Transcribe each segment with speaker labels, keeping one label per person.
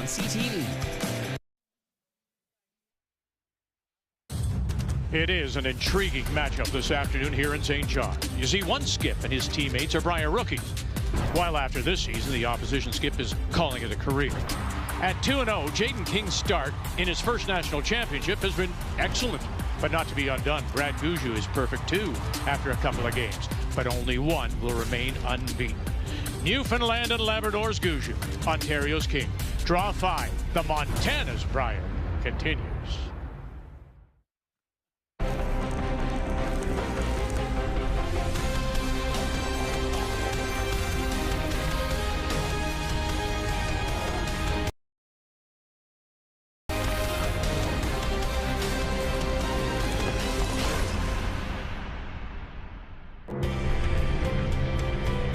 Speaker 1: CTV.
Speaker 2: It is an intriguing matchup this afternoon here in St. John. You see, one skip and his teammates are Brier rookies, while after this season, the opposition skip is calling it a career. At 2-0, Jaden King's start in his first national championship has been excellent, but not to be undone. Brad Gushue is perfect too after a couple of games, but only one will remain unbeaten. Newfoundland and Labrador's Gushue, Ontario's King. Draw 5, the Montana's Brier continues.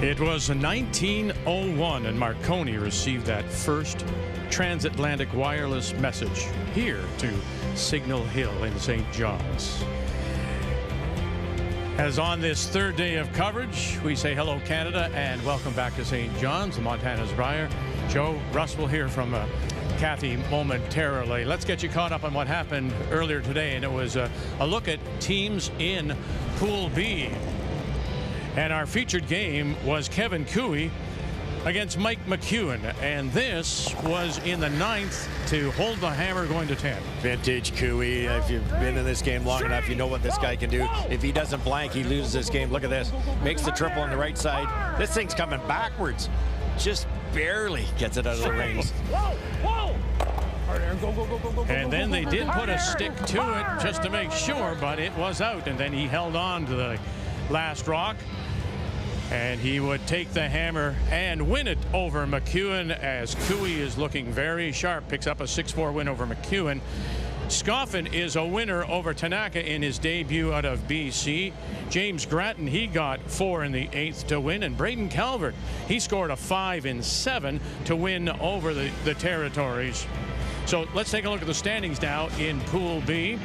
Speaker 2: It was 1901 and Marconi received that first transatlantic wireless message here to Signal Hill in St. John's. As on this third day of coverage, we say hello Canada and welcome back to St. John's, the Montana's Brier. Joe, Russ will hear from Kathy momentarily. Let's get you caught up on what happened earlier today, and it was a look at teams in Pool B. And our featured game was Kevin Cooey against Mike McEwen. And this was in the 9th to hold the hammer going to 10.
Speaker 3: Vintage Cooey. If you've been in this game long enough, you know what this guy can do. If he doesn't blank, he loses this game. Look at this. Makes the triple on the right side. This thing's coming backwards. Just barely gets it out of the rings.
Speaker 2: And then they did put a stick to it just to make sure, but it was out. And then he held on to the last rock, and he would take the hammer and win it over McEwen as Cooey is looking very sharp. Picks up a 6-4 win over McEwen. Scoffin is a winner over Tanaka in his debut out of BC. James Grattan, he got 4 in the 8th to win, and Braden Calvert, he scored a 5 in 7 to win over the Territories. So let's take a look at the standings now in Pool B.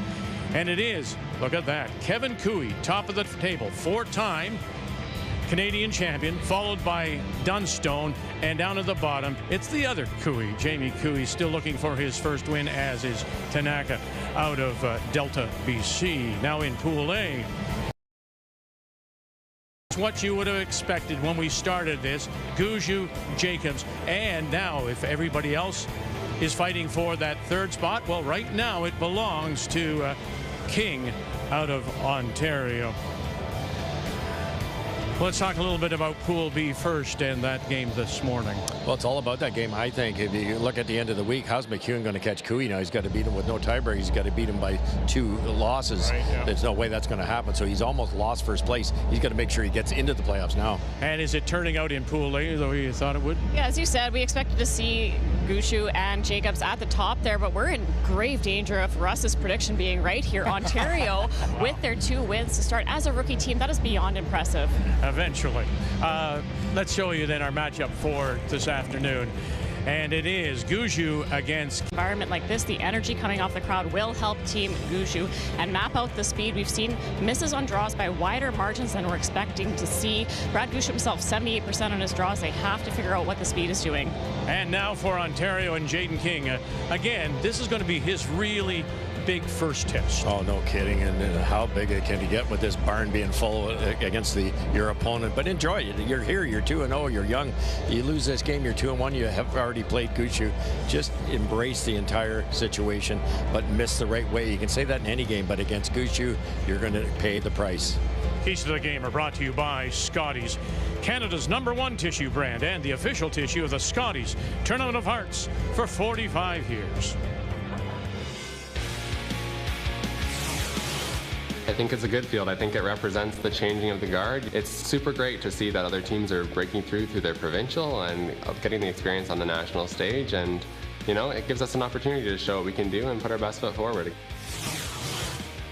Speaker 2: And it is, look at that, Kevin Cooey, top of the table, 4-time Canadian champion, followed by Dunstone, and down at the bottom, it's the other Cooey, Jamie Cooey, still looking for his first win, as is Tanaka out of Delta, BC. Now in Pool A. It's what you would have expected when we started this. Gushue, Jacobs, and now if everybody else is fighting for that third spot, well, right now it belongs to King out of Ontario. Let's talk a little bit about Pool B first and that game this morning.
Speaker 3: Well, it's all about that game, I think. If you look at the end of the week, how's McEwen going to catch Cooey now? He's got to beat him with no tiebreak. He's got to beat him by 2 losses.
Speaker 2: Right, yeah.
Speaker 3: There's no way that's going to happen. So he's almost lost first place. He's got to make sure he gets into the playoffs now. And
Speaker 2: is it turning out in Pool A the way you thought it would?
Speaker 4: Yeah, as you said, we expected to see Gushue and Jacobs at the top there, but we're in grave danger of Russ's prediction being right here. Ontario with their 2 wins to start as a rookie team. That is beyond impressive.
Speaker 2: Eventually. Let's show you then our matchup for this afternoon. And it is Gushue against...
Speaker 4: Environment like this, the energy coming off the crowd will help Team Gushue and map out the speed. We've seen misses on draws by wider margins than we're expecting to see. Brad Gushue himself, 78% on his draws. They have to figure out what the speed is doing.
Speaker 2: And now for Ontario and Jaden King. Again, this is going to be his really big first test.
Speaker 3: Oh, no kidding. And how big can you get with this barn being full against your opponent? But enjoy it. You're here, you're 2-0, you're young. You lose this game, you're 2-1, you have already played Gushue. Just embrace the entire situation, but miss the right way. You can say that in any game, but against Gushue, you're going to pay the price.
Speaker 2: Keys to the Game are brought to you by Scotties, Canada's #1 tissue brand and the official tissue of the Scotties Tournament of Hearts for 45 years.
Speaker 5: I think it's a good field. I think it represents the changing of the guard. It's super great to see that other teams are breaking through their provincial and getting the experience on the national stage, and you know, it gives us an opportunity to show what we can do and put our best foot forward.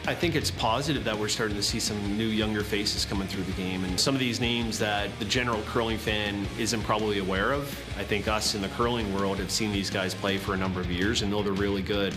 Speaker 6: I think it's positive that we're starting to see some new younger faces coming through the game, and some of these names that the general curling fan isn't probably aware of. I think us in the curling world have seen these guys play for a number of years and know they're really good.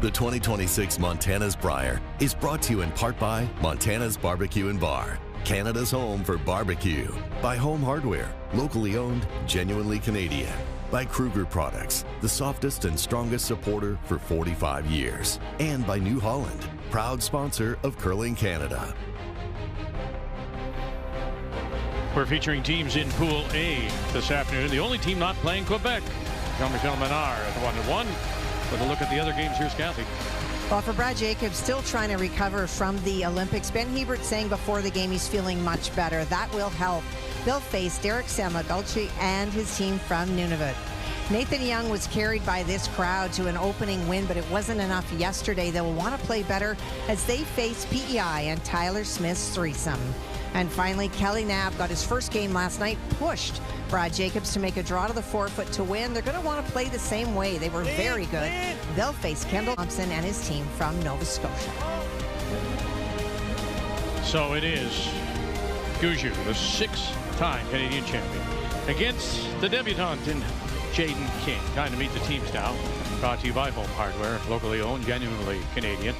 Speaker 1: The 2026 Montana's Brier is brought to you in part by Montana's Barbecue and Bar, Canada's home for barbecue. By Home Hardware, locally owned, genuinely Canadian. By Kruger Products, the softest and strongest supporter for 45 years. And by New Holland, proud sponsor of Curling Canada.
Speaker 2: We're featuring teams in Pool A this afternoon. The only team not playing, Quebec. Jean-Michel Menard at 1-1. With a look at the other games, here's Kathy.
Speaker 7: Well, for Brad Jacobs, still trying to recover from the Olympics. Ben Hebert saying before the game he's feeling much better. That will help. They'll face Derek Samagulchi and his team from Nunavut. Nathan Young was carried by this crowd to an opening win, but it wasn't enough yesterday. They will want to play better as they face PEI and Tyler Smith's threesome. And finally, Kelly Knapp got his first game last night, pushed Brad Jacobs to make a draw to the forefoot to win. They're going to want to play the same way. They were very good. They'll face Kendall Thompson and his team from Nova Scotia.
Speaker 2: So it is Gushue, the 6-time Canadian champion, against the debutant in Jaden King. Time to meet the teams now. Brought to you by Home Hardware, locally owned, genuinely Canadian.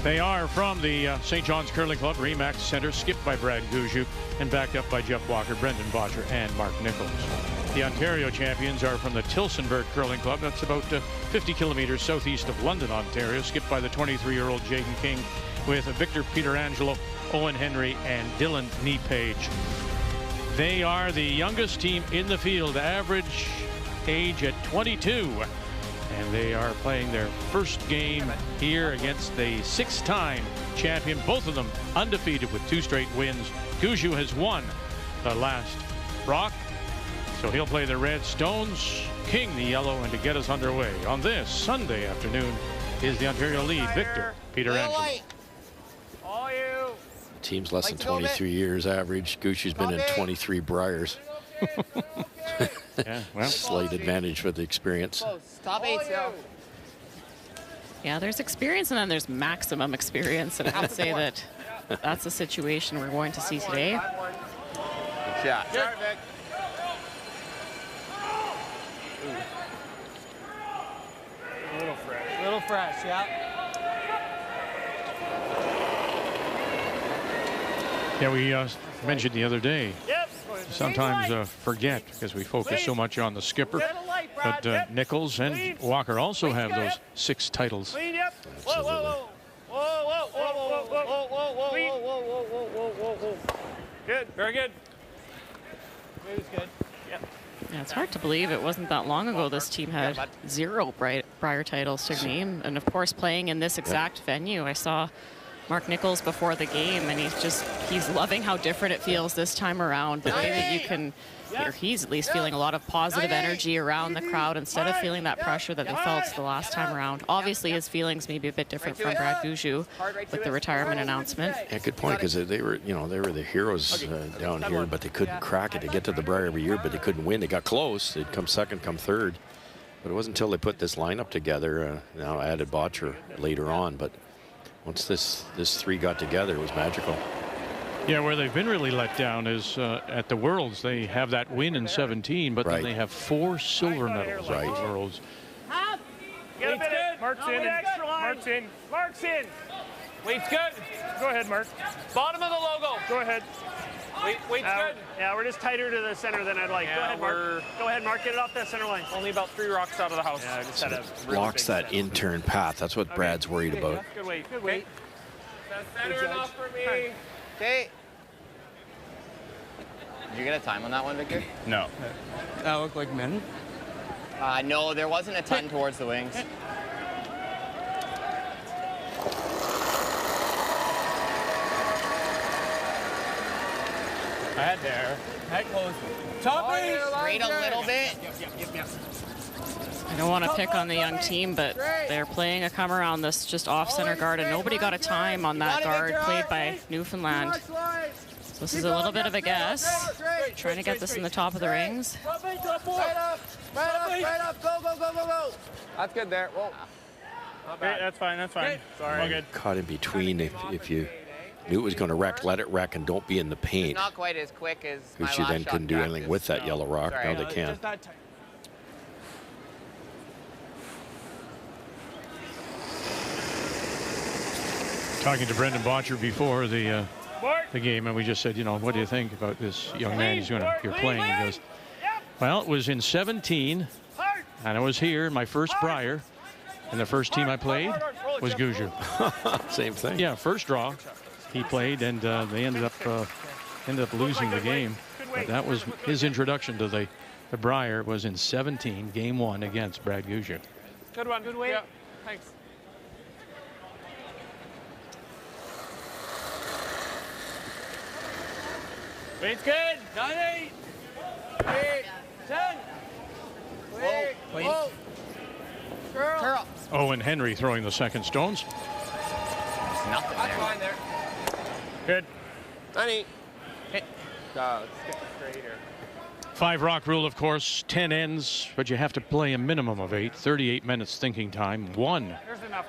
Speaker 2: They are from the St. John's Curling Club, Remax Center, skipped by Brad Gushue and backed up by Jeff Walker, Brendan Bottcher, and Mark Nichols. The Ontario champions are from the Tillsonburg Curling Club. That's about 50 kilometers southeast of London, Ontario, skipped by the 23-year-old Jaden King with Victor Pietrangelo, Owen Henry, and Dylan Nepage. They are the youngest team in the field, average age at 22. And they are playing their first game here against the 6-time champion, both of them undefeated with 2 straight wins. Gushue has won the last rock, so he'll play the red, Stones, King the yellow, and to get us underway on this Sunday afternoon is the Ontario lead, Victor Pietrangelo.
Speaker 3: Team's less than 23 years average. Gushue's been in 23 Briers.
Speaker 2: Yeah, well,
Speaker 3: slight advantage for the experience.
Speaker 8: Top 8 still.
Speaker 4: Yeah, there's experience and then there's maximum experience, and I would say that that's the situation we're going to see today.
Speaker 8: Good shot. Good.
Speaker 9: A little fresh, yeah.
Speaker 2: Yeah, we mentioned the other day. Sometimes forget because we focus so much on the skipper. But Nichols and Walker also have those 6 titles.
Speaker 9: Good, very good. It was good. Yep.
Speaker 4: Yeah, it's hard to believe it wasn't that long ago this team had 0 Brier titles to name, and of course playing in this exact venue. I saw Mark Nichols before the game, and he's loving how different it feels this time around. The way that you can hear he's at least feeling a lot of positive energy around the crowd instead of feeling that pressure that they felt the last time around. Obviously, his feelings may be a bit different from Brad Gushue with the retirement announcement.
Speaker 3: Yeah, good point, because they were the heroes down here, but they couldn't crack it. They get to the Brier every year, but they couldn't win. They got close. They'd come second, come third, but it wasn't until they put this lineup together. Now added Bottcher later on, but once this 3 got together, it was magical.
Speaker 2: Yeah, where they've been really let down is at the Worlds. They have that win in 17, but then they have 4 silver medals at the Worlds.
Speaker 9: Get a bit good. Mark's in. Mark's in. Mark's in. Weight's good. Go ahead, Mark. Bottom of the logo. Go ahead. Weight's good. Yeah, we're just tighter to the center than I'd like. Yeah, go ahead, Mark. Go ahead, Mark. Get it off that center line. Only about 3 rocks out of the house. Yeah, I just had a
Speaker 3: blocks that in-turn path. That's what Brad's worried about.
Speaker 9: Good weight. Good weight.
Speaker 8: That's center enough for me. Okay. Did you get a time on that one, Victor?
Speaker 9: No.
Speaker 10: That looked like men.
Speaker 8: No, there wasn't a ton towards the wings.
Speaker 10: Head there. Head close. Top eight.
Speaker 8: Straight a little bit.
Speaker 10: Yep.
Speaker 4: I don't want to pick on the young team, but they're playing a come around this just off center guard, and nobody got a time on that guard played by Newfoundland. So this is a little bit of a guess. Trying to get this in the top of the rings.
Speaker 8: Right up. Go. That's good there. Whoa.
Speaker 9: Okay, that's fine. Sorry. All good.
Speaker 3: Caught in between. If you knew it was going to wreck, let it wreck, and don't be in the paint.
Speaker 8: Not quite as quick as my
Speaker 3: Which you
Speaker 8: last
Speaker 3: then
Speaker 8: shot
Speaker 3: couldn't do anything with that yellow rock.
Speaker 8: Sorry,
Speaker 3: now they can.
Speaker 2: Talking to Brendan Botcher before the game, and we just said, you know, what do you think about this young man who's going to here playing? He goes, well, it was in 17, and I was here in my first Brier, and the first team I played was Gushue.
Speaker 3: Same thing.
Speaker 2: Yeah, first draw he played, and they ended up losing the game. But that was his introduction to the Brier was in 17, game 1 against Brad Gushue.
Speaker 9: Good one. Good weight. Yeah. Thanks. Weight's good. 9-8. 8. 10. Wait.
Speaker 8: Whoa. Curl.
Speaker 2: Owen Henry throwing the second stones.
Speaker 10: Nothing there.
Speaker 8: Fine there.
Speaker 9: Good.
Speaker 8: 9-8.
Speaker 10: Hit.
Speaker 8: Let's get straighter.
Speaker 2: 5 rock rule, of course, 10 ends, but you have to play a minimum of 8. 38 minutes thinking time, 1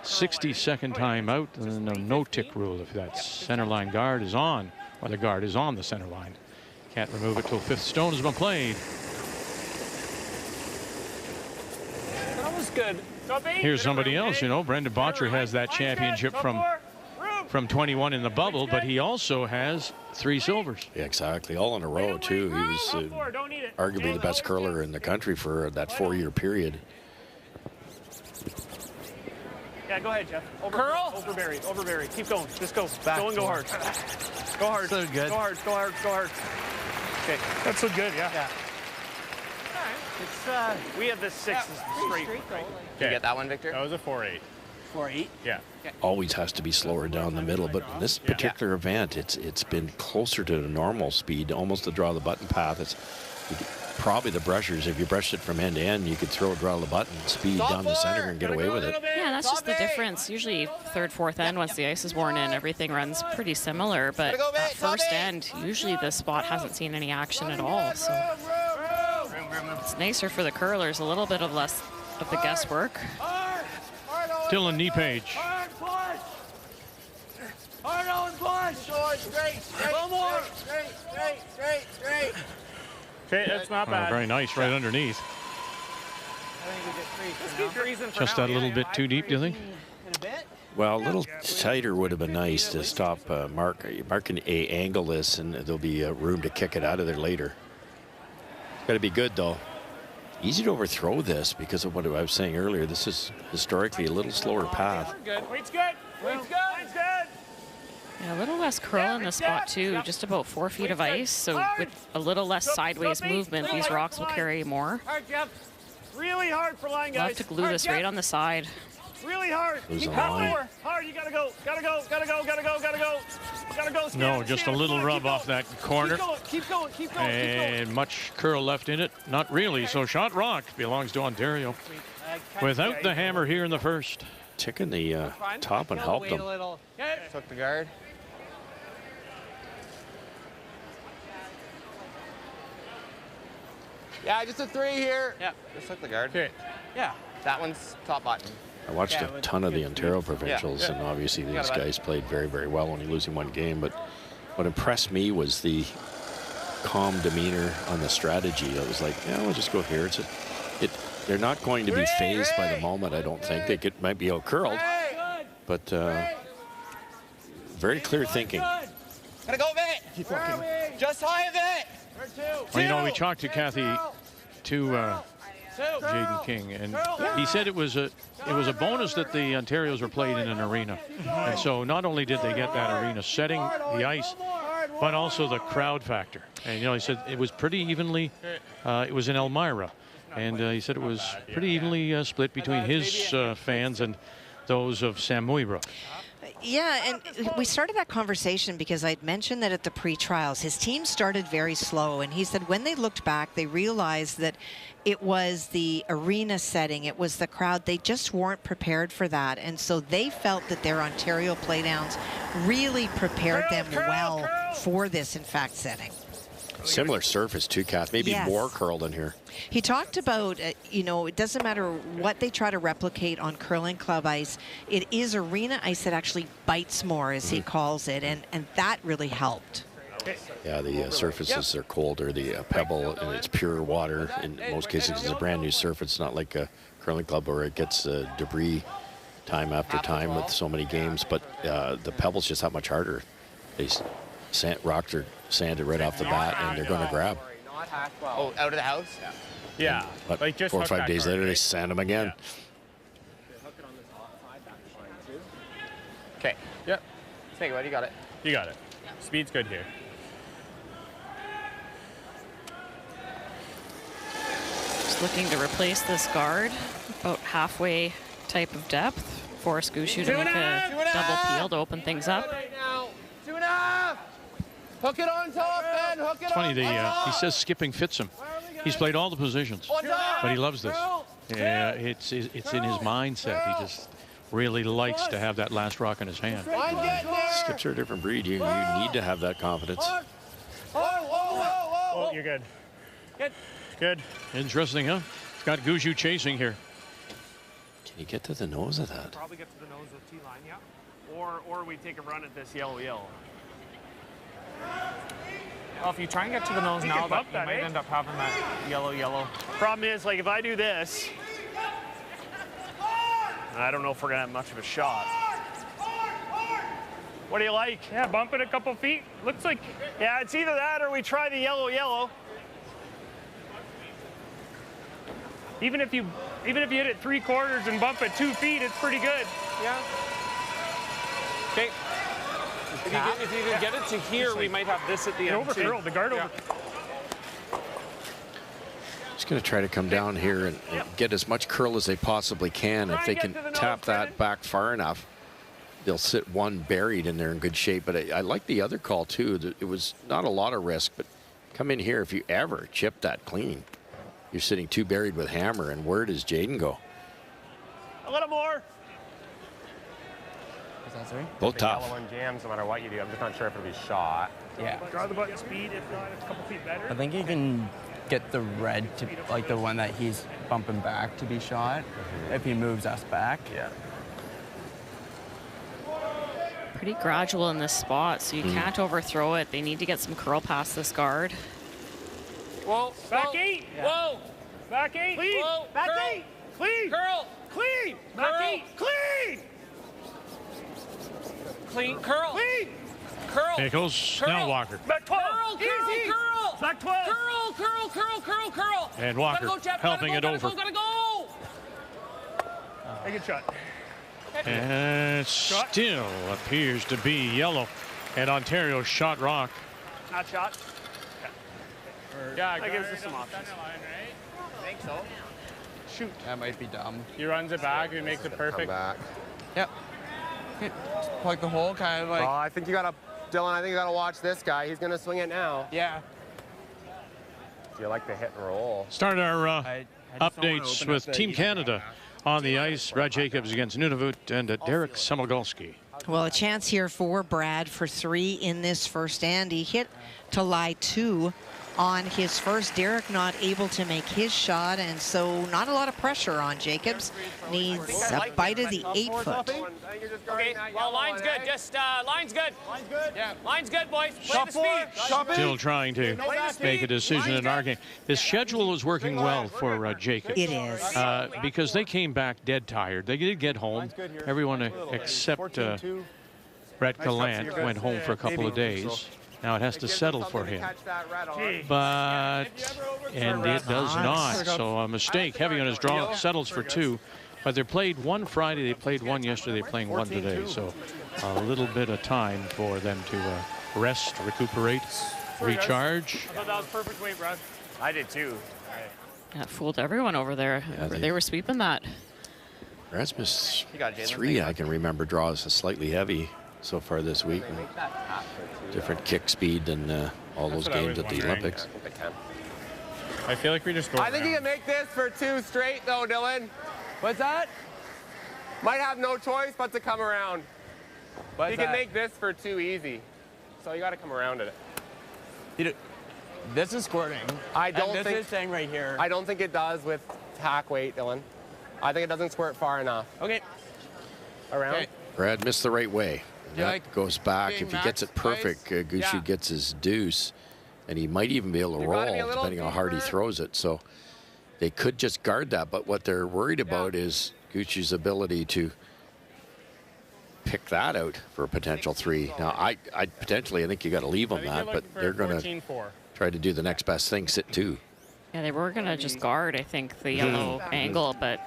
Speaker 2: 60-second timeout, and then a no-tick rule if that center line guard is on, or the guard is on the center line. Can't remove it till 5th stone has been played.
Speaker 9: That was good.
Speaker 2: Here's somebody else, you know, Brendan Botcher has that championship from 21 in the bubble, but he also has 3 silvers.
Speaker 3: Yeah, exactly. All in a row, too. He was arguably the best curler in the country for that 4-year period.
Speaker 9: Yeah, go ahead, Jeff. Curl. Overberry. Keep going. Just go. Back. Go and go hard. Go hard.
Speaker 10: So good.
Speaker 9: Go hard. Okay. That's so good, yeah.
Speaker 10: All right. It's,
Speaker 9: we have this 6 straight.
Speaker 10: Did you get that one, Victor?
Speaker 2: That was a 4-8.
Speaker 10: 4-8?
Speaker 2: Yeah.
Speaker 10: Okay.
Speaker 3: Always has to be slower down the middle, but in this particular event, it's been closer to the normal speed, almost the draw the button path. It's probably the brushers. If you brushed it from end to end, you could throw a draw the button speed down the center and get away with it.
Speaker 4: Yeah, that's just the difference. Usually 3rd, 4th end, once the ice is worn in, everything runs pretty similar. But at first end, usually the spot hasn't seen any action at all. So it's nicer for the curlers, a little bit of less of the guesswork.
Speaker 2: Dylan Knee-Page.
Speaker 8: Hard on push. Straight. One more. Straight.
Speaker 9: Okay, that's not bad.
Speaker 2: Very nice, right underneath.
Speaker 8: I think we get 3.
Speaker 9: Let's keep freezing for
Speaker 2: Just
Speaker 9: now.
Speaker 2: that little bit too deep, do you think?
Speaker 8: In a bit.
Speaker 3: Well, a little tighter would have been nice to stop Mark can angle this, and there'll be room to kick it out of there later. Got to be good, though. Easy to overthrow this because of what I was saying earlier. This is historically a little slower path.
Speaker 9: Good. Weight's good.
Speaker 4: Yeah, a little less curl in the spot too, just about 4 feet of ice. So with a little less sideways movement, these rocks will carry more.
Speaker 9: Hard, Jeff. Really hard for line, guys.
Speaker 4: We'll have to glue this right on the side.
Speaker 9: Really hard.
Speaker 3: Lose
Speaker 9: Keep
Speaker 3: the line.
Speaker 9: going. Hard, you gotta go. Gotta go.
Speaker 2: No, just a little rub off that corner.
Speaker 9: Keep going.
Speaker 2: And much curl left in it. Not really. So shot rock belongs to Ontario. Without the hammer here in the first.
Speaker 3: Ticking the top and helped them.
Speaker 10: Took the guard. Yeah, just a 3 here. Yeah, just took the guard.
Speaker 2: Okay.
Speaker 10: Yeah, that one's top button.
Speaker 3: I watched a ton of the Ontario provincials, and obviously
Speaker 10: got
Speaker 3: these
Speaker 10: it, bud.
Speaker 3: guys played very, very well, only losing 1 game. But what impressed me was the calm demeanor on the strategy. It was like, yeah, we'll just go here. They're not going to be phased by the moment, I don't think. They might be out curled, but very clear thinking.
Speaker 10: Gotta go, Vic. Keep walking. Just high of it.
Speaker 2: Well, you know, we talked to Kathy, to Jaden King, and he said it was a bonus that the Ontarios were played in an arena. And so not only did they get that arena setting, the ice, but also the crowd factor. And, you know, he said it was pretty evenly, it was in Elmira. And he said it was pretty evenly split between his fans and those of Sam Muibra.
Speaker 7: Yeah, and we started that conversation because I'd mentioned that at the pre-trials, his team started very slow. And he said when they looked back, they realized that it was the arena setting, it was the crowd. They just weren't prepared for that. And so they felt that their Ontario playdowns really prepared them well for this, in fact, setting.
Speaker 3: Similar surface too, Kath. Maybe
Speaker 7: Yes.
Speaker 3: more curled in here.
Speaker 7: He talked about, you know, it doesn't matter what they try to replicate on curling club ice. It is arena ice that actually bites more, as he calls it, and that really helped.
Speaker 3: Yeah, the surfaces are colder. The pebble, and it's pure water. In most cases, it's a brand new surface. It's not like a curling club where it gets debris time after time with so many games, but the pebble's just that much harder. They rocked or sanded right off the bat, and they're going to grab.
Speaker 10: Oh, out of the house?
Speaker 9: Yeah.
Speaker 3: But
Speaker 9: Like just
Speaker 3: 4 or 5 days later, they
Speaker 9: right?
Speaker 3: sand them again.
Speaker 9: Yeah.
Speaker 10: Okay.
Speaker 9: Yep.
Speaker 10: Snake, what? You got it.
Speaker 9: You got it. Speed's good here.
Speaker 4: Just looking to replace this guard, about halfway type of depth. Force Gushue to make a double peel to open things up.
Speaker 10: Right now. 2.5. Hook it on top, man. Hook it
Speaker 2: It's funny,
Speaker 10: on top.
Speaker 2: he says skipping fits him. He's played all the positions, but he loves this. Yeah, it's in his mindset. He just really likes to have that last rock in his hand.
Speaker 3: Skips are a different breed. You need to have that confidence.
Speaker 9: Oh, you're good. Good. Good.
Speaker 2: Interesting, huh? It's got Gushue chasing here.
Speaker 3: Can you get to the nose of that?
Speaker 9: Probably get to the nose of the T line, yeah. Or we take a run at this yellow.
Speaker 11: Well, if you try and get to the nose now, you might end up having that yellow.
Speaker 9: Problem is, like, if I do this, I don't know if we're gonna have much of a shot. What do you like?
Speaker 11: Yeah, bump it a couple feet. Looks like.
Speaker 9: Yeah, it's either that or we try the yellow.
Speaker 11: Even if you hit it 3/4 and bump it 2 feet, it's pretty good.
Speaker 10: Yeah.
Speaker 11: Okay. If you can get it to here, we might have this at the end.
Speaker 9: Overcurled, the guard over.
Speaker 3: Just going to try to come down here and get as much curl as they possibly can. If they can tap that back far enough, they'll sit one buried and they're in good shape. But I like the other call too. It was not a lot of risk, but come in here if you ever chip that clean. You're sitting 2 buried with hammer, and where does Jaden go?
Speaker 9: A little more.
Speaker 3: Both tough.
Speaker 12: Yellow one jams no matter what you do. I'm just not sure if it'll be shot.
Speaker 11: Yeah.
Speaker 9: Draw the button speed. If not, it's a couple feet better.
Speaker 13: I think you can get the red to, like the one that he's bumping back to be shot if he moves us back.
Speaker 12: Yeah.
Speaker 4: Pretty gradual in this spot, so you can't overthrow it. They need to get some curl past this guard.
Speaker 11: Whoa.
Speaker 9: Back 8.
Speaker 11: Yeah. Whoa.
Speaker 9: Back 8. Clean.
Speaker 11: Whoa.
Speaker 9: Back
Speaker 11: Curl.
Speaker 9: 8. Clean.
Speaker 11: Curl.
Speaker 9: Clean. Back
Speaker 11: Curl.
Speaker 9: 8. Clean.
Speaker 11: Clean. Curl.
Speaker 9: Clean.
Speaker 11: Curl.
Speaker 2: Here goes Snellwalker.
Speaker 9: Back 12.
Speaker 11: Curl. Curl.
Speaker 9: Back 12.
Speaker 11: Curl.
Speaker 2: And Walker
Speaker 11: Gotta go, Jeff.
Speaker 2: helping it over.
Speaker 11: Gotta go.
Speaker 9: Take a shot.
Speaker 2: And it still appears to be yellow. And Ontario shot rock.
Speaker 9: Not shot.
Speaker 11: Yeah,
Speaker 9: That gives us some options.
Speaker 10: I think so.
Speaker 13: Shoot. That might be dumb.
Speaker 11: He runs it back and makes it
Speaker 12: Come
Speaker 11: perfect.
Speaker 12: back.
Speaker 13: Yep. Just plug the hole, kind of like.
Speaker 12: Oh, I think you gotta, Dylan. I think you gotta watch this guy. He's gonna swing it now.
Speaker 13: Yeah.
Speaker 12: Do you like the hit and roll?
Speaker 2: Start our
Speaker 13: I just don't wanna
Speaker 2: updates
Speaker 13: open
Speaker 2: with
Speaker 13: up the
Speaker 2: Team
Speaker 13: easy
Speaker 2: Canada on the ice. Brad Jacobs against Nunavut and Derek Semigulski.
Speaker 7: Well, a chance here for Brad for 3 in this first, and he hit to lie 2 on his first. Derek not able to make his shot, and so not a lot of pressure on Jacobs. Needs a bite of the 8-foot.
Speaker 11: Okay, well, line's good. Just, line's good. Line's good? Yeah. Line's good, boys. Play the speed.
Speaker 2: Still trying to make a decision in our game. His schedule is working well for Jacobs.
Speaker 7: It is.
Speaker 2: Because they came back dead tired. They did get home. Everyone except Brett Gallant went home for a couple of days. Now it has to settle for him. And it does not. So a mistake heavy on his draw. Settles for 2. But they played 1 Friday, they played 1 yesterday, they're playing 1 today. So a little bit of time for them to rest, recuperate, recharge.
Speaker 9: I thought that was perfect weight, Brad. I did too.
Speaker 4: That fooled everyone over there.
Speaker 3: Yeah,
Speaker 4: They were sweeping that.
Speaker 3: Rasmus 3, I can remember, draws a slightly heavy so far this week. Different kick speed than all those games at the Olympics.
Speaker 11: I feel like we just go
Speaker 12: I think you can make this for 2 straight, though, Dylan.
Speaker 10: What's that?
Speaker 12: Might have no choice but to come around.
Speaker 10: What's
Speaker 12: You can
Speaker 10: that?
Speaker 12: make this for 2 easy. So you got to come around it.
Speaker 13: This is squirting.
Speaker 12: I don't
Speaker 13: and
Speaker 12: think
Speaker 13: this is staying right here.
Speaker 12: I don't think it does with hack weight, Dylan. I think it doesn't squirt far enough.
Speaker 13: Okay.
Speaker 12: Around.
Speaker 13: Okay.
Speaker 3: Brad missed the right way.
Speaker 13: Yeah,
Speaker 3: That
Speaker 13: like
Speaker 3: goes back.
Speaker 13: being
Speaker 3: If he gets it perfect, Gushue
Speaker 13: Yeah.
Speaker 3: gets his deuce, and he might even be able to
Speaker 12: You
Speaker 3: roll,
Speaker 12: gotta be a little
Speaker 3: depending on how hard he
Speaker 12: deeper.
Speaker 3: throws it. So they could just guard that, but what they're worried about is Gushue's ability to pick that out for a potential 3. Now, I potentially, I think you got to leave them that, but they're going to try to do the next best thing, sit 2.
Speaker 4: Yeah, they were going to just guard, I think, the yellow angle, but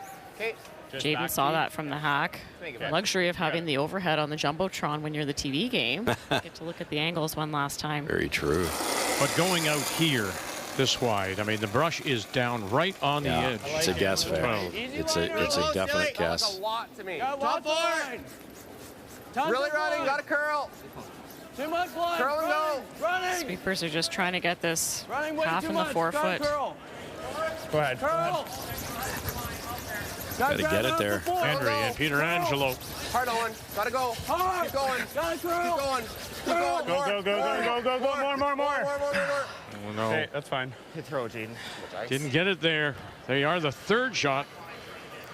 Speaker 4: Jaden saw that from the hack. The luxury of having the overhead on the Jumbotron when you're the TV game. Get to look at the angles one last time.
Speaker 3: Very true.
Speaker 2: But going out here this wide, I mean, the brush is down right on the edge.
Speaker 3: It's a guess, fair. It's a definite guess.
Speaker 10: Top line. Really running, got a curl.
Speaker 8: Too much line.
Speaker 10: Curl and go.
Speaker 8: Running.
Speaker 4: Sweepers are just trying to get this half in the
Speaker 8: much.
Speaker 4: forefoot.
Speaker 8: Go
Speaker 2: ahead.
Speaker 8: Curl.
Speaker 3: Got to get it there.
Speaker 2: Henry and Peter Angelo.
Speaker 10: Hard on. Gotta go.
Speaker 8: Hard.
Speaker 10: Keep going.
Speaker 8: Got a curl.
Speaker 10: Keep going. Keep going.
Speaker 2: Go. More. Oh, no.
Speaker 11: Okay, that's fine. Hit throw, Jaden.
Speaker 2: Didn't get it there. They are the 3rd shot.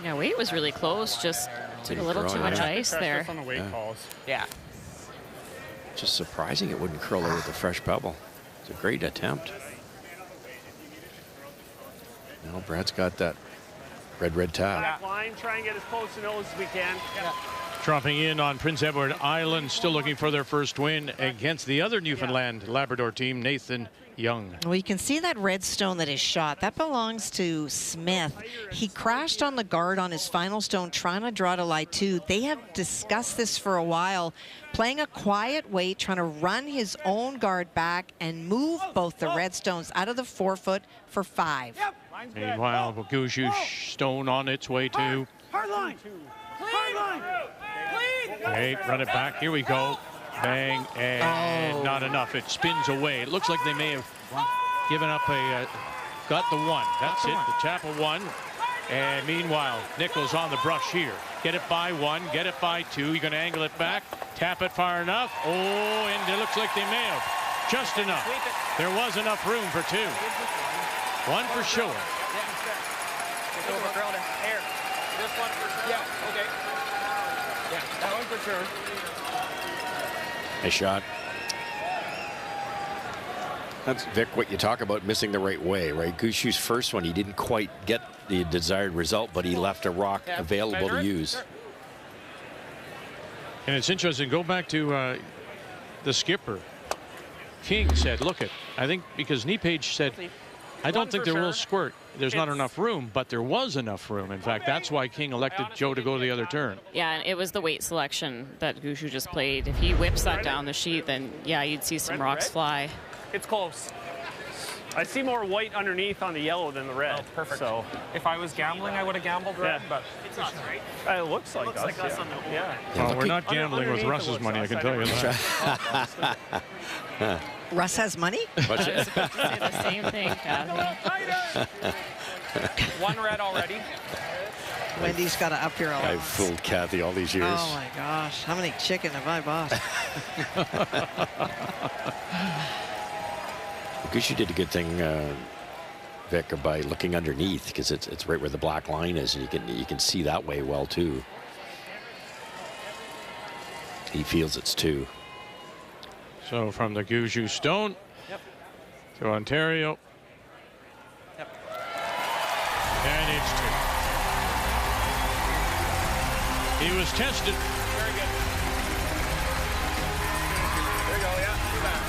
Speaker 4: Yeah, weight was really close. Just took a little too much ice there.
Speaker 11: On the weight calls.
Speaker 4: Yeah.
Speaker 3: Just surprising it wouldn't curl out with a fresh pebble. It's a great attempt. Now Brad's got that red tab.
Speaker 9: Back line, try and get as close to nose as we can. Yeah.
Speaker 2: Dropping in on Prince Edward Island, still looking for their first win against the other Newfoundland Labrador team, Nathan Young.
Speaker 7: Well, you can see that red stone that is shot. That belongs to Smith. He crashed on the guard on his final stone, trying to draw to lie 2. They have discussed this for a while, playing a quiet way, trying to run his own guard back and move both the red stones out of the forefoot for 5.
Speaker 2: Meanwhile, Gushu stone on its way to.
Speaker 8: Hard line. Hard line.
Speaker 2: Okay, run it back. Here we go. Bang, and not enough. It spins away. It looks like they may have given up got the 1. That's it, the Chapel 1. And meanwhile, Nichols on the brush here. Get it by 1, get it by 2. You're going to angle it back, tap it far enough. Oh, and it looks like they may have. Just enough. There was enough room for 2. 1 for sure.
Speaker 10: This one for sure. Yeah, okay. Yeah, that one for sure.
Speaker 3: Nice shot. That's, Vic, what you talk about missing the right way, right? Gushu's first one, he didn't quite get the desired result, but he left a rock available to use.
Speaker 2: And it's interesting, go back to the skipper. King said, look it, I think because Nepage said, I don't think there will squirt. There's not enough room, but there was enough room. In fact, that's why King elected Joe to go to the other turn.
Speaker 4: Yeah, and it was the weight selection that Gushu just played. If he whips that down the sheet, then yeah, you'd see some rocks fly.
Speaker 9: It's close. I see more white underneath on the yellow than the red.
Speaker 11: Oh, perfect.
Speaker 9: So
Speaker 11: if I was gambling, I would have gambled red, but
Speaker 9: it's us, right? It looks like us on the old. Yeah.
Speaker 2: Well, we're not gambling with Russ's money, I can tell you that.
Speaker 7: Russ has money?
Speaker 4: I was about to say the same thing, Kathy.
Speaker 11: 1 red already.
Speaker 7: Wendy's got to up your allowance.
Speaker 3: I've fooled Kathy all these years.
Speaker 7: Oh my gosh, how many chicken have I bought?
Speaker 3: Gushu did a good thing, Vic, by looking underneath, because it's right where the black line is, and you can see that way well too. He feels it's 2.
Speaker 2: So from the Gushu stone to Ontario. And it's 2. He was tested.
Speaker 10: Very good. There you go, yeah. You're back.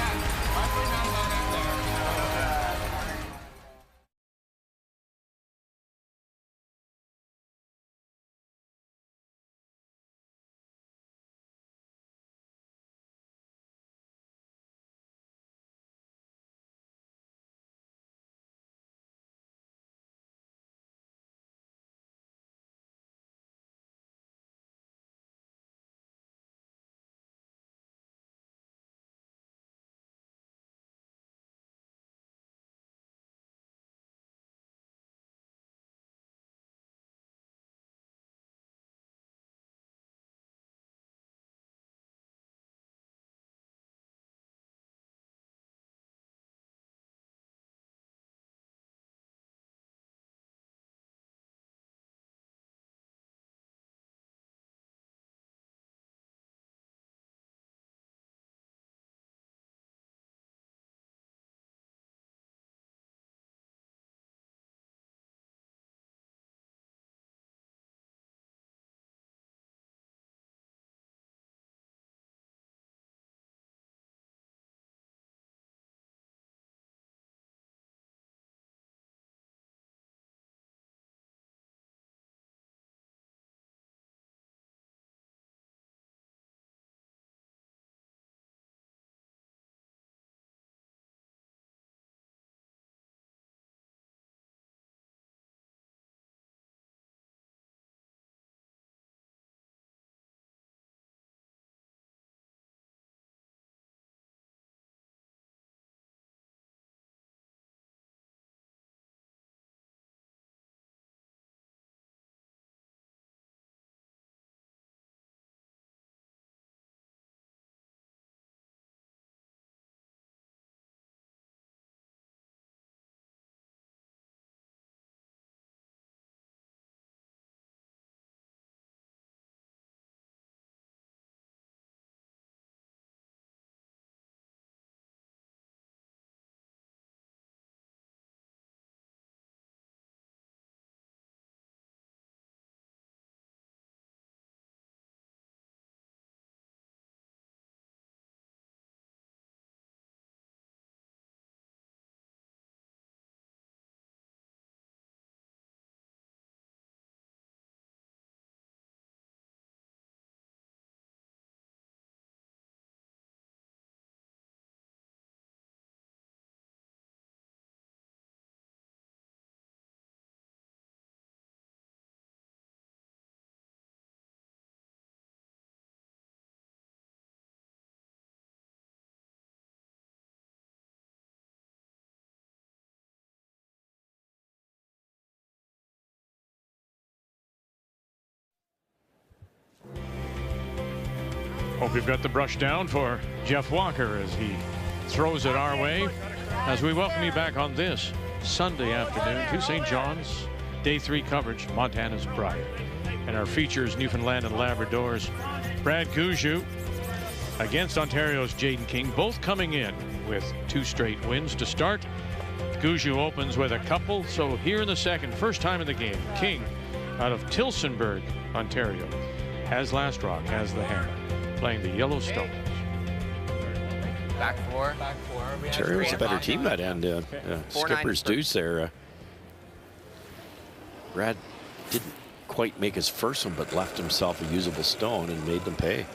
Speaker 2: Hope you've got the brush down for Jeff Walker as he throws it our way as we welcome you back on this Sunday afternoon to St. John's. Day 3 coverage, Montana's Brier. And our features, Newfoundland and Labrador's Brad Gushue against Ontario's Jaden King, both coming in with 2 straight wins to start. Gushue opens with a couple, so here in the second, first time in the game, King out of Tillsonburg, Ontario, has last rock, has the hammer, playing the Yellowstone.
Speaker 12: Back four.
Speaker 3: Ontario's a better team that end. Skipper's deuce there. Brad didn't quite make his first one, but left himself a usable stone and made them pay.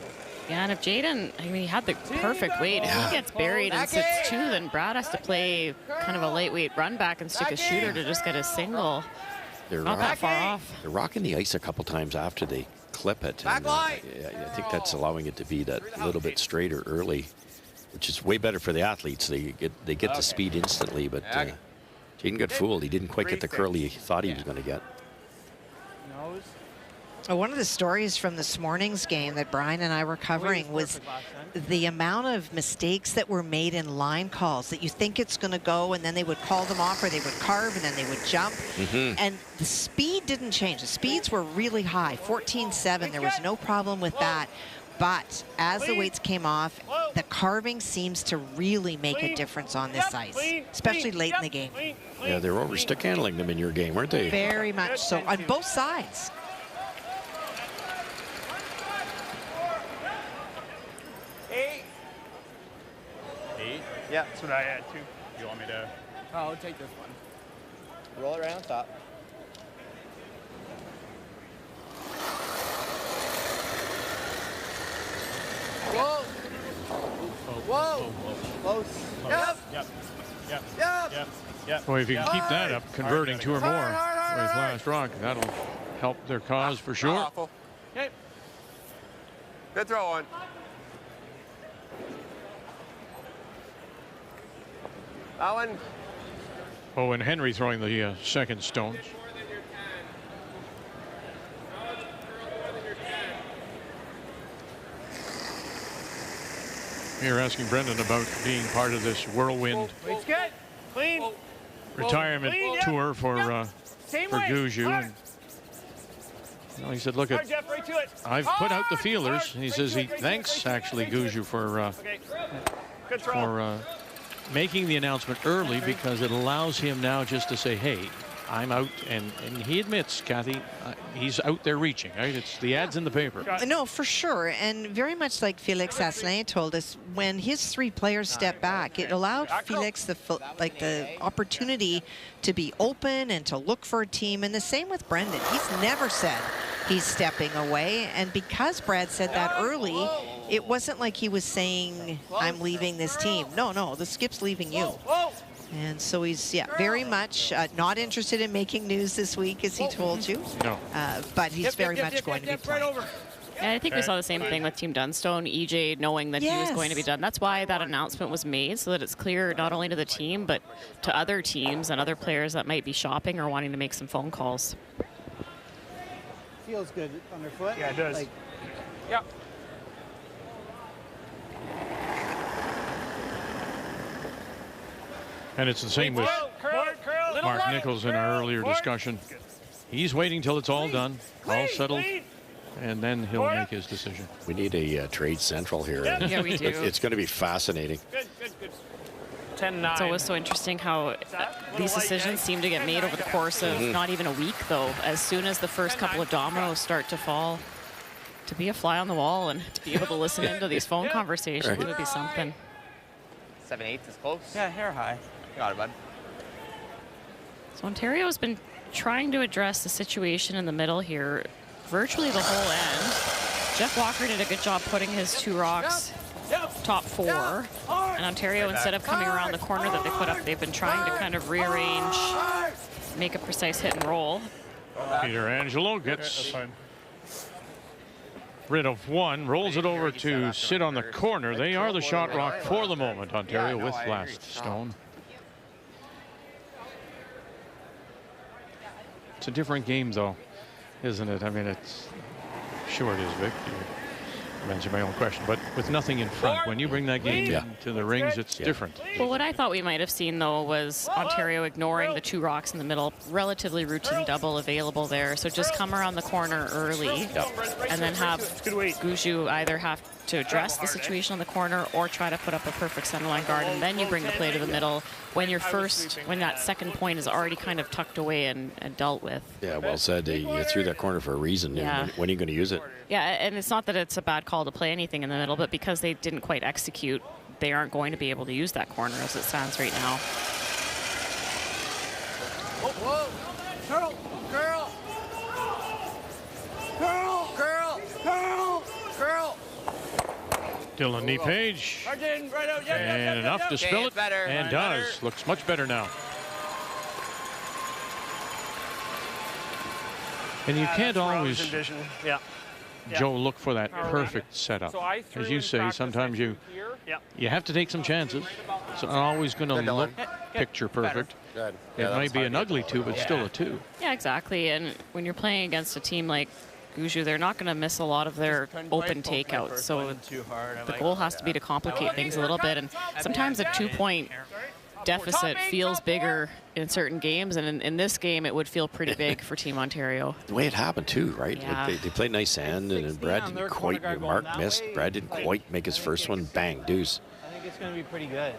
Speaker 4: Yeah, and if Jaden, I mean, he had the perfect weight. If he gets buried and sits 2, then Brad has to play kind of a lightweight run back and stick a shooter to just get a single.
Speaker 3: They're
Speaker 4: not that far off.
Speaker 3: They're rocking the ice a couple times after they clip it. And, I think that's allowing it to be that little bit straighter early, which is way better for the athletes. They get the speed instantly, but Jaden got fooled. He didn't quite get the curl he thought he was going to get.
Speaker 7: One of the stories from this morning's game that Brian and I were covering was the amount of mistakes that were made in line calls, that you think it's going to go and then they would call them off, or they would carve and then they would jump. And the speed didn't change. The speeds were really high, 14-7. There was no problem with that. But as the weights came off, the carving seems to really make a difference on this ice, especially late in the game.
Speaker 3: Yeah, they're over stick handling them in your game, weren't they?
Speaker 7: Very much so, on both sides.
Speaker 9: Yeah, that's what I had too. You want me to?
Speaker 13: Oh, I'll take this one.
Speaker 12: Roll it right on top.
Speaker 9: Whoa!
Speaker 12: Whoa! Close.
Speaker 9: Yep.
Speaker 2: Boy, if you can keep that up, converting 2 or more with last rock, that'll help their cause for sure.
Speaker 12: Okay. Good throw on. That one.
Speaker 2: Oh, and Henry throwing the second stones. You're asking Brendan about being part of this whirlwind retirement tour for Gushue. And, he said, look, I've put out the feelers. He says he thanks actually Gushue for making the announcement early, because it allows him now just to say, hey, I'm out. And he admits, Kathy, he's out there reaching, right? It's the ads in the paper.
Speaker 7: No, for sure. And very much like Felix Asselin told us, when his 3 players stepped back, it allowed Felix the opportunity to be open and to look for a team. And the same with Brendan. He's never said he's stepping away. And because Brad said that early, it wasn't like he was saying, I'm leaving this team. No, the skip's leaving you. And so he's, very much not interested in making news this week, as he told you.
Speaker 2: No.
Speaker 7: But he's very much going to be playing.
Speaker 4: And I think we saw the same thing with Team Dunstone, EJ knowing that he was going to be done. That's why that announcement was made, so that it's clear not only to the team, but to other teams and other players that might be shopping or wanting to make some phone calls.
Speaker 14: Feels good underfoot.
Speaker 9: Yeah, it does.
Speaker 11: Yeah.
Speaker 2: And it's the same with Mark Nichols in our earlier discussion. He's waiting till it's all done, all settled, and then he'll make his decision.
Speaker 3: We need a trade central here.
Speaker 4: Yeah, we do.
Speaker 3: It's going to be fascinating.
Speaker 11: 10-9.
Speaker 4: It's always so interesting how these decisions seem to get made over the course of not even a week, though. As soon as the first couple of dominoes start to fall, to be a fly on the wall and to be able to listen into these phone conversations would be something.
Speaker 12: 7/8 is close.
Speaker 13: Yeah, hair high.
Speaker 12: Got it, bud.
Speaker 4: So Ontario has been trying to address the situation in the middle here virtually the whole end. Jeff Walker did a good job putting his 2 rocks top 4. And Ontario, instead of coming around the corner that they put up, they've been trying to kind of rearrange, make a precise hit and roll.
Speaker 2: Peter Angelo gets rid of 1, rolls it over to sit on the corner. They are the shot rock for the moment, Ontario, with last stone. It's a different game, though, isn't it? I mean, it's sure it is, Vic. answer my own question, but with nothing in front, when you bring that game into the rings, it's different.
Speaker 4: Well, what I thought we might have seen, though, was Ontario ignoring the 2 rocks in the middle. Relatively routine double available there. So just come around the corner early and then have Gushue either have to address the situation on the corner or try to put up a perfect centerline guard, and then you bring the play to the middle when when that second point is already kind of tucked away and dealt with.
Speaker 3: Yeah, well said. You threw that corner for a reason.
Speaker 4: Yeah.
Speaker 3: When are you going to use it?
Speaker 4: Yeah, and it's not that it's a bad call to play anything in the middle, but because they didn't quite execute, they aren't going to be able to use that corner as it stands right now.
Speaker 8: Whoa, girl, girl, girl, girl, girl, girl.
Speaker 2: Dylan Nepage. And enough to spill it. And does. Looks much better now. And you can't always, Joe, look for that perfect setup. As you say, sometimes you have to take some chances. It's not always going to look picture perfect. It might be an ugly 2, but still a 2.
Speaker 4: Yeah, exactly. And when you're playing against a team like Gushue, they're not going to miss a lot of their open takeouts. So the goal has to be to complicate things a little bit. And sometimes a 2-point deficit feels bigger in certain games, and in this game it would feel pretty big for Team Ontario.
Speaker 3: The way it happened too, right?
Speaker 4: Yeah.
Speaker 3: Like they played nice sand, and Brad didn't quite, Mark missed. Brad didn't quite make his first one. Bang, deuce.
Speaker 9: I think it's going to be pretty good.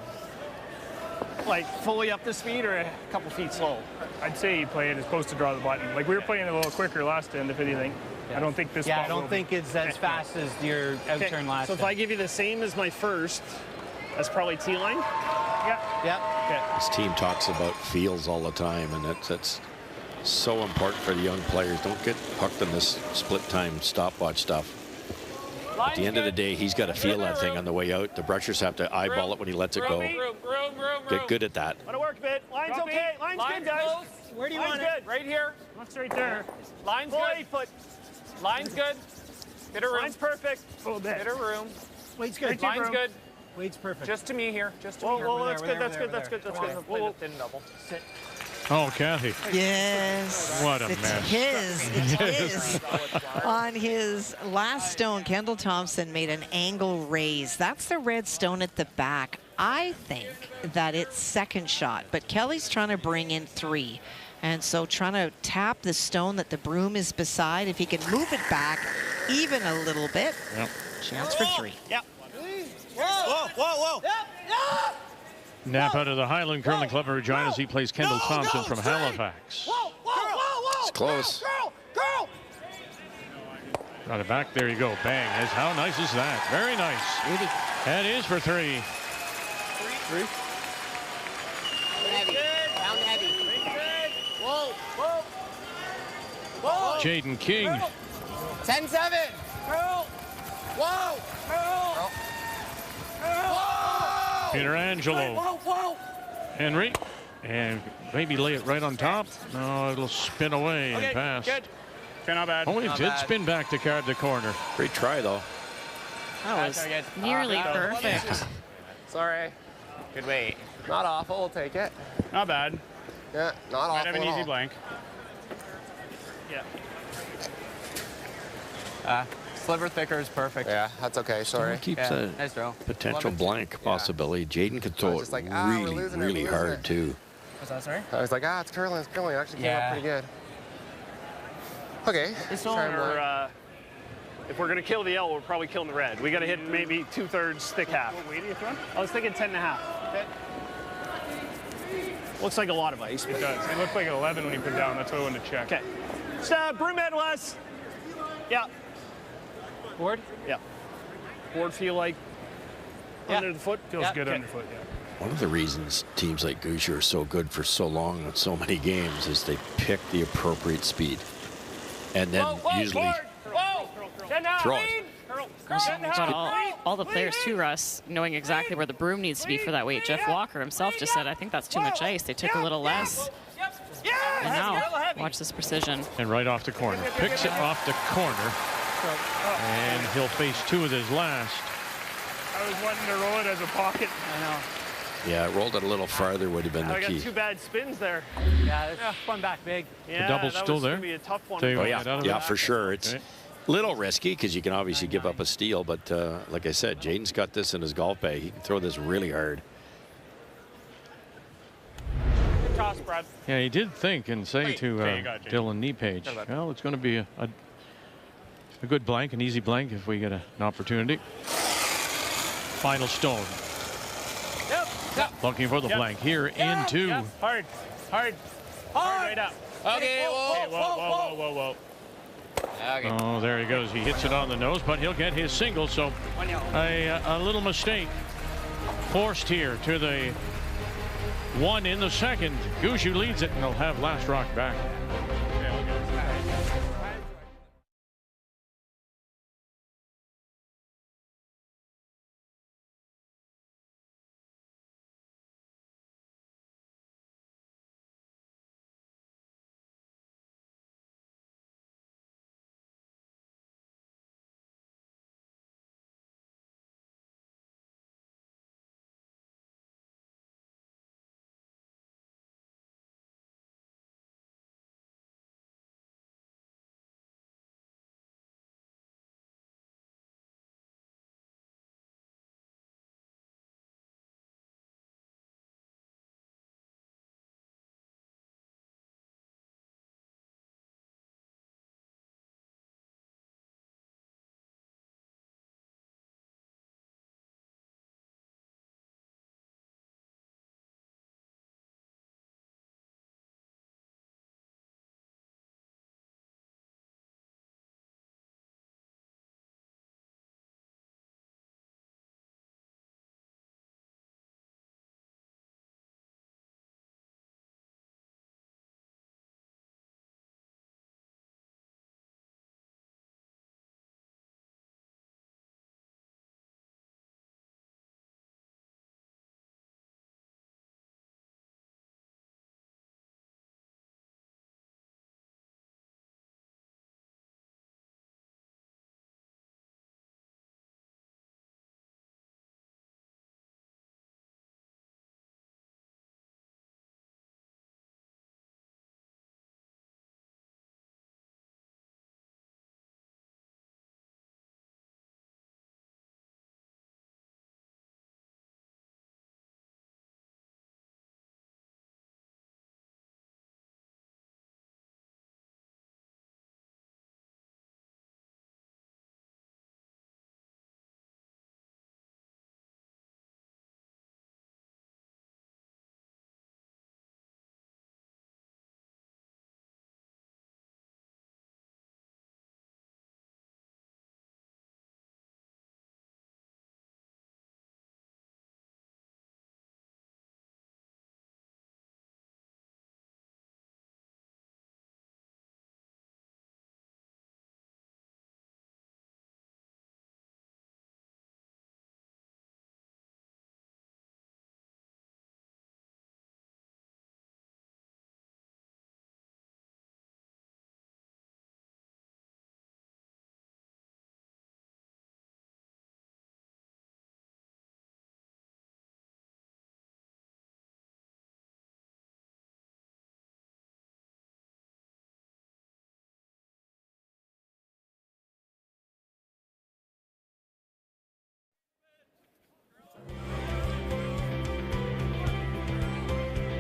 Speaker 9: Like fully up to speed or a couple feet slow?
Speaker 14: I'd say you play it as close to draw the button. Like we were playing a little quicker last end, if anything. I don't think this.
Speaker 9: Yeah, I don't think it's as fast as your outturn last.
Speaker 14: So if I give you the same as my first, that's probably T-line. Yeah.
Speaker 3: This team talks about feels all the time, and that's so important for the young players. Don't get hooked on this split time stopwatch stuff. At the end of the day, he's got to feel that thing on the way out. The brushers have to eyeball it when he lets it go. Get good at that.
Speaker 14: Want to work a bit. Line's okay. Line's good, guys.
Speaker 9: Where do you want it?
Speaker 11: Right here.
Speaker 14: Line's right there.
Speaker 11: Line's
Speaker 14: Full
Speaker 11: good.
Speaker 14: 8 foot.
Speaker 11: Line's good. Bit of room.
Speaker 14: Line's perfect.
Speaker 11: Bit of room.
Speaker 9: Weight's good.
Speaker 11: Line's good.
Speaker 9: Weight's perfect.
Speaker 11: Just to me here. Just to me here.
Speaker 14: Whoa, that's good. That's good. That's good. That's good.
Speaker 11: Whoa, thin double. Sit.
Speaker 2: Oh, Kathy.
Speaker 7: Yes.
Speaker 2: What a
Speaker 7: it's
Speaker 2: mess.
Speaker 7: It's his. On his last stone, Kendall Thompson made an angle raise. That's the red stone at the back. I think that it's second shot, but Kelly's trying to bring in 3. And so trying to tap the stone that the broom is beside. If he can move it back even a little bit, chance for 3.
Speaker 14: Yep.
Speaker 8: Whoa, whoa, whoa.
Speaker 2: Nap out of the Highland Curling Club in Regina as he plays Kendall Thompson from Halifax.
Speaker 3: It's close.
Speaker 8: Girl.
Speaker 2: Got it back. There you go. Bang. How nice is that? Very nice. That is for 3.
Speaker 8: 3.
Speaker 10: Down heavy.
Speaker 8: Whoa, whoa. Whoa.
Speaker 2: Jaden King.
Speaker 10: 10-7.
Speaker 8: Girl. Whoa. Girl. Whoa.
Speaker 2: Peter Angelo.
Speaker 8: Whoa.
Speaker 2: Henry. And maybe lay it right on top. No, it'll spin away and pass.
Speaker 14: Good. Okay, not bad.
Speaker 2: Oh, it did spin back to guard the corner.
Speaker 3: Great try, though.
Speaker 4: That was nearly perfect.
Speaker 12: Sorry. Good weight. Not awful. We'll take it.
Speaker 14: Not bad.
Speaker 12: Yeah, not awful.
Speaker 14: Might have an easy blank. Yeah.
Speaker 13: Sliver thicker is perfect.
Speaker 12: Yeah, that's okay. Sorry.
Speaker 3: Keeps a
Speaker 13: nice throw.
Speaker 3: potential blank possibility. Jaden could throw it
Speaker 12: like,
Speaker 3: really hard, too.
Speaker 9: What's that, sorry?
Speaker 12: I was like, it's curling. It's curling. It actually came up pretty good. Okay.
Speaker 14: If we're going to kill the L, we're probably killing the red. We got to hit maybe 2/3 thick half. What weight are you throwing? I was thinking 10.5. Okay. Looks like a lot of ice. It does. It looked like an 11 when you put down. That's what I wanted to check. Okay. Broom head, Wes. Yeah.
Speaker 9: Board?
Speaker 14: Yeah. Board feel like under the foot? Feels good underfoot, yeah.
Speaker 3: One of the reasons teams like Gushue are so good for so long with so many games is they pick the appropriate speed. And then usually throw it.
Speaker 4: All the players too, Russ, knowing exactly where the broom needs to be for that weight. Jeff Walker himself just said, I think that's too much ice. They took a little less. And now, watch this precision.
Speaker 2: And right off the corner. Picks it off the corner. And he'll face 2 with his last.
Speaker 14: I was wanting to roll it as a pocket.
Speaker 9: I know.
Speaker 3: Yeah, rolled it a little farther would have been the
Speaker 14: I
Speaker 3: key.
Speaker 14: got 2 bad spins there.
Speaker 9: Yeah, it's one back big.
Speaker 14: Yeah,
Speaker 2: the double's
Speaker 14: that
Speaker 2: still
Speaker 14: was
Speaker 2: there?
Speaker 14: Gonna be a tough one.
Speaker 2: Tell you what,
Speaker 3: yeah, for sure. It's Little risky because you can obviously give up a steal, but like I said, Jaden's got this in his golf bag. He can throw this really hard.
Speaker 11: Good toss, Brad.
Speaker 2: Yeah, he did think and say to Dylan Nepage, well, it's going to be a good blank, an easy blank if we get an opportunity. Final stone.
Speaker 9: Yep.
Speaker 2: Looking for the blank here into.
Speaker 9: Yep. Hard. Right up.
Speaker 10: Okay,
Speaker 9: whoa.
Speaker 10: Okay.
Speaker 2: Oh, there he goes. He hits it on the nose, but he'll get his single. So a little mistake forced here to the one in the second. Gushue leads it, and they'll have last rock back.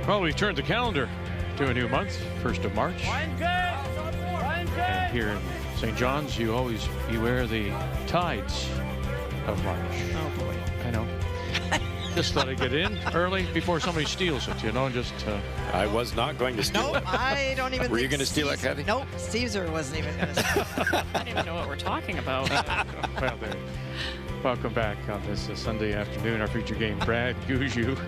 Speaker 2: Well, we've turned the calendar to a new month, 1st of March. And here in St. John's, you always beware the tides of March.
Speaker 4: Oh, boy.
Speaker 2: I know. Just thought I'd get in early before somebody steals it, you know, just...
Speaker 3: I was not going to steal it.
Speaker 7: Nope, I don't even
Speaker 3: Were you
Speaker 7: think
Speaker 3: going to steal it, Kathy?
Speaker 7: Nope, Caesar wasn't even going to steal it.
Speaker 4: I don't even know what we're talking about.
Speaker 2: Well, there. Welcome back on this Sunday afternoon. Our feature game, Brad Gushue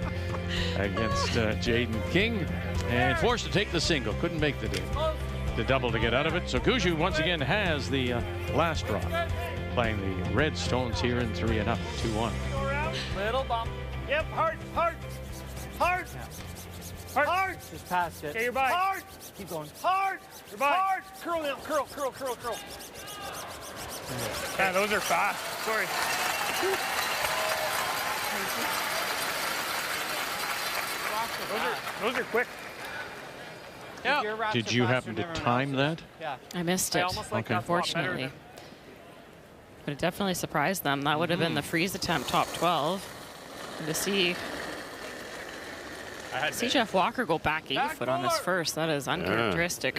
Speaker 2: against Jaden King. And forced to take the single. Couldn't make the double to get out of it. So Gushue once again has the last drop. Playing the Red Stones here in 3 and up, 2-1.
Speaker 9: Little bump. Yep, hard.
Speaker 10: Just past it.
Speaker 9: Okay, you're by. Hard.
Speaker 10: Keep going.
Speaker 9: Hard. You're by. Hard. Curl now. Curl. Man, those are fast. Sorry. Those are quick.
Speaker 2: Did you happen to time that?
Speaker 10: Yeah.
Speaker 4: I missed it,
Speaker 9: I almost like that
Speaker 4: unfortunately. but it definitely surprised them. That would have been the freeze attempt, top 12. And to see Jeff Walker go back 8 foot on this first, that is uncharacteristic.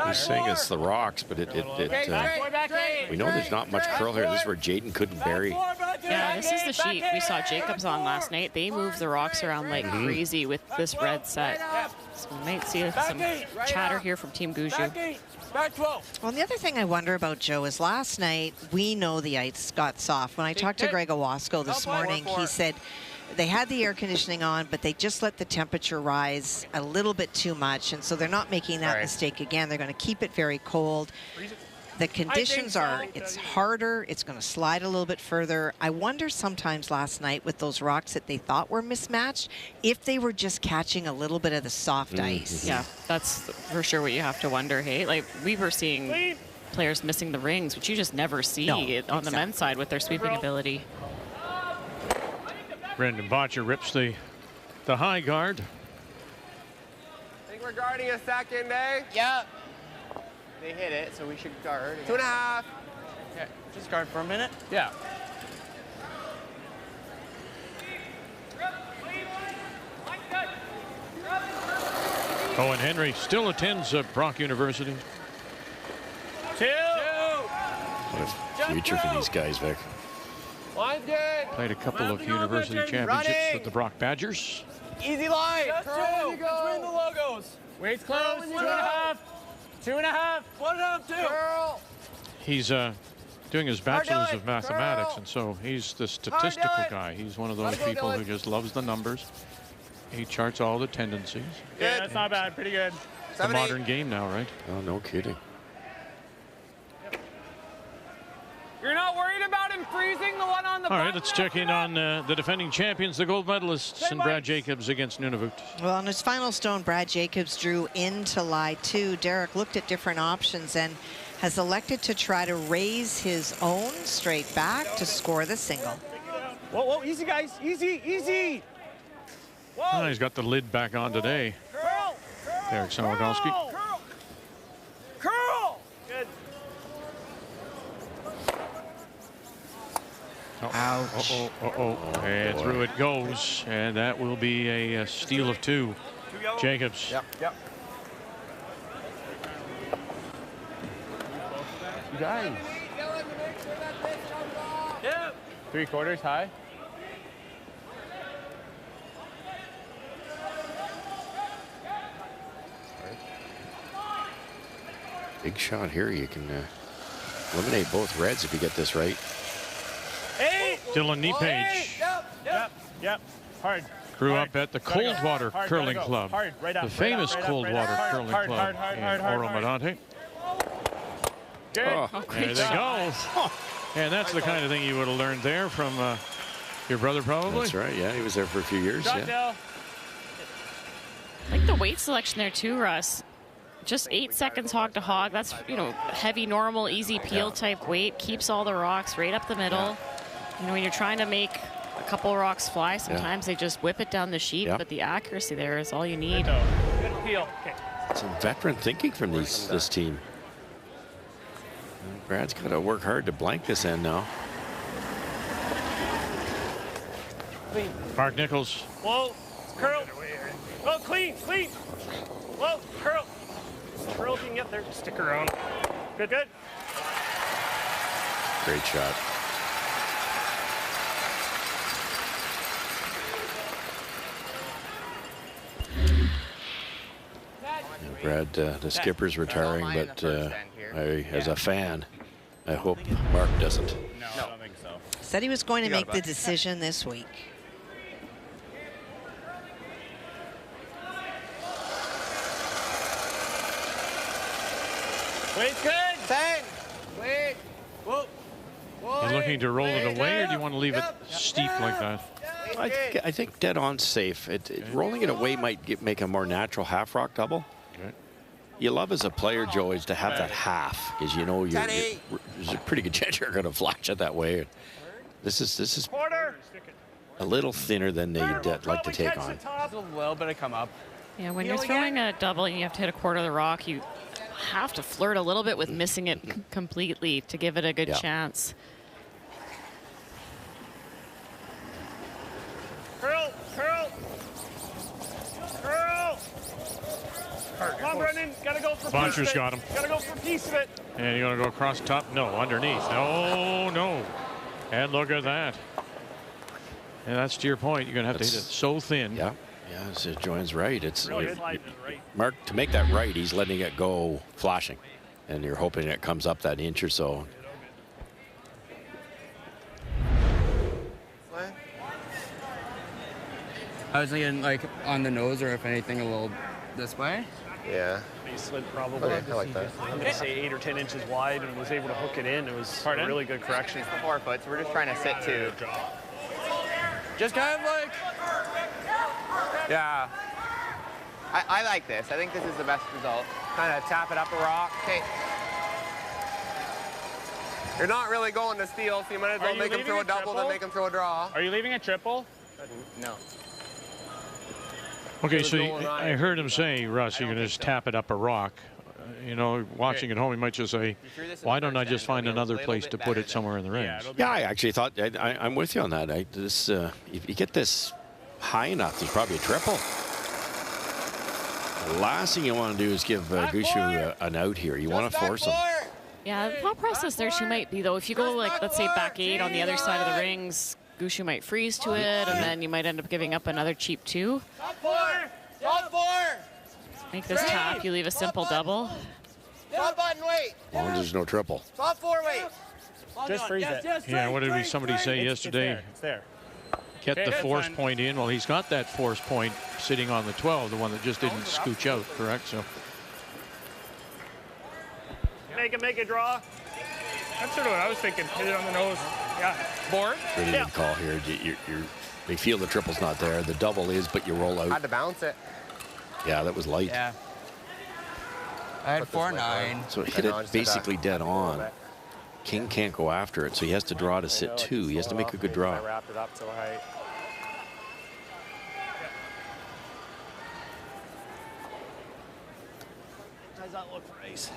Speaker 3: He's saying it's the rocks, but we know there's not much curl here. This is where Jaden couldn't bury.
Speaker 4: Yeah, this is the sheet we saw Jacobs on last night. They move the rocks around like crazy with this red set. So we might see some chatter here from Team Gushue.
Speaker 7: Well, the other thing I wonder about, Joe, is last night we know the ice got soft. When I talked to Greg Owasco this morning, he said they had the air conditioning on, but they just let the temperature rise a little bit too much, and so they're not making that mistake again. They're going to keep it very cold. The conditions are, it's harder, it's going to slide a little bit further. I wonder sometimes last night with those rocks that they thought were mismatched, if they were just catching a little bit of the soft ice.
Speaker 4: Yeah, that's for sure what you have to wonder, hey? Like, we were seeing players missing the rings, which you just never see on the men's side with their sweeping ability.
Speaker 2: Brendan Botcher rips the high guard.
Speaker 12: I think we're guarding a second, eh?
Speaker 13: Yeah. They hit it, so we should guard.
Speaker 12: 2.5.
Speaker 13: Okay, just guard for a minute.
Speaker 2: Yeah. Owen Henry still attends Brock University.
Speaker 3: What a future for these guys, Vic.
Speaker 2: Played a couple of university championships with the Brock Badgers.
Speaker 13: Easy line.
Speaker 10: Curl between the logos.
Speaker 9: Waist close. 2.5. 2.5.
Speaker 10: 1.5, 2. Curl.
Speaker 2: He's doing his bachelor's of mathematics, and so he's the statistical guy. He's one of those people who just loves the numbers. He charts all the tendencies.
Speaker 9: Yeah, that's not bad. Pretty good.
Speaker 2: It's a modern game now, right?
Speaker 3: Oh, no kidding.
Speaker 10: You're not worried about him freezing the one on the
Speaker 2: All right, let's check in on the defending champions, the gold medalists, and Brad Jacobs against Nunavut.
Speaker 7: Well, on his final stone, Brad Jacobs drew into lie 2. Derek looked at different options and has elected to try to raise his own straight back to score the single.
Speaker 9: Whoa, whoa, easy, guys. Easy, easy.
Speaker 2: Oh, he's got the lid back on today.
Speaker 9: Curl.
Speaker 2: Derek Sawagalski.
Speaker 9: Curl. Curl. Good.
Speaker 7: Ouch.
Speaker 2: And through it goes, and that will be a steal of 2. Jacobs.
Speaker 13: Yep. You guys.
Speaker 9: Yeah.
Speaker 13: 3/4 high.
Speaker 3: Big shot here. You can eliminate both reds if you get this right.
Speaker 9: 8.
Speaker 2: Dylan Nepage.
Speaker 9: Yep. Hard.
Speaker 2: Grew up at the Coldwater Curling Club. The famous Coldwater Curling Club in Oro-Medonte.
Speaker 9: Good.
Speaker 2: There they go. And that's the kind of thing you would have learned there from your brother, probably.
Speaker 3: That's right. Yeah, he was there for a few years. Yeah.
Speaker 4: I like the weight selection there too, Russ. Just 8 seconds hog to hog. That's, you know, heavy, normal, easy peel type weight. Keeps all the rocks right up the middle. You know, when you're trying to make a couple rocks fly, sometimes they just whip it down the sheet, but the accuracy there is all you need.
Speaker 9: Good peel. Okay.
Speaker 3: Some veteran thinking from this team. Brad's got to work hard to blank this end now.
Speaker 2: Mark Nichols.
Speaker 9: Whoa. Curl. Oh, clean. Whoa. Curl. Curl if you can get there. Stick around. Good.
Speaker 3: Great shot. Brad, the skipper's retiring, but as a fan, I hope Mark doesn't.
Speaker 9: No, I don't think so.
Speaker 7: Said he was going to make the decision this week.
Speaker 9: Wait, good.
Speaker 10: Wait. Whoa.
Speaker 2: You looking to roll it away, or do you want to leave it steep like that?
Speaker 3: I think dead on safe. Rolling it away might make a more natural half rock double. You love as a player, Joe, is to have that half, because you know there's a pretty good chance you're going to flash it that way. This is a little thinner than they'd like to take on.
Speaker 13: Just a little bit of come up.
Speaker 4: Yeah, when you're throwing a double and you have to hit a quarter of the rock, you have to flirt a little bit with missing it completely to give it a good chance.
Speaker 9: Curl, curl, curl. Come on, Brendan. Gotta go for
Speaker 2: Boncher's
Speaker 9: piece of it.
Speaker 2: got him.
Speaker 9: Gotta go for a piece of it.
Speaker 2: And you're going to go across the top? No, underneath. No, no. And look at that. And that's to your point. You're going to have to hit it so thin.
Speaker 3: Yeah. Yeah, so Joanne's right. It's
Speaker 9: Really sliding it right.
Speaker 3: Mark, to make that right, he's letting it go flashing. And you're hoping it comes up that inch or so.
Speaker 13: I was thinking like on the nose, or if anything, a little this way.
Speaker 12: Yeah.
Speaker 9: He slid probably.
Speaker 12: Okay, I like that.
Speaker 9: I'm going to say 8 or 10 inches wide and was able to hook it in. It was a really good correction.
Speaker 12: It's the 4 foot, so we're just trying to sit too.
Speaker 13: Just kind of like.
Speaker 12: Yeah. I like this. I think this is the best result. Kind of tap it up a rock. Okay. You're not really going to steal, so you might as well make him throw a double than make him throw a draw.
Speaker 9: Are you leaving a triple?
Speaker 12: No.
Speaker 2: Okay, so I heard him say, Russ, you're going to just tap it up a rock. You know, watching at home, he might just say, why don't I just find another place to put it somewhere in the range?
Speaker 3: Yeah, I actually thought, I'm with you on that. If you get this high enough, there's probably a triple. The last thing you want to do is give Gushu an out here. You want to force him.
Speaker 4: Yeah, the thought process there too might be, though, if you go, like, let's say back 8 on the other side of the rings, Gushu might freeze to it, and then you might end up giving up another cheap 2.
Speaker 8: Top 4! Top 4!
Speaker 4: Make this tap, you leave a simple double.
Speaker 8: Top button, wait!
Speaker 3: As long as there's no triple.
Speaker 8: Top 4, wait!
Speaker 9: Just freeze it.
Speaker 2: Yeah, what did somebody say yesterday?
Speaker 9: It's there.
Speaker 2: Get the force point in. Well, he's got that force point sitting on the 12, the one that just didn't scooch out, correct? So
Speaker 9: Make a draw. That's sort of what I was thinking. Hit it on the nose. Yeah. Board?
Speaker 3: Pretty good call here. They feel the triple's not there. The double is, but you roll out.
Speaker 12: Had to bounce it.
Speaker 3: Yeah, that was light.
Speaker 13: Yeah. I had 4-9.
Speaker 3: So hit it basically dead on. King can't go after it, so he has to draw to sit 2. He has to make a good draw.
Speaker 12: I wrapped it up so high.
Speaker 9: How does that look for ace?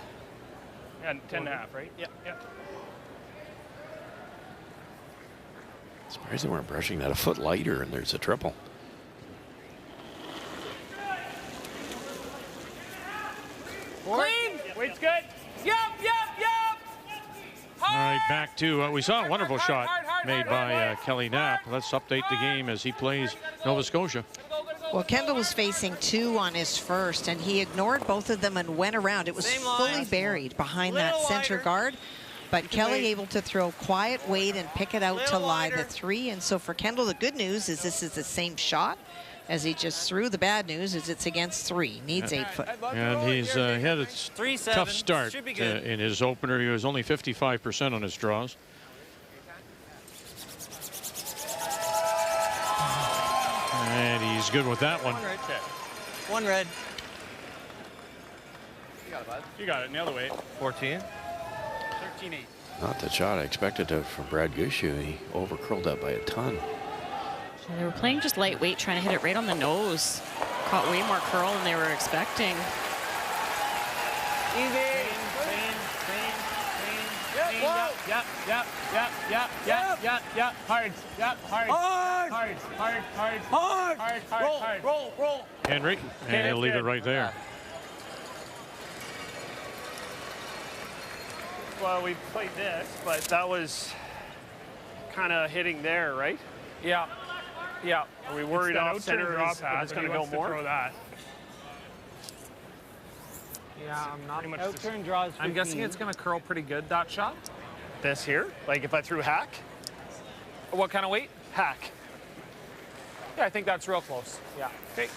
Speaker 9: Yeah, 10.5, right? Yeah, yeah.
Speaker 3: Surprised they weren't brushing that a foot lighter, and there's a triple.
Speaker 9: Clean! Weight's good.
Speaker 10: Yep.
Speaker 2: all right, back to we saw a wonderful shot made by Kelly Knapp. Let's update the game as he plays Nova Scotia.
Speaker 7: Well, Kendall was facing 2 on his first, and he ignored both of them and went around. It was fully buried behind that center guard. But Kelly able to throw quiet weight and pick it out to lie the 3. And so for Kendall, the good news is this is the same shot as he just threw. The bad news is it's against 3. Needs 8 foot.
Speaker 2: And he had a tough start in his opener. He was only 55% on his draws. And he's good with that one.
Speaker 13: One red.
Speaker 12: You got it, bud.
Speaker 9: You got it. Nail the weight.
Speaker 12: 14.
Speaker 9: 13.8.
Speaker 3: Not the shot I expected from Brad Gushu. He over-curled that by a ton.
Speaker 4: So they were playing just lightweight, trying to hit it right on the nose. Caught way more curl than they were expecting.
Speaker 10: Easy.
Speaker 9: Yep. Hard. Roll.
Speaker 2: Henry, and he'll leave it right there.
Speaker 9: Well, we played this, but that was kind of hitting there, right?
Speaker 10: Yeah.
Speaker 9: Are we worried off center
Speaker 10: drop
Speaker 9: pass? It's going to go more?
Speaker 10: throw that. Yeah, I'm not.
Speaker 11: Outturn draws 15.
Speaker 10: I'm guessing it's going to curl pretty good, that shot.
Speaker 9: This here? Like if I threw hack?
Speaker 10: What kind of weight?
Speaker 9: Hack.
Speaker 10: Yeah, I think that's real close. Yeah. Okay.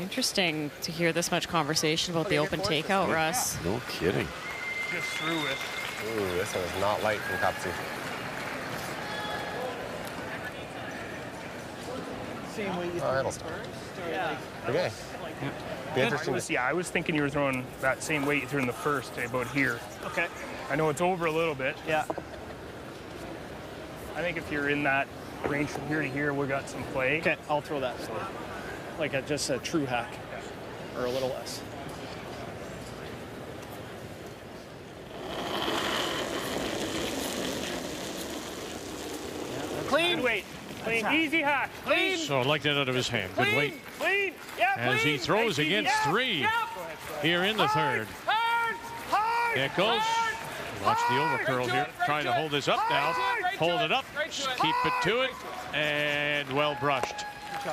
Speaker 4: Interesting to hear this much conversation about the open takeout, Russ.
Speaker 3: No kidding.
Speaker 9: Just threw it.
Speaker 12: Ooh, this one is not light from Cupsy.
Speaker 10: Same way you
Speaker 12: it'll
Speaker 9: Yeah.
Speaker 12: Okay. Be interesting.
Speaker 9: I was thinking you were throwing that same weight you threw in the first, about here. Okay. I know it's over a little bit. Yeah. I think if you're in that range from here to here, we got some play. Okay, I'll throw that. So, like just a true hack, or a little less. Good weight. Clean. Easy hack. Clean.
Speaker 2: So like that out of his hand. Good weight.
Speaker 9: Clean. Yeah,
Speaker 2: as he throws
Speaker 9: nice,
Speaker 2: against three here in the third.
Speaker 9: Hard.
Speaker 2: Eccles. Watch the overcurl here. Trying to hold this up now. Hold it up. Keep it to it. And well brushed.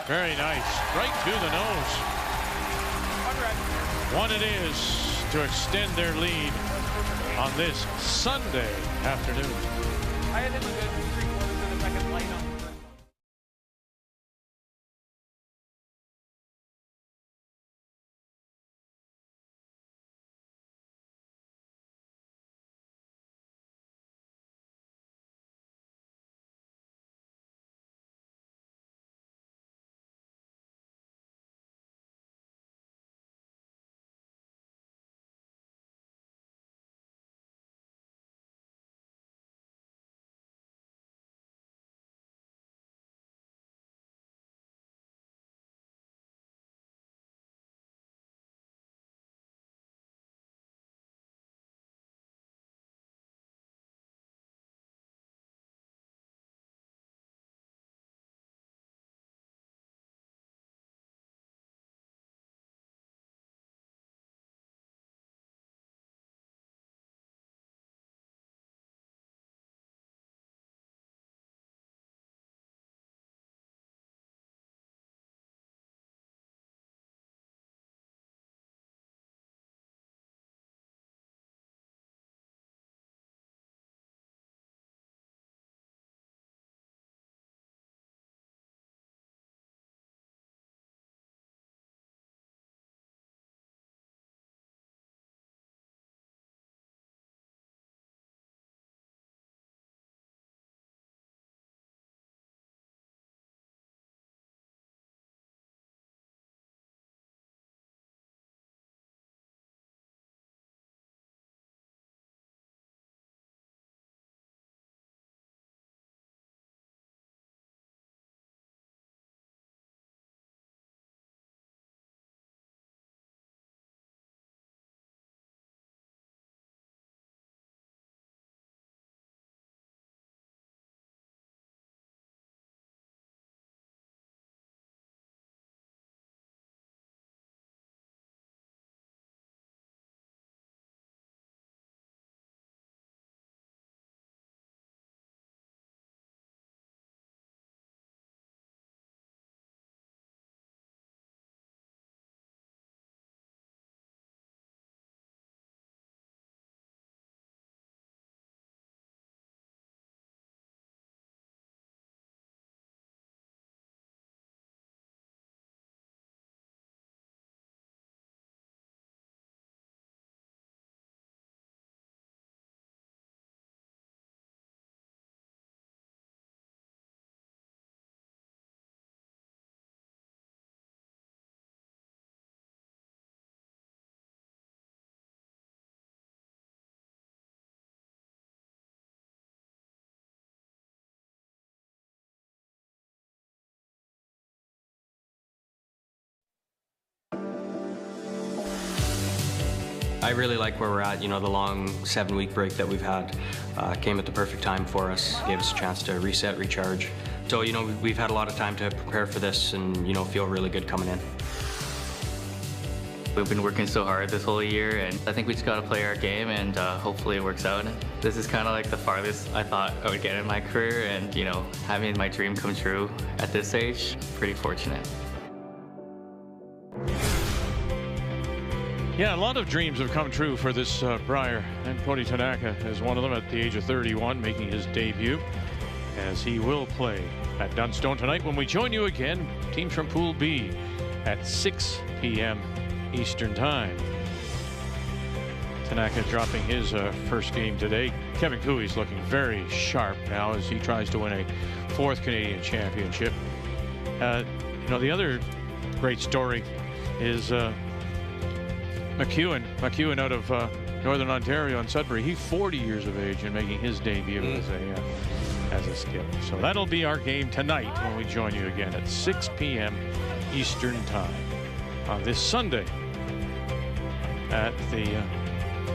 Speaker 2: Very nice. Right to the nose. One it is to extend their lead on this Sunday afternoon.
Speaker 11: I had him a good 3/4 of the second line up.
Speaker 15: I really like where we're at. You know, the long 7-week break that we've had came at the perfect time for us, gave us a chance to reset, recharge. So, you know, we've had a lot of time to prepare for this and, you know, feel really good coming in.
Speaker 16: We've been working so hard this whole year, and I think we just got to play our game, and hopefully it works out. This is kind of like the farthest I thought I would get in my career, and, you know, having my dream come true at this age, pretty fortunate.
Speaker 2: Yeah, a lot of dreams have come true for this Brier, and Cody Tanaka is one of them at the age of 31, making his debut, as he will play at Dunstone tonight when we join you again, teams from Pool B, at 6 p.m. Eastern Time. Tanaka dropping his first game today. Kevin Cooey's looking very sharp now as he tries to win a 4th Canadian championship. You know, the other great story is McEwen out of Northern Ontario and Sudbury. He's 40 years of age and making his debut as a skipper. So that'll be our game tonight when we join you again at 6 p.m. Eastern Time on this Sunday at the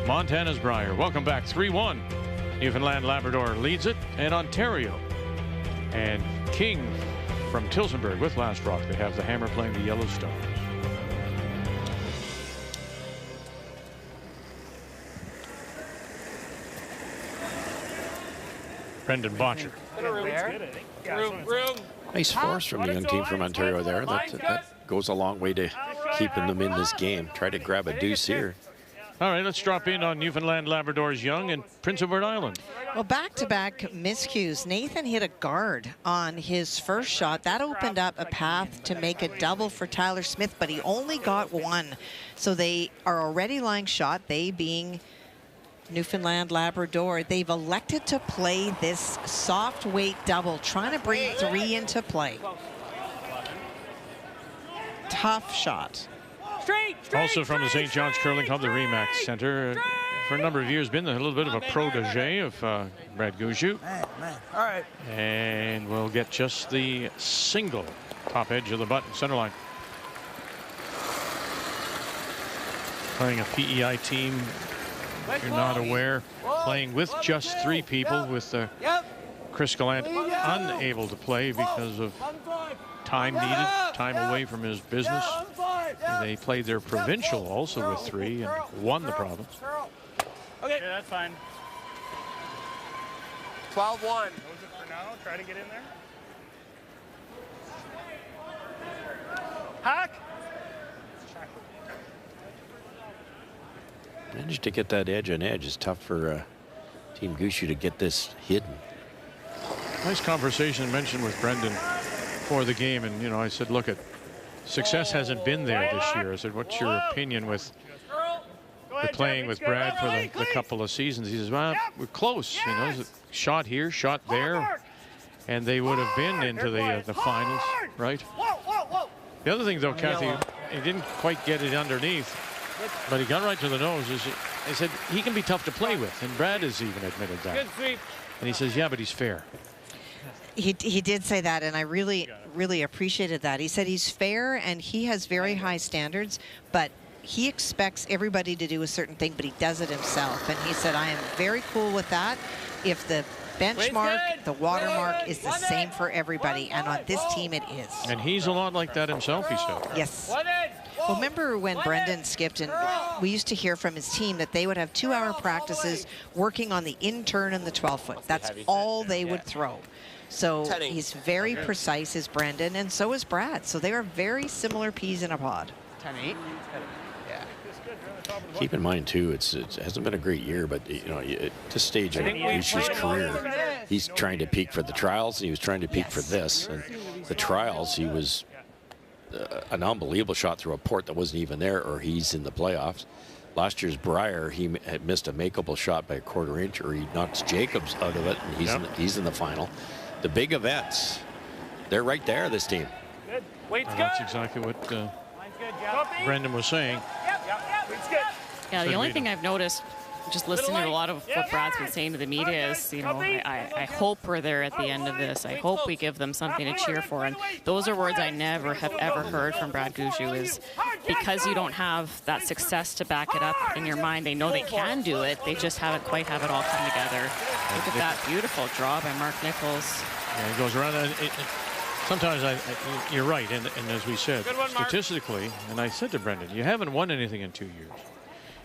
Speaker 2: Montana's Brier. Welcome back. 3-1. Newfoundland Labrador leads it, and Ontario and King from Tillsonburg with Last Rock. They have the Hammer playing the Yellowstone. Brendan Botcher.
Speaker 3: Nice force from the young team from Ontario there. That goes a long way to keeping them in this game. Try to grab a deuce here.
Speaker 2: All right, let's drop in on Newfoundland Labrador's young and Prince Edward Island.
Speaker 7: Well, back-to-back miscues. Nathan hit a guard on his first shot. That opened up a path to make a double for Tyler Smith, but he only got one. So they are already lying shot, they being Newfoundland Labrador. They've elected to play this soft weight double, trying to bring 3 into play. Tough shot.
Speaker 2: Also from the St. John's Curling Club, the Remax Center. For a number of years, been a little bit of a protege of Brad Gushue.
Speaker 8: All right.
Speaker 2: And we'll get just the single top edge of the button, center line. Playing a PEI team, if you're not aware, playing with just 3 people, with Chris Gallant unable to play because of time needed, time away from his business. They played their provincial also with 3 and won the province.
Speaker 9: Okay, yeah, that's fine.
Speaker 8: 12-1.
Speaker 9: Close it for now. Try to get in there. Hack.
Speaker 3: Managed to get that edge on edge. It's tough for Team Gushue to get this hidden.
Speaker 2: Nice conversation mentioned with Brendan for the game, and you know, I said, look, success hasn't been there this year. I said, what's your opinion with playing with Brad for the couple of seasons? He says, well, we're close, you know, shot here, shot there, and they would have been into the finals, right? The other thing, though, Kathy, he didn't quite get it underneath, but he got right to the nose. He said he can be tough to play with, and Brad has even admitted that. And he says, yeah, but he's fair.
Speaker 7: He did say that, and I really appreciated that. He said he's fair and he has very high standards, but he expects everybody to do a certain thing, but he does it himself. And he said, I am very cool with that. If the benchmark, the watermark is the same for everybody, and on this team it is.
Speaker 2: And he's a lot like that himself, he said.
Speaker 7: Yes. Well, remember when Brendan skipped, and we used to hear from his team that they would have 2-hour practices working on the in-turn and the 12-foot. That's all they would throw. So he's very precise, is Brendan, and so is Brad. So they are very similar peas in a pod.
Speaker 13: 10-8. Yeah.
Speaker 3: Keep in mind too, it hasn't been a great year, but you know, at this stage of Gushue's career, he's trying to peak for the trials. He was trying to peak for this, and the trials he was an unbelievable shot through a port that wasn't even there, or he's in the playoffs. Last year's Brier, he had missed a makeable shot by a 1/4 inch, or he knocks Jacobs out of it, and he's in the final. The big events, they're right there, this team.
Speaker 9: Good. Weight's good.
Speaker 2: That's exactly what Brendan was saying.
Speaker 9: Weight's good.
Speaker 4: Yeah, the only thing I've noticed, just listening to a lot of what Brad's been saying to the media, is, you know, I hope we're there at the end of this. I hope we give them something to cheer for. And those are words I never have ever heard from Brad Gushue, is because you don't have that success to back it up in your mind. They know they can do it. They just haven't quite have it all come together. Look at that beautiful draw by Mark Nichols.
Speaker 2: Yeah, he goes around. Sometimes you're right. And as we said, statistically, and I said to Brendan, you haven't won anything in 2 years.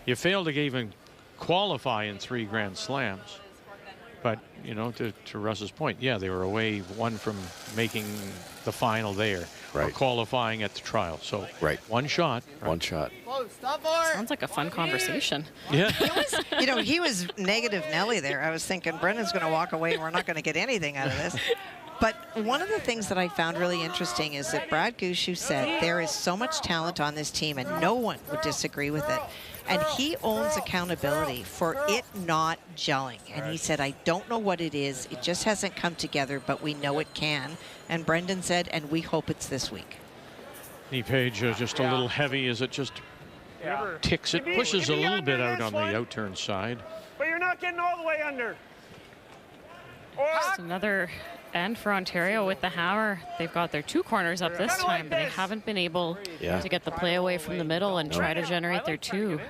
Speaker 2: You failed to even qualify in 3 Grand Slams. But, you know, to Russ's point, yeah, they were away one from making the final there, or qualifying at the trial. So one shot.
Speaker 3: One shot.
Speaker 4: Sounds like a fun conversation.
Speaker 2: Yeah.
Speaker 7: You know, he was negative Nelly there. I was thinking Brendan's going to walk away and we're not going to get anything out of this. But one of the things that I found really interesting is that Brad Gushue said there is so much talent on this team and no one would disagree with it. And he owns accountability for it not gelling. And he said, I don't know what it is. It just hasn't come together, but we know it can. And Brendan said, and we hope it's this week.
Speaker 2: Knee page just a little heavy as it just ticks. It pushes a little bit out on the outturn side.
Speaker 9: But you're not getting all the way under.
Speaker 4: Just another end for Ontario with the hammer. They've got their 2 corners up this time, but they haven't been able to get the play away from the middle and try to generate their 2.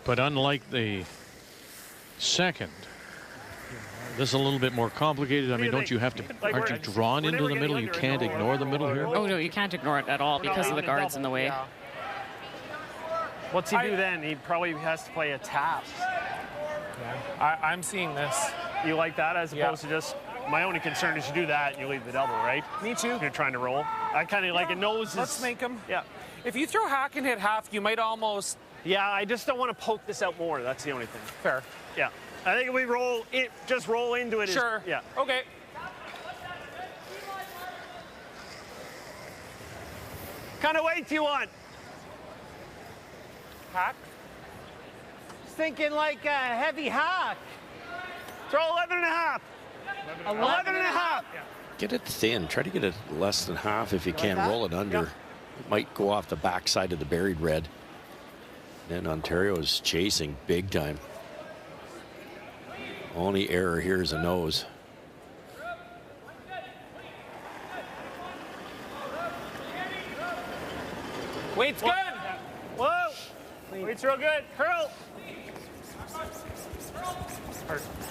Speaker 2: But unlike the second This is a little bit more complicated. I mean, don't you have to, aren't you drawn into the middle? You can't ignore the middle here?
Speaker 4: Oh, no, you can't ignore it at all because of the guards in the way.
Speaker 9: What's he do then? He probably has to play a tap.
Speaker 11: Yeah. I'm seeing this.
Speaker 9: You like that as opposed to just, my only concern is you do that and you leave the double, right?
Speaker 11: Me too.
Speaker 9: You're trying to roll. I kind of like a nose.
Speaker 11: Let's make him.
Speaker 9: Yeah.
Speaker 11: If you throw hack and hit half, you might almost.
Speaker 9: Yeah, I just don't want to poke this out more. That's the only thing.
Speaker 11: Fair.
Speaker 9: Yeah. I think if we roll it, just roll into it.
Speaker 11: Sure.
Speaker 9: Yeah.
Speaker 11: Okay.
Speaker 9: Kind of weight do you want?
Speaker 11: Hack?
Speaker 9: Thinking like a heavy hack. Throw 11 and a half. 11 and a half.
Speaker 3: Get it thin. Try to get it less than half if you can. Roll it under. It might go off the backside of the buried red. Then Ontario is chasing big time. Only error here is a nose.
Speaker 9: Weight's good. Whoa. Weight's real good. Curl.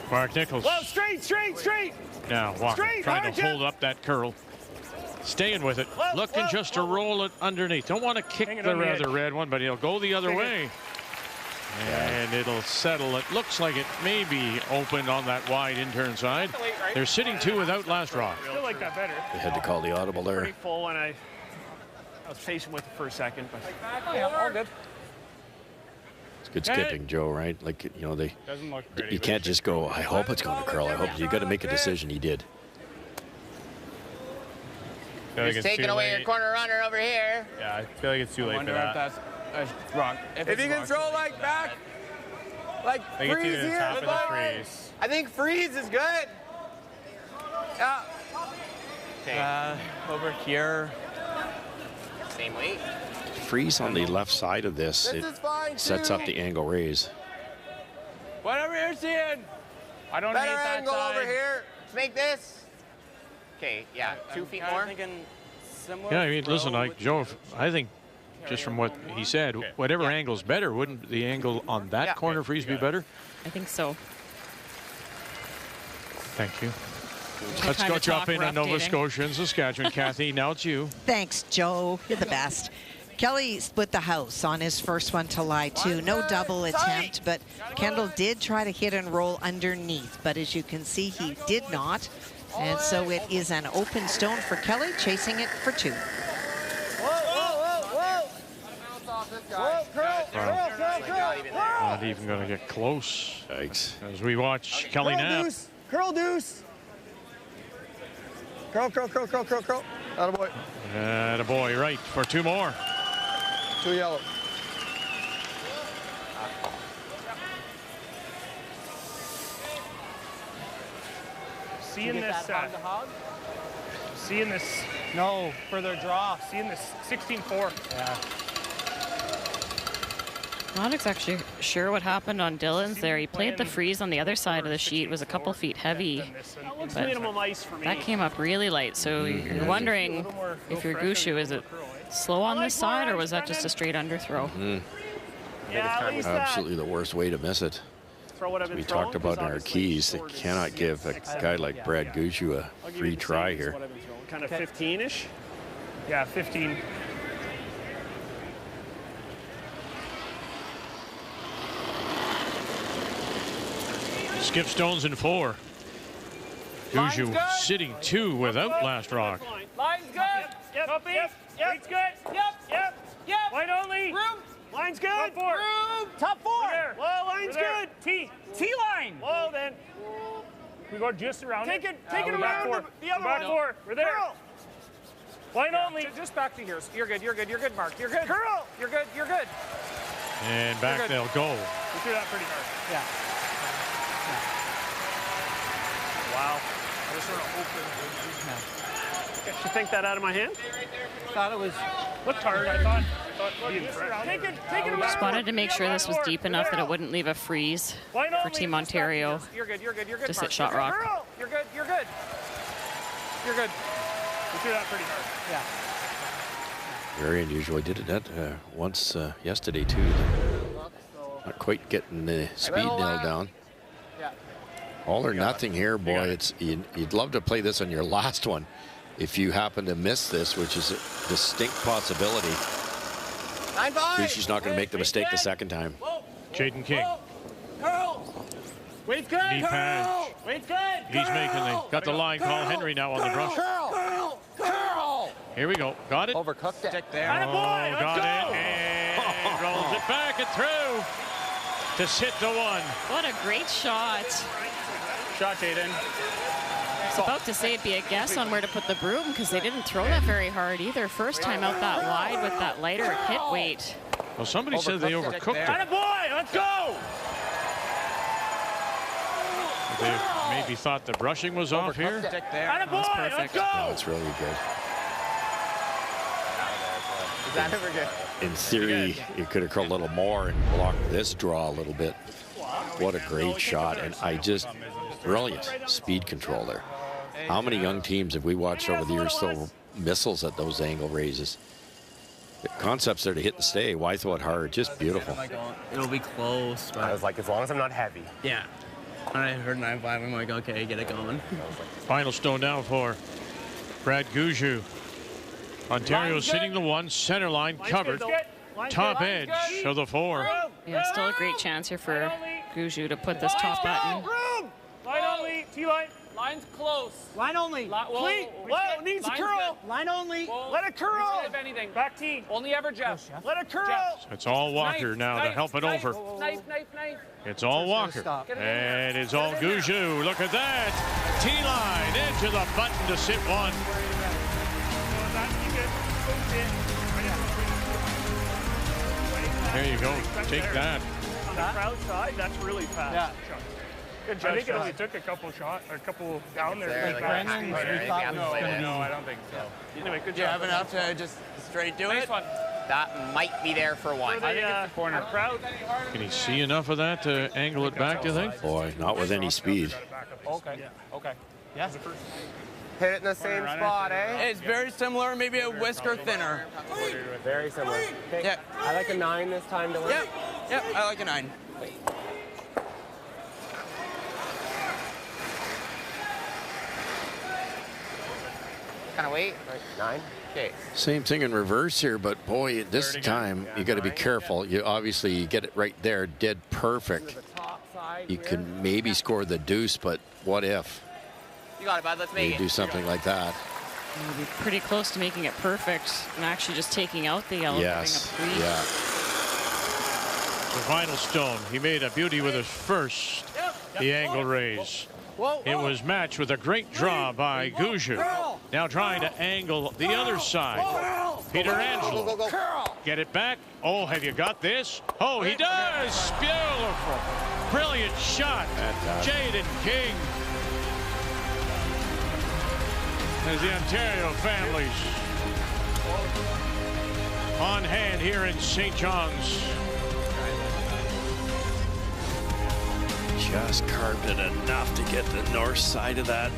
Speaker 2: Mark Nichols.
Speaker 9: Whoa, straight, straight, straight.
Speaker 2: Now Walker
Speaker 9: Straight,
Speaker 2: trying to hold up that curl. Staying with it.
Speaker 9: Whoa,
Speaker 2: Looking
Speaker 9: whoa,
Speaker 2: just to roll it underneath. Don't want to kick the other red one, but he'll go the other way. And it'll settle. It looks like it may be opened on that wide in-turn side. They're sitting 2 without last rock.
Speaker 9: I still like that better.
Speaker 3: They had to call the audible there.
Speaker 9: Pretty full, and I was patient with it for a second, but
Speaker 11: yeah, all good.
Speaker 3: It's good skipping, Joe, right? Like, you know,
Speaker 14: Doesn't look pretty.
Speaker 3: you can't just go, I hope it's going to curl. I hope you got to make a decision. He did.
Speaker 12: He's taking away your corner runner over here.
Speaker 14: Yeah, I feel like it's too late for that.
Speaker 13: That's wrong.
Speaker 12: If you can throw like back, like
Speaker 14: I think it's
Speaker 12: freeze
Speaker 14: either
Speaker 12: here.
Speaker 14: top of the freeze.
Speaker 12: I think freeze is good. Yeah. Okay.
Speaker 13: Over here.
Speaker 12: Same weight.
Speaker 3: Freeze on the left side of this.
Speaker 12: This is fine,
Speaker 3: Sets
Speaker 12: too.
Speaker 3: up the angle raise.
Speaker 13: Whatever you're seeing.
Speaker 14: I don't
Speaker 12: Better
Speaker 14: hate that
Speaker 12: angle
Speaker 14: side.
Speaker 12: over here. Let's make this. Okay, yeah, 2 feet more.
Speaker 2: Yeah, I mean, listen, like Joe, I think just from what he said, whatever angle's better, wouldn't the angle on that corner freeze be better?
Speaker 4: I think so.
Speaker 2: Thank you.
Speaker 7: No
Speaker 2: Let's
Speaker 7: time
Speaker 2: go
Speaker 7: to
Speaker 2: jump
Speaker 7: talk
Speaker 2: in on
Speaker 7: rough
Speaker 2: Nova
Speaker 7: dating.
Speaker 2: Scotia and Saskatchewan. Kathy, now it's you.
Speaker 7: Thanks, Joe. You're the best. Kelly split the house on his first one to lie to. No double attempt, but Kendall did try to hit and roll underneath. But as you can see, he did not. And so it is an open stone for Kelly, chasing it for 2.
Speaker 2: Not even going to get close.
Speaker 3: Thanks.
Speaker 2: As we watch Kelly Knapp.
Speaker 8: Curl deuce. Curl, curl, curl, curl, curl, curl. Attaboy.
Speaker 2: Attaboy, right, for 2 more.
Speaker 8: 2 yellow.
Speaker 9: seeing this. Seeing this.
Speaker 13: No, further draw.
Speaker 9: Seeing this 16-4.
Speaker 13: Yeah.
Speaker 4: Not exactly sure what happened on Dylan's there. He played the freeze on the other side of the sheet, was a couple feet heavy. But
Speaker 9: minimum ice for me.
Speaker 4: that came up really light, so you're wondering if your Gushu, is it slow on this side, or was that just a straight underthrow?
Speaker 3: Absolutely the worst way to miss it. We talked about in our keys that cannot give a guy like Brad Gushu a free try here.
Speaker 9: Kind of 15-ish. Yeah, 15.
Speaker 2: Skip stones in 4. Gushu sitting 2 without last rock.
Speaker 9: Line's good. Yep. Copy. Yep. Weight's good. Yep. Line only. Room. Line's good. Top 4. Room. Top 4. Whoa, line's good. T line. Whoa, then. We go just around it. Take it around the other one. Back 4. We're there. Curl. Line only.
Speaker 11: Just back to here. You're good, Mark. You're good.
Speaker 9: Curl.
Speaker 11: You're good.
Speaker 2: And back they'll go.
Speaker 9: We threw that pretty hard.
Speaker 11: Yeah.
Speaker 9: Wow. I was sort of open. Should think that out of my hand?
Speaker 13: Thought it was.
Speaker 9: Looked hard. I thought take it around.
Speaker 4: Just wanted to make sure this was deep enough that it wouldn't leave a freeze for Team Ontario
Speaker 11: You're good.
Speaker 4: to sit shot rock.
Speaker 11: You're good. We threw
Speaker 9: that pretty hard.
Speaker 11: Yeah.
Speaker 3: Very unusual. I did it once yesterday too. Not quite getting the speed nailed down.
Speaker 12: Yeah.
Speaker 3: All or nothing here, boy. It's you'd love to play this on your last one if you happen to miss this, which is a distinct possibility. She's not going to make the mistake the second time.
Speaker 2: Jaden King.
Speaker 9: Wait's good.
Speaker 2: Knee patch.
Speaker 9: Wait's good.
Speaker 2: He's making got the line call. Henry now on the brush. Here we go. Got it.
Speaker 12: Overcooked it.
Speaker 2: Oh, got it. And rolls it back and through to sit the one.
Speaker 4: What a great shot.
Speaker 14: Shot, Jaden.
Speaker 4: I was about to say it'd be a guess on where to put the broom because they didn't throw that very hard either. First time out that wide with that lighter hit weight.
Speaker 2: Well, somebody said they overcooked it.
Speaker 9: Attaboy, let's go.
Speaker 2: They maybe thought the brushing was off here.
Speaker 9: Attaboy, let's go.
Speaker 3: No, it's really good.
Speaker 12: Is that ever good?
Speaker 3: In theory, you could have curled a little more and blocked this draw a little bit. What a great shot. And brilliant speed control there. How many young teams have we watched over the years throw missiles at those angle raises? The concept's there to hit and stay. Why throw it hard? Just beautiful.
Speaker 13: It'll be close. But
Speaker 12: I was like, as long as I'm not heavy.
Speaker 13: Yeah. When I heard 9-5, I'm like, okay, get it going.
Speaker 2: Final stone down for Brad Gouju. Ontario sitting the one, center line covered. Top edge of the 4.
Speaker 4: Yeah, still a great chance here for Gouju to put this top button.
Speaker 9: Line only. T-line.
Speaker 10: Line's close.
Speaker 9: Line only. Whoa, needs a curl. Line only. Let it curl.
Speaker 10: If anything.
Speaker 9: Back T.
Speaker 10: Only ever Jeff.
Speaker 9: Let it curl.
Speaker 2: It's all Walker now to help it over.
Speaker 10: Knife.
Speaker 2: It's all Walker. And it's all Gouju. Look at that. T-line, edge of the button to sit one. There you go. Take that.
Speaker 9: On the crowd side, that's really fast.
Speaker 14: Yeah.
Speaker 9: Good
Speaker 14: I think it only took a couple down there.
Speaker 12: Like
Speaker 14: Brandon, no, I don't think so.
Speaker 9: Anyway, good
Speaker 13: Do you
Speaker 9: job.
Speaker 13: have enough to just straight do it?
Speaker 12: That might be there for one.
Speaker 9: I think it's the corner. Crowd.
Speaker 2: Can he see enough of that to angle it back, do you think?
Speaker 3: Boy, not with any speed.
Speaker 14: Okay. Yeah.
Speaker 12: Hit it in the same spot, eh?
Speaker 13: It's very similar, maybe a whisker thinner.
Speaker 12: Very similar. Okay.
Speaker 13: Yeah.
Speaker 12: I like a 9 this time to win.
Speaker 13: Yep, I like a 9.
Speaker 12: Kind of wait. 9. Okay.
Speaker 3: Same thing in reverse here, but boy, this time you got to be careful. You obviously get it right there, dead perfect. You can maybe score the deuce, but what if?
Speaker 12: You got it, bud. Let's make
Speaker 3: You
Speaker 12: it.
Speaker 3: do something like that.
Speaker 4: It'll be pretty close to making it perfect and actually just taking out the yellow.
Speaker 3: Yes. Yeah.
Speaker 2: The final stone. He made a beauty with his first, the angle raise. It was matched with a great draw by Gouju. Now trying to angle the other side. Peter Angelo. Get it back. Oh, have you got this? Oh, he does. Beautiful. Brilliant shot. Jaden King. As the Ontario families on hand here in St. John's.
Speaker 3: Just carved it enough to get the north side of that.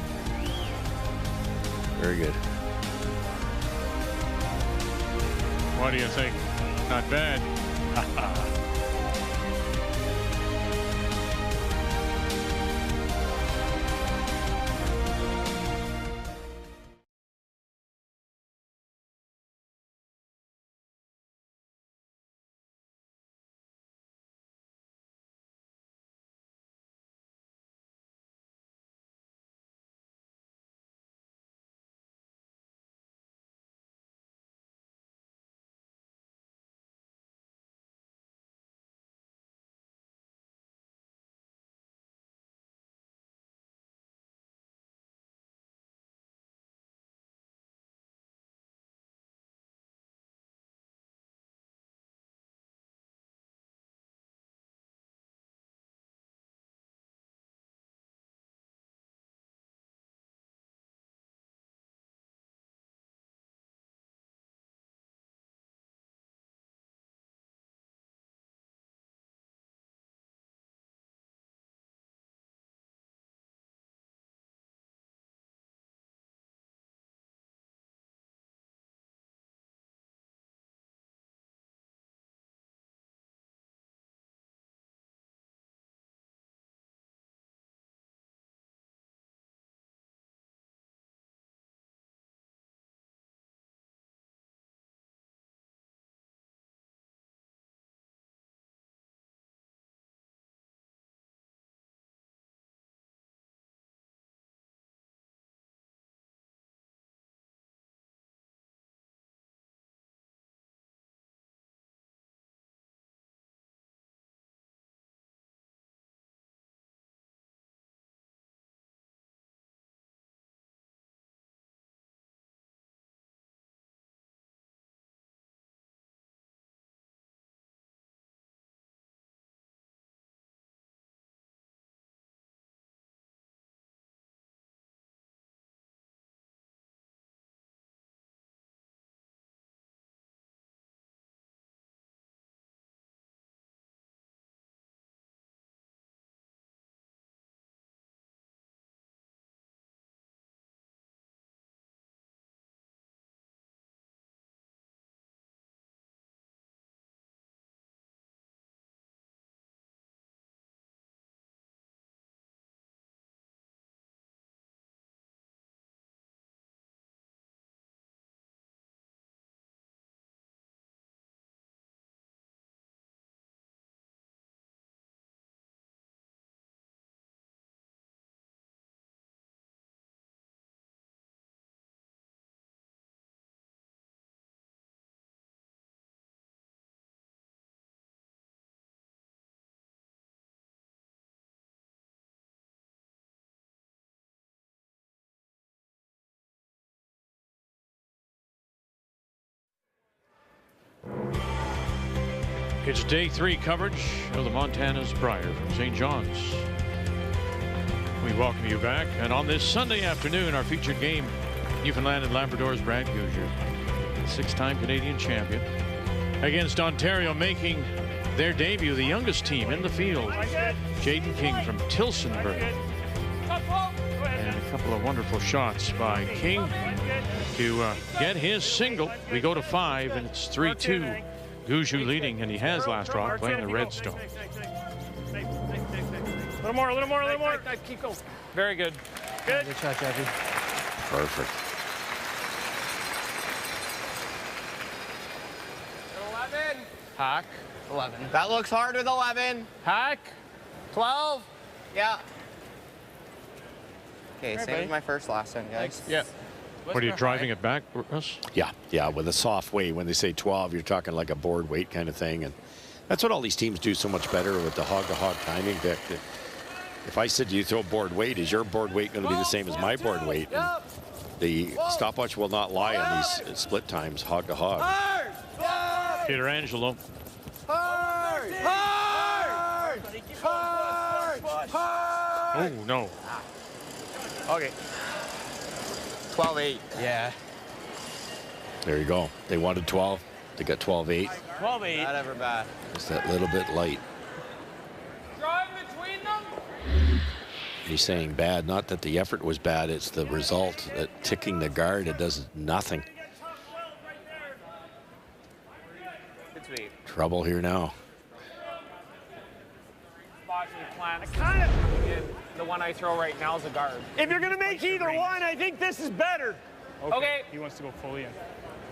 Speaker 3: Very good.
Speaker 2: What do you think? Not bad. It's day 3 coverage of the Montana's Brier from St. John's. We welcome you back. And on this Sunday afternoon, our featured game, Newfoundland and Labrador's Brad Gushue, 6-time Canadian champion, against Ontario, making their debut, the youngest team in the field, Jaden King from Tillsonburg. And a couple of wonderful shots by King to get his single. We go to 5, and it's 3-2. Gushue leading, and he has last rock playing the Redstone.
Speaker 9: A little more, a little more, a little more. Keep going.
Speaker 11: Very good.
Speaker 9: Good.
Speaker 13: Good shot, Jeffy.
Speaker 3: Perfect.
Speaker 12: 11.
Speaker 11: Hack. 11.
Speaker 12: That looks hard with 11.
Speaker 11: Hack. 12.
Speaker 12: Yeah. Okay, same as my first last time, guys.
Speaker 11: Yeah.
Speaker 2: What are you driving it back, Russ?
Speaker 3: Yeah, with a soft weight. When they say 12, you're talking like a board weight kind of thing. And that's what all these teams do so much better with the hog-to-hog timing. If I said you throw board weight, is your board weight going to be the same as my board weight? And the stopwatch will not lie on these split times, hog-to-hog.
Speaker 2: Peter Angelo.
Speaker 8: Hard! Hard! Hard! Hard!
Speaker 2: Oh, no.
Speaker 12: Okay. 12-8.
Speaker 13: Yeah.
Speaker 3: There you go. They wanted 12. They got 12-8.
Speaker 11: 12-8.
Speaker 12: Not ever bad.
Speaker 3: Just that little bit light.
Speaker 10: Drive between them.
Speaker 3: He's saying bad. Not that the effort was bad. It's the result. Ticking the guard, it does nothing.
Speaker 12: Good sweep.
Speaker 3: Trouble here now.
Speaker 11: Kind of. The one I throw right now is a guard.
Speaker 9: If you're going to make either one, I think this is better.
Speaker 11: Okay.
Speaker 14: He wants to go fully in.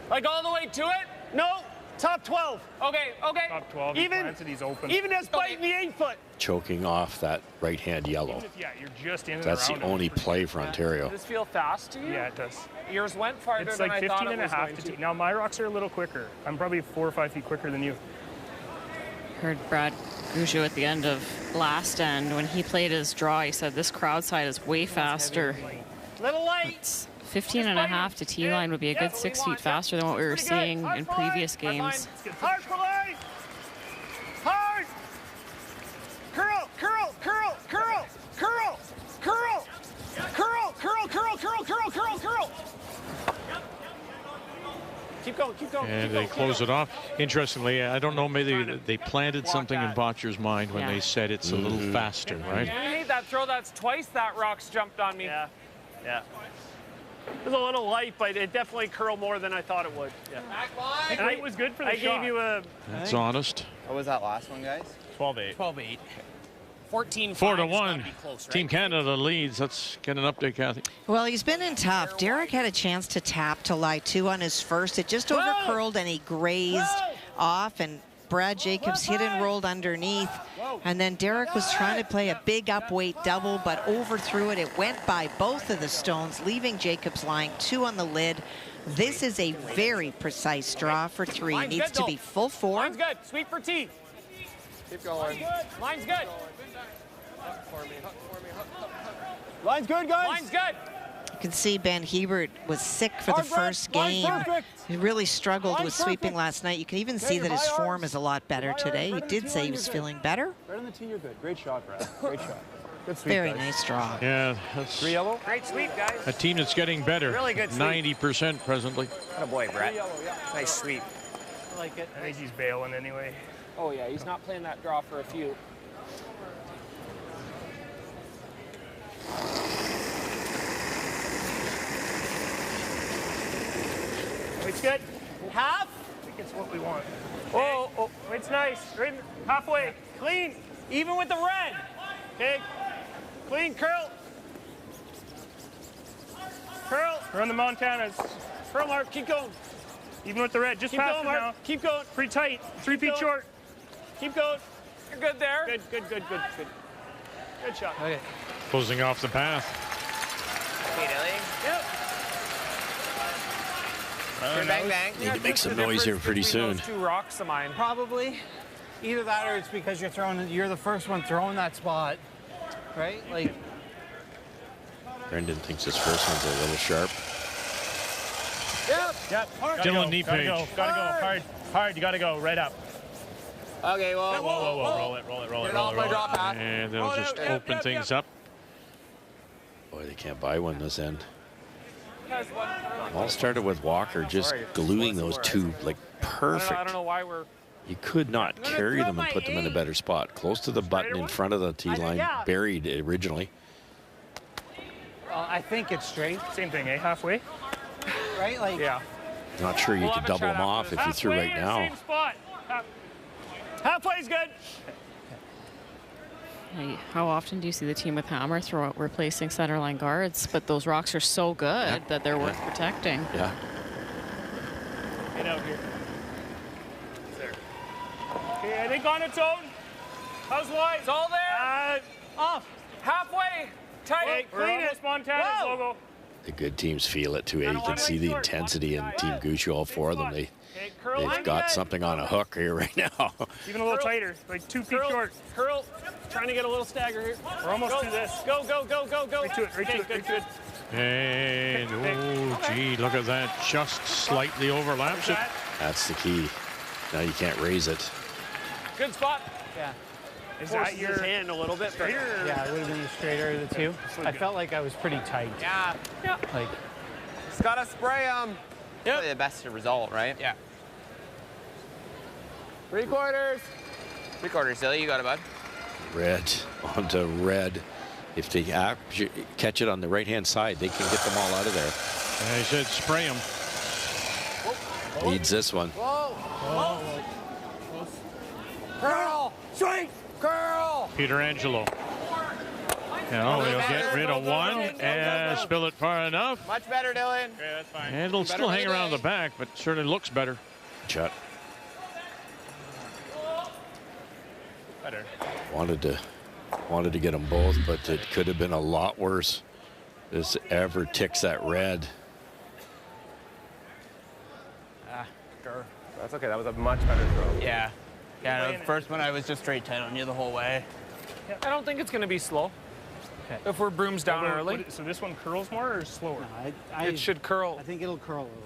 Speaker 11: Like all the way to it?
Speaker 9: No, top 12.
Speaker 11: Okay.
Speaker 14: Top 12,
Speaker 9: Even,
Speaker 14: he plants it, he's open.
Speaker 9: Even as biting the 8-foot.
Speaker 3: Choking off that right-hand yellow.
Speaker 14: Yeah, you're just in and
Speaker 3: That's
Speaker 14: around
Speaker 3: the only play for Ontario.
Speaker 11: Does this feel fast to you?
Speaker 14: Yeah, it does.
Speaker 11: Yours went farther
Speaker 14: It's
Speaker 11: than
Speaker 14: like
Speaker 11: I
Speaker 14: 15
Speaker 11: thought
Speaker 14: and a half to 2. Now, my rocks are a little quicker. I'm probably 4 or 5 feet quicker than you.
Speaker 4: Heard Brad Gushue at the end of last end when he played his draw. He said this crowd side is way faster.
Speaker 9: Little light.
Speaker 4: It's 15 and a half to T line would be a good 6 feet faster than what we were seeing in previous games.
Speaker 9: Hard for line. Hard. Curl, curl, curl, curl, curl, curl, curl, curl, curl, curl, curl, curl, curl.
Speaker 11: Keep going, keep going.
Speaker 2: And they close it off. Interestingly, I don't know, maybe they planted something in Botcher's mind when they said it's a little faster, right?
Speaker 11: You hate that throw. That's twice that rock's jumped on me.
Speaker 9: Yeah. It was a little light, but it definitely curled more than I thought it would. Yeah.
Speaker 14: And it was good for the shot.
Speaker 9: I gave you a...
Speaker 2: That's honest.
Speaker 12: What was that last one, guys?
Speaker 14: 12-8.
Speaker 11: 12-8. 14-5.
Speaker 2: 4-1. Team Canada leads. Let's get an update, Kathy.
Speaker 7: Well, he's been in tough. Derek had a chance to tap to lie 2 on his first. It just overcurled and he grazed off, and Brad Jacobs hit and rolled underneath. And then Derek was trying to play a big upweight double, but overthrew it. It went by both of the stones, leaving Jacobs lying 2 on the lid. This is a very precise draw for 3. It needs to be full 4.
Speaker 11: Line's good. Sweep for T.
Speaker 12: Keep going.
Speaker 11: Line's good.
Speaker 8: Line's good, guys.
Speaker 11: Line's good.
Speaker 7: You can see Ben Hebert was sick for the first game. He really struggled with sweeping last night. You can even see that his form is a lot better today. He did say he was feeling better.
Speaker 8: Right on the tee, you're good. Great shot, Brad. Great shot. Good sweep,
Speaker 7: Very
Speaker 8: guys.
Speaker 7: nice draw.
Speaker 2: Yeah, that's
Speaker 8: 3 yellow.
Speaker 11: Great sweep, guys.
Speaker 2: a team that's getting better.
Speaker 11: Really good sweep.
Speaker 2: 90% presently.
Speaker 12: Oh boy, Brett. Nice sweep.
Speaker 11: I like it.
Speaker 14: I think he's bailing anyway.
Speaker 11: Oh, yeah, he's not playing that draw for a few.
Speaker 9: It's good. Half.
Speaker 14: I think it's what we want.
Speaker 9: Oh, it's nice. Right halfway. Clean. Even with the red. Okay. Clean curl. Curl.
Speaker 14: We're on the Montanas.
Speaker 9: Curl, Mark. Keep going.
Speaker 14: Even with the red, just pass it now.
Speaker 9: Keep going.
Speaker 14: Pretty tight. 3 feet short.
Speaker 9: Keep going.
Speaker 11: You're good there.
Speaker 9: Good. Good shot.
Speaker 13: Okay.
Speaker 2: Closing off the path.
Speaker 12: Okay, Dilly.
Speaker 9: Yep.
Speaker 12: Bang, bang.
Speaker 3: Need to make some noise here pretty soon.
Speaker 11: Those 2 rocks of mine.
Speaker 13: Probably. Either that or it's because you're the first one throwing that spot, right? Like.
Speaker 3: Brendan thinks his first one's a little sharp.
Speaker 9: Yep.
Speaker 2: Dylan Niepage.
Speaker 14: Gotta go. Hard. You gotta go. Right up.
Speaker 12: Okay, well.
Speaker 2: Whoa. Roll it. And they'll just open things up.
Speaker 3: Boy, they can't buy one this end. All started with Walker just gluing those two like perfect.
Speaker 11: I don't know why we're.
Speaker 3: You could not carry them and put them in a better spot. Close to the button in front of the tee line, buried originally.
Speaker 9: Well, I think it's straight. Same thing, eh? Halfway. Right? Like. Yeah.
Speaker 3: Not sure you could double them off if you threw right now.
Speaker 9: Same spot. Halfway's good.
Speaker 4: How often do you see the team with hammer throw out replacing centerline guards? But those rocks are so good that they're worth protecting.
Speaker 3: Yeah.
Speaker 9: Get out here. There. Okay, I think on its own. How's wide?
Speaker 11: It's all there.
Speaker 9: Off.
Speaker 11: Halfway. Tight.
Speaker 9: Okay, clean it. Montana's logo.
Speaker 3: The good teams feel it too. You can see the intensity in Team Gushu. All four of them. They've got something on a hook here right now.
Speaker 9: Even a little tighter, like 2 feet short.
Speaker 11: Curl. Trying to get a little stagger here.
Speaker 9: We're almost to this.
Speaker 11: Go.
Speaker 9: Right to it. Good.
Speaker 2: And, oh, gee, look at that. Just slightly overlaps it.
Speaker 3: That's the key. Now you can't raise it.
Speaker 11: Good spot.
Speaker 9: Yeah. Is that your
Speaker 11: hand a little bit?
Speaker 9: Yeah, it would have been straighter of the two. I felt like I was pretty tight.
Speaker 12: Yeah.
Speaker 9: Like.
Speaker 12: Just gotta spray them. Yeah. Really the best result, right?
Speaker 9: Yeah.
Speaker 12: 3/4. 3/4, silly. You got it, bud.
Speaker 3: Red onto red. If they catch it on the right-hand side, they can get them all out of there.
Speaker 2: I said spray them.
Speaker 3: Needs this one.
Speaker 9: Whoa. Curl. Swing. Curl.
Speaker 2: Peter Angelo. Now he'll get rid of one and spill it far enough.
Speaker 12: Much better, Dylan.
Speaker 9: Okay, that's fine.
Speaker 2: And it'll still hang around the back, but certainly looks better.
Speaker 3: Shut.
Speaker 9: Better.
Speaker 3: Wanted to get them both, but it could have been a lot worse. This ever ticks that red.
Speaker 12: Sure. That's okay. That was a much better throw.
Speaker 13: Yeah. Yeah, the first one I was just straight tight on you the whole way.
Speaker 11: I don't think it's going to be slow. Okay. If we're brooms down early.
Speaker 9: So this one curls more or slower?
Speaker 11: No, it should curl.
Speaker 9: I think it'll curl a little.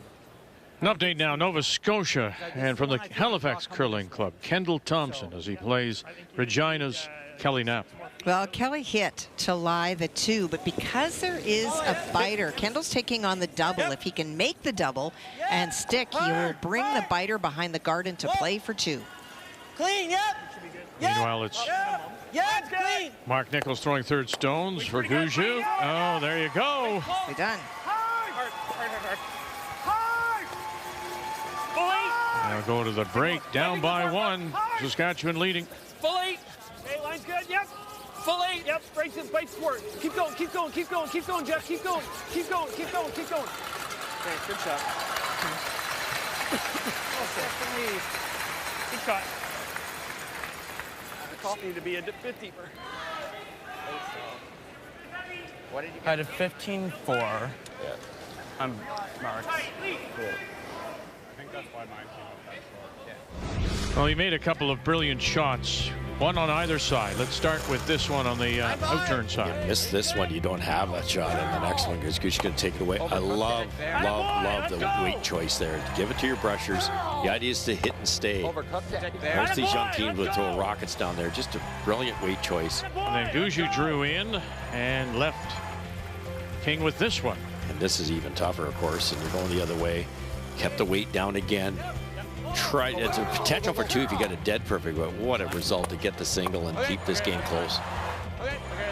Speaker 2: An update now, Nova Scotia, and from the Halifax Curling Club, Kendall Thompson as he plays Regina's Kelly Knapp.
Speaker 7: Well, Kelly hit to lie the 2, but because there is a biter, Kendall's taking on the double. If he can make the double and stick, he will bring the biter behind the guard into play for 2.
Speaker 8: Clean, yep.
Speaker 2: Meanwhile, it's
Speaker 8: clean.
Speaker 2: Mark Nichols throwing third stones for Gushu. Oh, there you go.
Speaker 7: We're done.
Speaker 2: Now go to the break, down by 1. Saskatchewan leading.
Speaker 11: Full 8.
Speaker 9: Okay, line's good. Yep.
Speaker 11: Full 8.
Speaker 9: Yep. Break forward. Keep going, Jeff. Keep going. Okay, good shot. Good shot. Need to be a bit deeper.
Speaker 12: What did you
Speaker 13: I had a 15-4.
Speaker 3: Yeah.
Speaker 13: I'm marked.
Speaker 14: Cool. I think that's why mine came out that short.
Speaker 2: Well, he made a couple of brilliant shots, one on either side. Let's start with this one on the outturn side.
Speaker 3: You miss this one, you don't have a shot in the next one because Gushu's going to take it away. I love the weight choice there. Give it to your brushers. The idea is to hit and stay. Most of these young teams would throw rockets down there. Just a brilliant weight choice.
Speaker 2: And then Gushu drew in and left King with this one.
Speaker 3: And this is even tougher, of course, and you're going the other way. Kept the weight down again. Tried. It's a potential for 2 if you got a dead perfect, but what a result to get the single and keep this game close.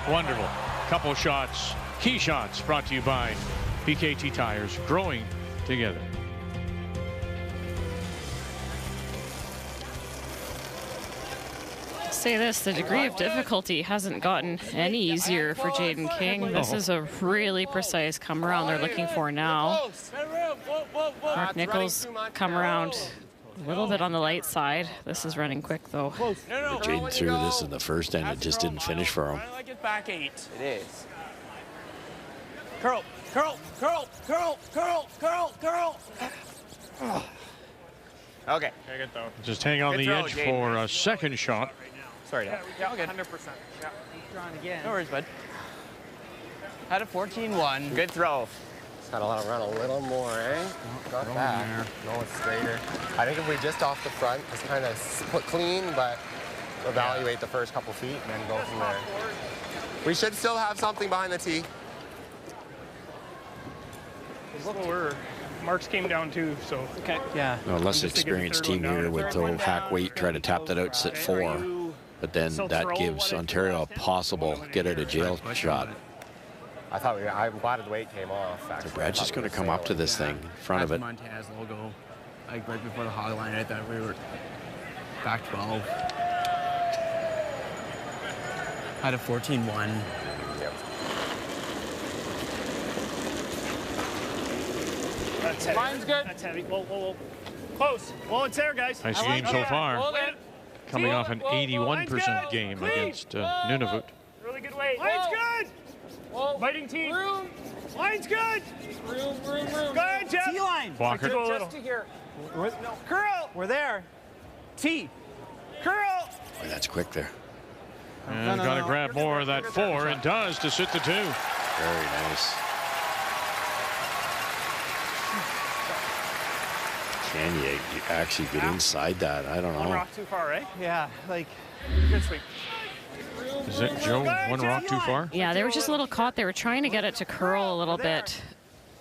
Speaker 2: Wonderful. Couple shots, key shots brought to you by PKT Tires, growing together.
Speaker 4: Say this, the degree of difficulty hasn't gotten any easier for Jaden King. This is a really precise come around they're looking for now. Mark Nichols come around a little bit on the light side. This is running quick though.
Speaker 3: Jaden threw this in the first and it just didn't finish for him.
Speaker 11: I like it back 8.
Speaker 12: It is.
Speaker 8: Curl.
Speaker 12: Okay.
Speaker 9: Very good though.
Speaker 2: Just hang on the edge for a second shot.
Speaker 12: Sorry.
Speaker 9: Yeah, 100%.
Speaker 13: No worries, bud. Had a 14-1.
Speaker 12: Good throw.
Speaker 17: Just gotta let him run a little more, eh? Got that. No, it's straighter. I think if we just off the front, just kind of put clean, but evaluate the first couple feet and then go from there. We should still have something behind the tee.
Speaker 14: Slower. Marks came down too, so.
Speaker 7: Okay.
Speaker 14: Yeah.
Speaker 3: No, less experienced team here with the hack weight, try to tap that out, sit 4. But then that gives Ontario a possible get out of jail shot.
Speaker 17: I thought I'm glad the weight came off.
Speaker 3: So Brad's just going to come up to this thing in front of it.
Speaker 13: Montana's logo, like right before the hog line, I thought we were back 12. Had a 14-1.
Speaker 9: That's heavy.
Speaker 11: Mine's good.
Speaker 9: That's heavy. Whoa, whoa, whoa. Close. Well, it's there, guys.
Speaker 2: Nice game so far.
Speaker 11: Hold it.
Speaker 2: Coming off an 81% game against Nunavut.
Speaker 9: Really good weight. Line's good.
Speaker 11: Whoa.
Speaker 9: Biting teeth.
Speaker 11: Room.
Speaker 9: Line's good.
Speaker 11: Room.
Speaker 9: Go ahead, Jeff.
Speaker 7: T-line.
Speaker 2: Walker.
Speaker 9: Go a little.
Speaker 11: Just to here.
Speaker 9: Curl.
Speaker 7: We're there. T.
Speaker 9: Curl.
Speaker 3: Boy, that's quick there.
Speaker 2: And got to grab more of that 4 and does to sit the 2.
Speaker 3: Very nice. Can you actually get inside that? I don't
Speaker 9: One
Speaker 3: know.
Speaker 9: rock too far, eh?
Speaker 7: Yeah, like.
Speaker 9: Good sweep.
Speaker 2: Is it Joe? One rock too far?
Speaker 4: Yeah, they were just a little caught. They were trying to get it to curl a little bit.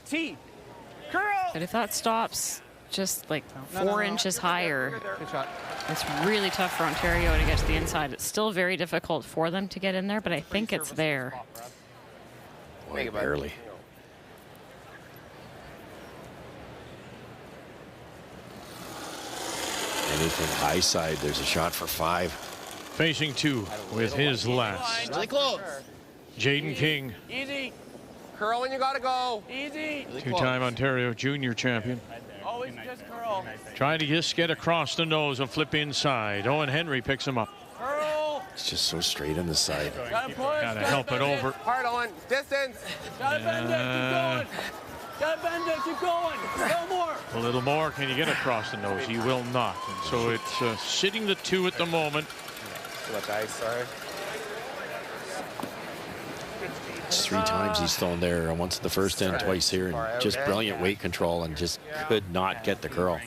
Speaker 9: T. Curl.
Speaker 4: But if that stops just like 4 inches higher, it's really tough for Ontario to get to the inside. It's still very difficult for them to get in there, but I think it's there.
Speaker 3: Boy, barely. Anything high side, there's a shot for 5.
Speaker 2: Facing 2 with his last.
Speaker 17: Really close.
Speaker 2: Jaden King,
Speaker 11: Easy.
Speaker 17: Curl when you gotta go.
Speaker 11: Easy.
Speaker 2: 2-time Ontario junior champion.
Speaker 11: Always just curl.
Speaker 2: Trying to just get across the nose and flip inside. Owen Henry picks him up.
Speaker 11: Curl.
Speaker 3: It's just so straight on the side.
Speaker 11: Gotta push.
Speaker 2: Gotta help it over.
Speaker 17: Hard on. Distance.
Speaker 11: Gotta bend it. Keep going. Gotta bend it. Keep going. No more.
Speaker 2: A little more. Can you get across the nose? He will not. And so it's sitting the 2 at the moment.
Speaker 17: Too much ice, sorry.
Speaker 3: It's 3 times he's thrown there. Once at the first end, twice here. And just brilliant weight control and just could not get the curl.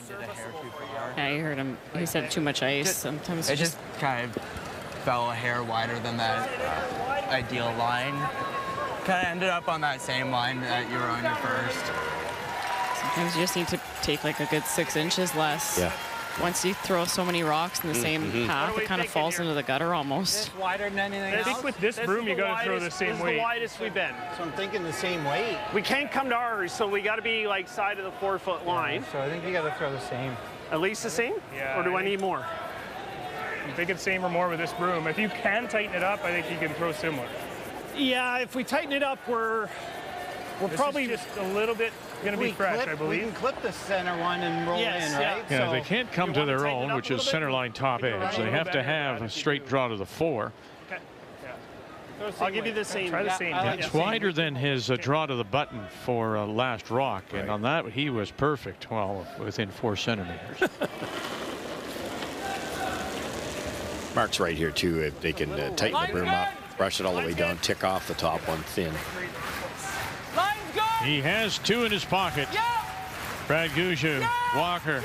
Speaker 4: Yeah, you heard him. He said too much ice. Sometimes
Speaker 13: It just kind of fell a hair wider than that ideal line. Kind of ended up on that same line that you were on your first.
Speaker 4: sometimes you just need to take like a good 6 inches less.
Speaker 3: Yeah.
Speaker 4: Once you throw so many rocks in the same path, it kind of falls into the gutter almost.
Speaker 7: It's wider than anything
Speaker 9: I think
Speaker 7: else.
Speaker 9: with this broom, you got to throw the same weight. This is the widest we've been.
Speaker 7: So I'm thinking the same weight.
Speaker 9: We can't come to ours, so we got to be like side of the 4-foot line.
Speaker 7: So I think you got to throw the same.
Speaker 9: At least the same?
Speaker 14: Yeah,
Speaker 9: Or do I need more?
Speaker 14: I think it's same or more with this broom. If you can tighten it up, I think you can throw similar.
Speaker 9: Yeah, if we tighten it up, we're probably
Speaker 14: just a little bit going to be fresh, I believe.
Speaker 7: We can clip the center one and roll in, right?
Speaker 2: Yeah,
Speaker 7: so
Speaker 2: they can't come to their own, which is center line top edge. They have to have a straight draw to the 4.
Speaker 9: Okay. Yeah. I'll give you the same.
Speaker 14: Try the same.
Speaker 2: It's wider than his draw to the button for last rock, and on that he was perfect. Well, within 4 centimeters.
Speaker 3: Mark's right here too. If they can tighten the broom up, brush it all the way down, tick off the top one thin.
Speaker 2: He has 2 in his pocket. Brad Gushue, Walker,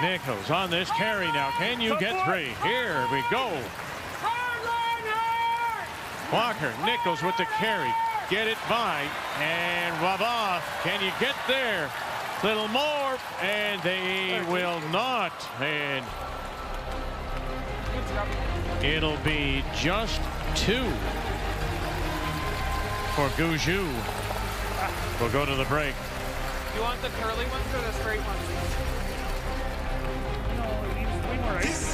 Speaker 2: Nichols on this carry now. Can you get 3? Here we go. Walker, Nichols with the carry. Get it by, and Waboff, can you get there? Little more, and they will not. And it'll be just 2 for Gushue. We'll go to the break.
Speaker 11: You want the curly ones or the straight ones?
Speaker 14: No, he's way more ice.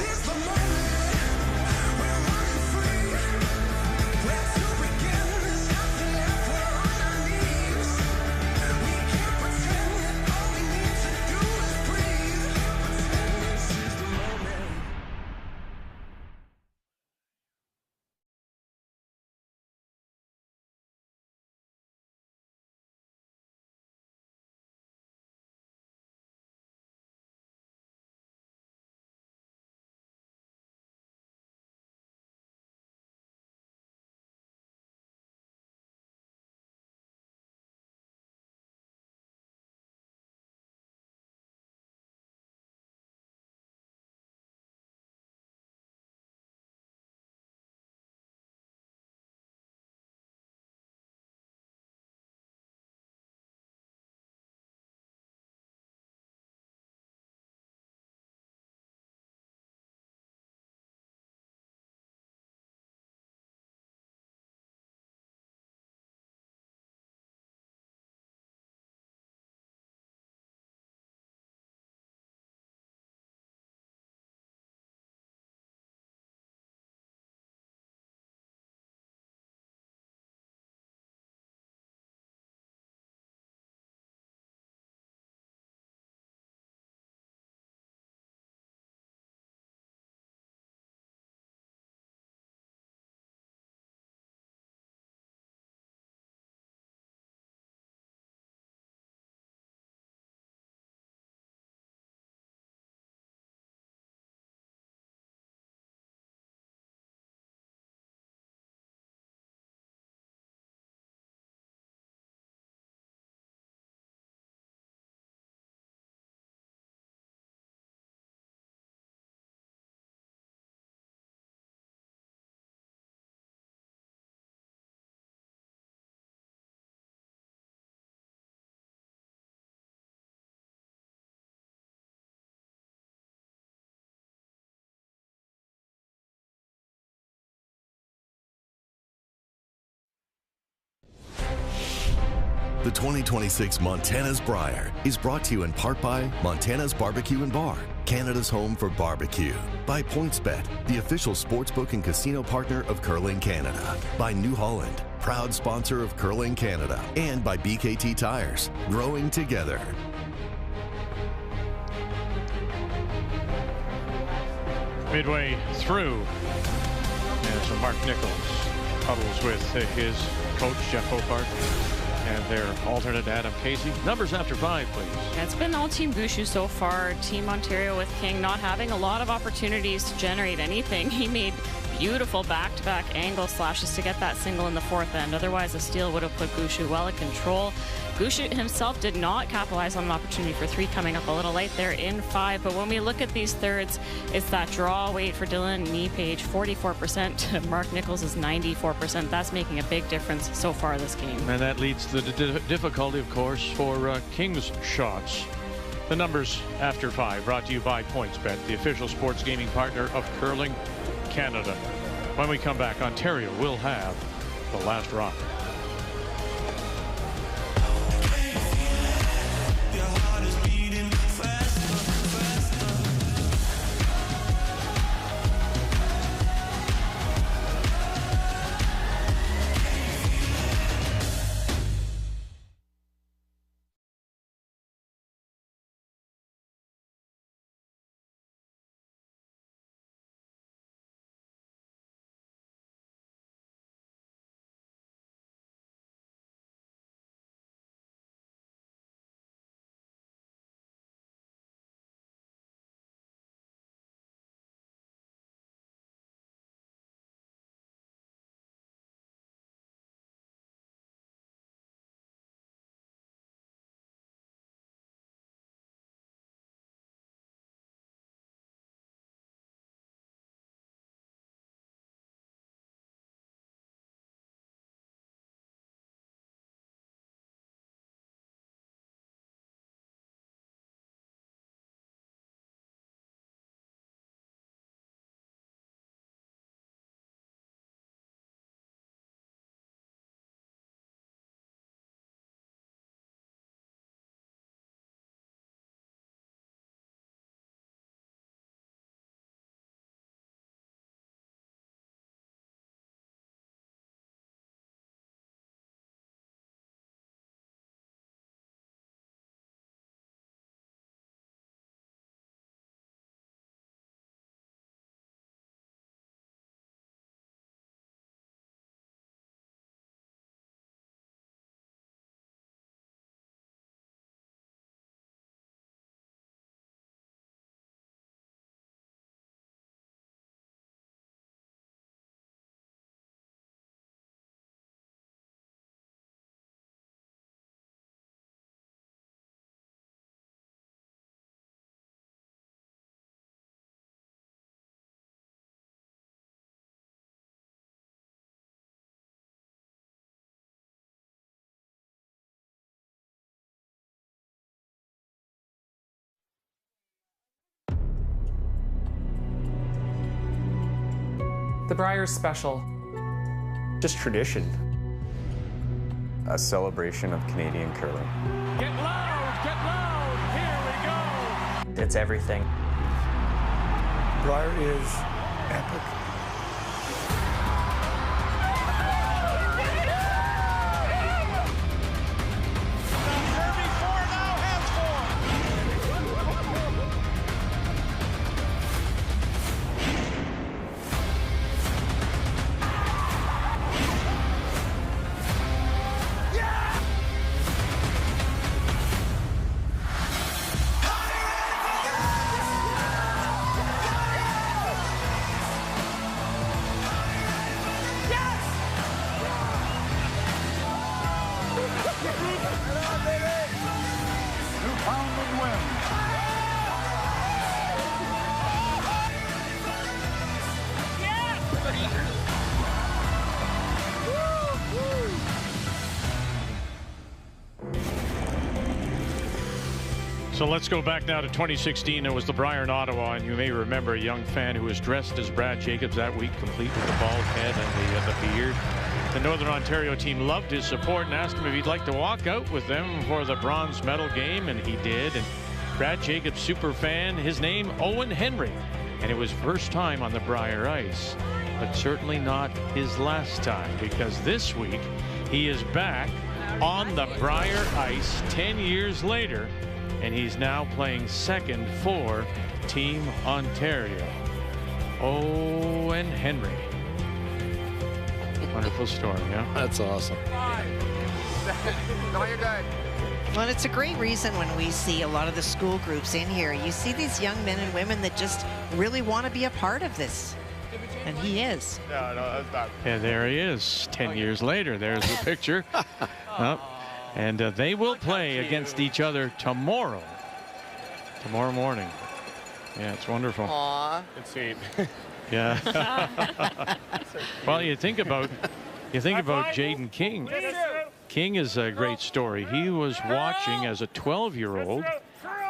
Speaker 1: The 2026 Montana's Brier is brought to you in part by Montana's Barbecue and Bar, Canada's home for barbecue. By PointsBet, the official sportsbook and casino partner of Curling Canada. By New Holland, proud sponsor of Curling Canada. And by BKT Tires, growing together.
Speaker 2: Midway through, so Mark Nichols huddles with his coach, Jeff Hopart, and their alternate, Adam Casey. Numbers after 5, please.
Speaker 4: Yeah, it's been all Team Gushue so far. Team Ontario with King not having a lot of opportunities to generate anything. He made beautiful back-to-back angle slashes to get that single in the fourth end. Otherwise, the steal would have put Gushue well in control. Gushue himself did not capitalize on an opportunity for 3 coming up a little late there in 5. But when we look at these thirds, it's that draw weight for Dylan Nepage, 44%. Mark Nichols is 94%. That's making a big difference so far this game.
Speaker 2: And that leads to the difficulty, of course, for King's shots. The numbers after 5 brought to you by PointsBet, the official sports gaming partner of Curling Canada. When we come back, Ontario will have the last rock.
Speaker 18: The Brier's special.
Speaker 19: Just tradition. A celebration of Canadian curling.
Speaker 2: Get loud, here we go.
Speaker 18: It's everything.
Speaker 20: Brier is epic.
Speaker 21: Newfoundland wins.
Speaker 2: So let's go back now to 2016. It was the Brier in Ottawa, and you may remember a young fan who was dressed as Brad Jacobs that week, complete with the bald head and the beard. The Northern Ontario team loved his support and asked him if he'd like to walk out with them for the bronze medal game, and he did. And Brad Jacobs, super fan, his name Owen Henry, and it was first time on the Brier ice, but certainly not his last time, because this week he is back on the Brier ice 10 years later, and he's now playing second for Team Ontario. Owen Henry. Wonderful story, yeah?
Speaker 3: That's awesome.
Speaker 12: No, you're good.
Speaker 7: Well, it's a great reason when we see a lot of the school groups in here. You see these young men and women that just really want to be a part of this. And he is.
Speaker 14: No, that's not.
Speaker 2: And there he is 10 years later. There's the picture. And they will play against each other tomorrow morning. Yeah, it's wonderful.
Speaker 12: Aww.
Speaker 14: It's sweet.
Speaker 2: Yeah. Well, you think about Jaden King. King is a great story. He was watching as a 12-year-old,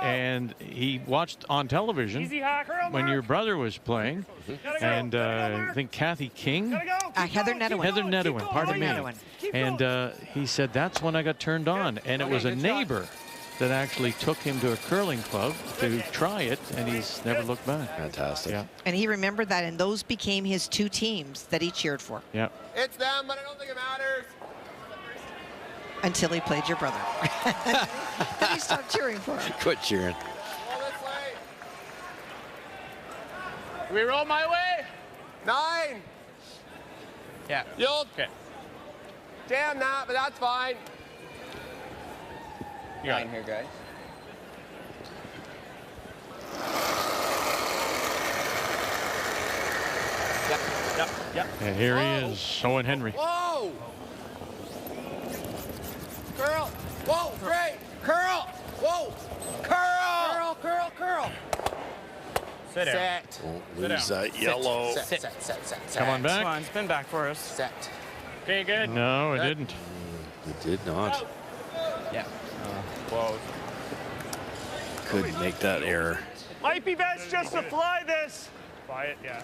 Speaker 2: and he watched on television when your brother was playing, and I think Kathy King,
Speaker 7: Heather Nedewin,
Speaker 2: pardon me, and he said that's when I got turned on, and it was a neighbor that actually took him to a curling club to try it, and he's never looked back.
Speaker 3: Fantastic.
Speaker 2: Yeah.
Speaker 7: And he remembered that, and those became his two teams that he cheered for.
Speaker 2: Yeah.
Speaker 12: It's them, but I don't think it matters.
Speaker 7: Until he played your brother. Then he stopped cheering for him.
Speaker 3: Quit cheering.
Speaker 12: We roll my way. 9.
Speaker 13: Yeah.
Speaker 12: You'll. Okay. Damn that, but that's fine. 9 here, guys.
Speaker 14: Yep.
Speaker 2: And here he is, Owen Henry.
Speaker 12: Whoa! Curl! Whoa, great! Curl! Whoa! Curl! Curl!
Speaker 14: Sit down.
Speaker 12: Set.
Speaker 3: Don't lose that yellow.
Speaker 12: Set.
Speaker 2: Come on back.
Speaker 13: Come on, spin back for us.
Speaker 12: Set.
Speaker 14: Okay, good.
Speaker 2: No, it didn't.
Speaker 3: It did not.
Speaker 13: Yeah.
Speaker 14: Close.
Speaker 3: Couldn't make that error.
Speaker 9: Might be best just to fly this.
Speaker 14: Fly it, yeah.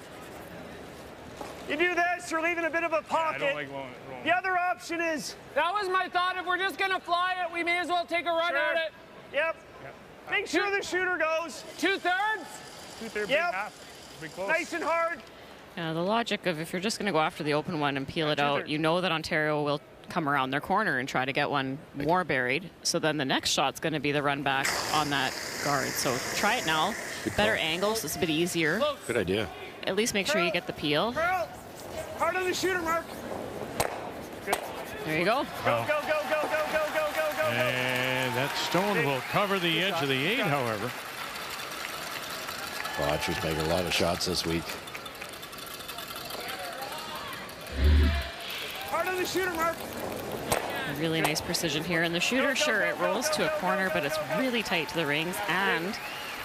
Speaker 9: You do this, you're leaving a bit of a pocket.
Speaker 14: I don't like rolling.
Speaker 9: The other option is...
Speaker 10: That was my thought. If we're just going to fly it, we may as well take a run at it.
Speaker 9: Yep. Make sure the shooter goes.
Speaker 10: 2/3?
Speaker 14: 2/3, big half. Big close.
Speaker 9: Nice and hard.
Speaker 4: The logic of if you're just going to go after the open one and peel it out, you know that Ontario will come around their corner and try to get one more buried. So then the next shot's going to be the run back on that guard. So try it now. Better angle, so it's a bit easier.
Speaker 3: Good idea.
Speaker 4: At least make sure you get the peel.
Speaker 9: Curl. Hard on the shooter, Mark.
Speaker 14: Good.
Speaker 4: There you go.
Speaker 9: Go.
Speaker 2: And that stone will cover the edge of the 8, however.
Speaker 3: Archer's making a lot of shots this week.
Speaker 9: Hard on the shooter, Mark.
Speaker 4: Really nice precision here. And the shooter, sure, it rolls to a corner, but it's really tight to the rings, and